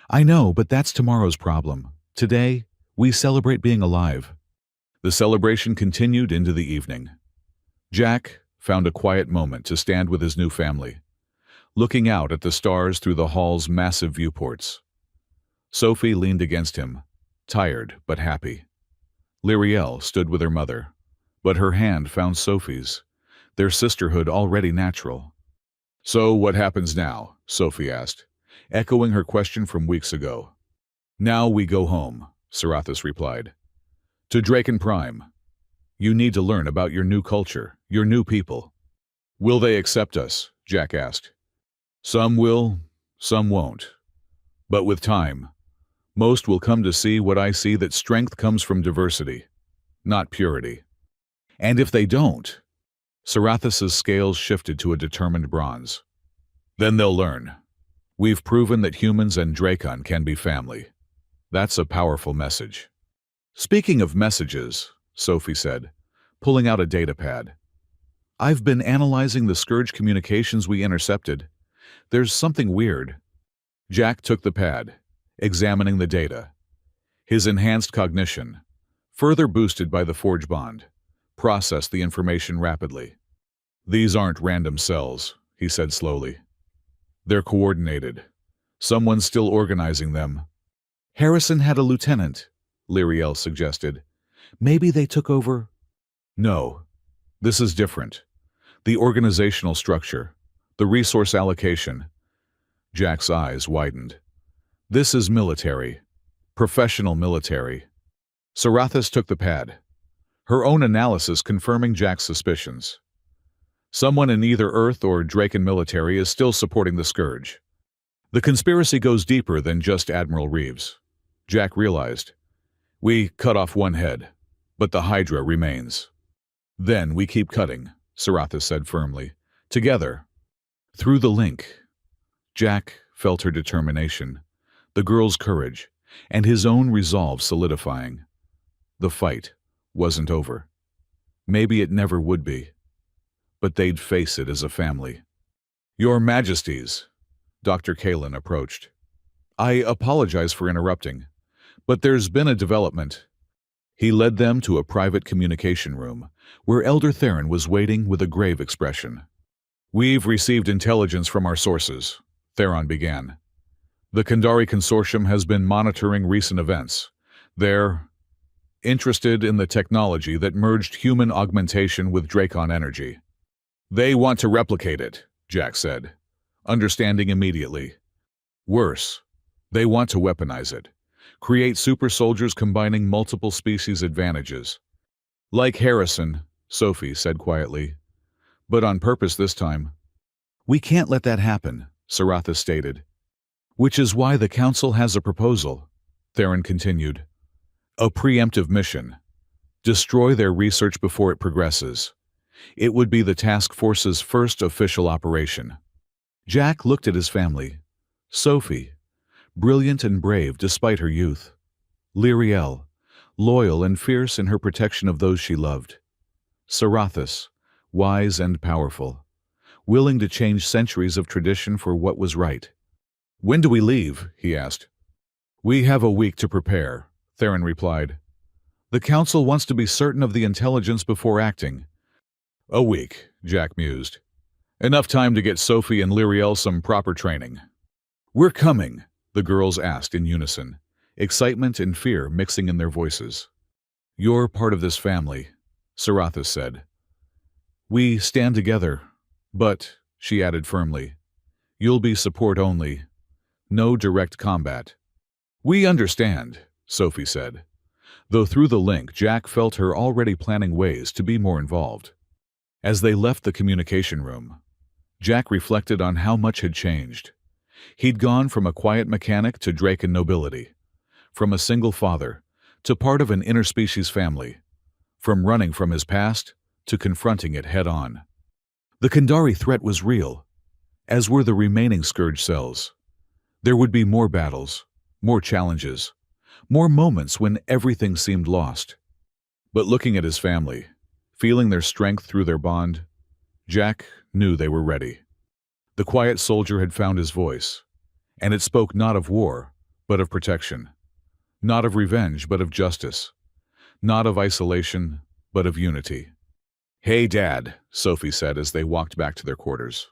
"I know, but that's tomorrow's problem. Today, we celebrate being alive." The celebration continued into the evening. Jack found a quiet moment to stand with his new family, looking out at the stars through the hall's massive viewports. Sophie leaned against him, tired but happy. Lyriel stood with her mother, but her hand found Sophie's, their sisterhood already natural. "So what happens now?" Sophie asked, echoing her question from weeks ago. "Now we go home," Sarathis replied. "To Draken Prime. You need to learn about your new culture, your new people." "Will they accept us?" Jack asked. "Some will, some won't. But with time, most will come to see what I see, that strength comes from diversity, not purity." "And if they don't?" Sarathis's scales shifted to a determined bronze. "Then they'll learn. We've proven that humans and Drakon can be family. That's a powerful message." "Speaking of messages," Sophie said, pulling out a datapad. "I've been analyzing the Scourge communications we intercepted. There's something weird." Jack took the pad, examining the data. His enhanced cognition, further boosted by the Forge Bond, processed the information rapidly. "These aren't random cells," he said slowly. "They're coordinated. Someone's still organizing them." "Harrison had a lieutenant," Lyriel suggested. "Maybe they took over." "No, this is different. The organizational structure, the resource allocation." Jack's eyes widened. "This is military. Professional military." Sarathis took the pad, her own analysis confirming Jack's suspicions. "Someone in either Earth or Draken military is still supporting the Scourge. The conspiracy goes deeper than just Admiral Reeves." Jack realized. "We cut off one head, but the Hydra remains." "Then we keep cutting," Sarathis said firmly. "Together." Through the link, Jack felt her determination, the girl's courage, and his own resolve solidifying. The fight wasn't over. Maybe it never would be. But they'd face it as a family. "Your Majesties," Dr. Kalin approached. "I apologize for interrupting, but there's been a development." He led them to a private communication room, where Elder Theron was waiting with a grave expression. "We've received intelligence from our sources," Theron began. "The Kandari Consortium has been monitoring recent events. They're interested in the technology that merged human augmentation with Drakon energy." "They want to replicate it," Jack said, understanding immediately. "Worse, they want to weaponize it, create super soldiers combining multiple species' advantages." Like Harrison, Sophie said quietly, but on purpose this time. We can't let that happen, Sarathis stated. Which is why the Council has a proposal, Theron continued. A preemptive mission. Destroy their research before it progresses. It would be the task force's first official operation. Jack looked at his family. Sophie, brilliant and brave despite her youth. Lyriel, loyal and fierce in her protection of those she loved. Sarathis, wise and powerful, willing to change centuries of tradition for what was right. When do we leave? He asked. We have a week to prepare, Theron replied. The Council wants to be certain of the intelligence before acting. A week, Jack mused. Enough time to get Sophie and Lyriel some proper training. We're coming, the girls asked in unison, excitement and fear mixing in their voices. You're part of this family, Sarathis said. We stand together, but, she added firmly, you'll be support only. No direct combat. We understand, Sophie said, though through the link Jack felt her already planning ways to be more involved. As they left the communication room, Jack reflected on how much had changed. He'd gone from a quiet mechanic to Draken nobility, from a single father to part of an interspecies family, from running from his past to confronting it head-on. The Kandari threat was real, as were the remaining Scourge cells. There would be more battles, more challenges, more moments when everything seemed lost. But looking at his family, feeling their strength through their bond, Jack knew they were ready. The quiet soldier had found his voice, and it spoke not of war, but of protection. Not of revenge, but of justice. Not of isolation, but of unity. Hey, Dad, Sophie said as they walked back to their quarters.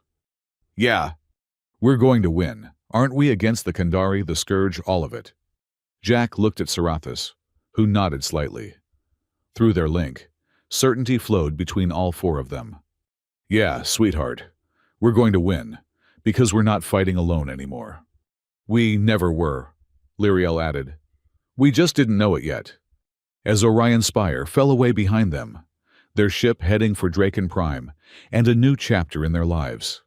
Yeah, we're going to win. Aren't we against the Kandari, the Scourge, all of it? Jack looked at Sarathis, who nodded slightly. Through their link, certainty flowed between all four of them. Yeah, sweetheart, we're going to win, because we're not fighting alone anymore. We never were, Lyriel added. We just didn't know it yet. As Orion's spire fell away behind them, their ship heading for Draken Prime, and a new chapter in their lives.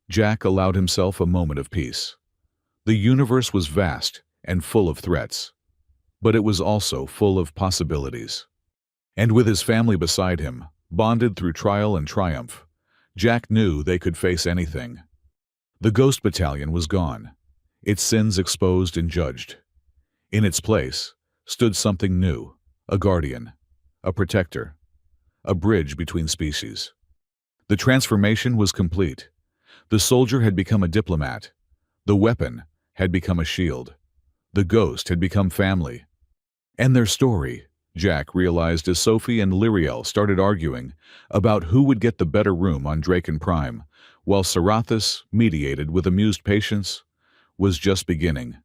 Jack allowed himself a moment of peace. The universe was vast and full of threats, but it was also full of possibilities. And with his family beside him, bonded through trial and triumph, Jack knew they could face anything. The Ghost Battalion was gone, its sins exposed and judged. In its place stood something new, a guardian, a protector, a bridge between species. The transformation was complete. The soldier had become a diplomat. The weapon had become a shield. The ghost had become family. And their story, Jack realized as Sophie and Lyriel started arguing about who would get the better room on Draken Prime, while Sarathis, mediated with amused patience, was just beginning.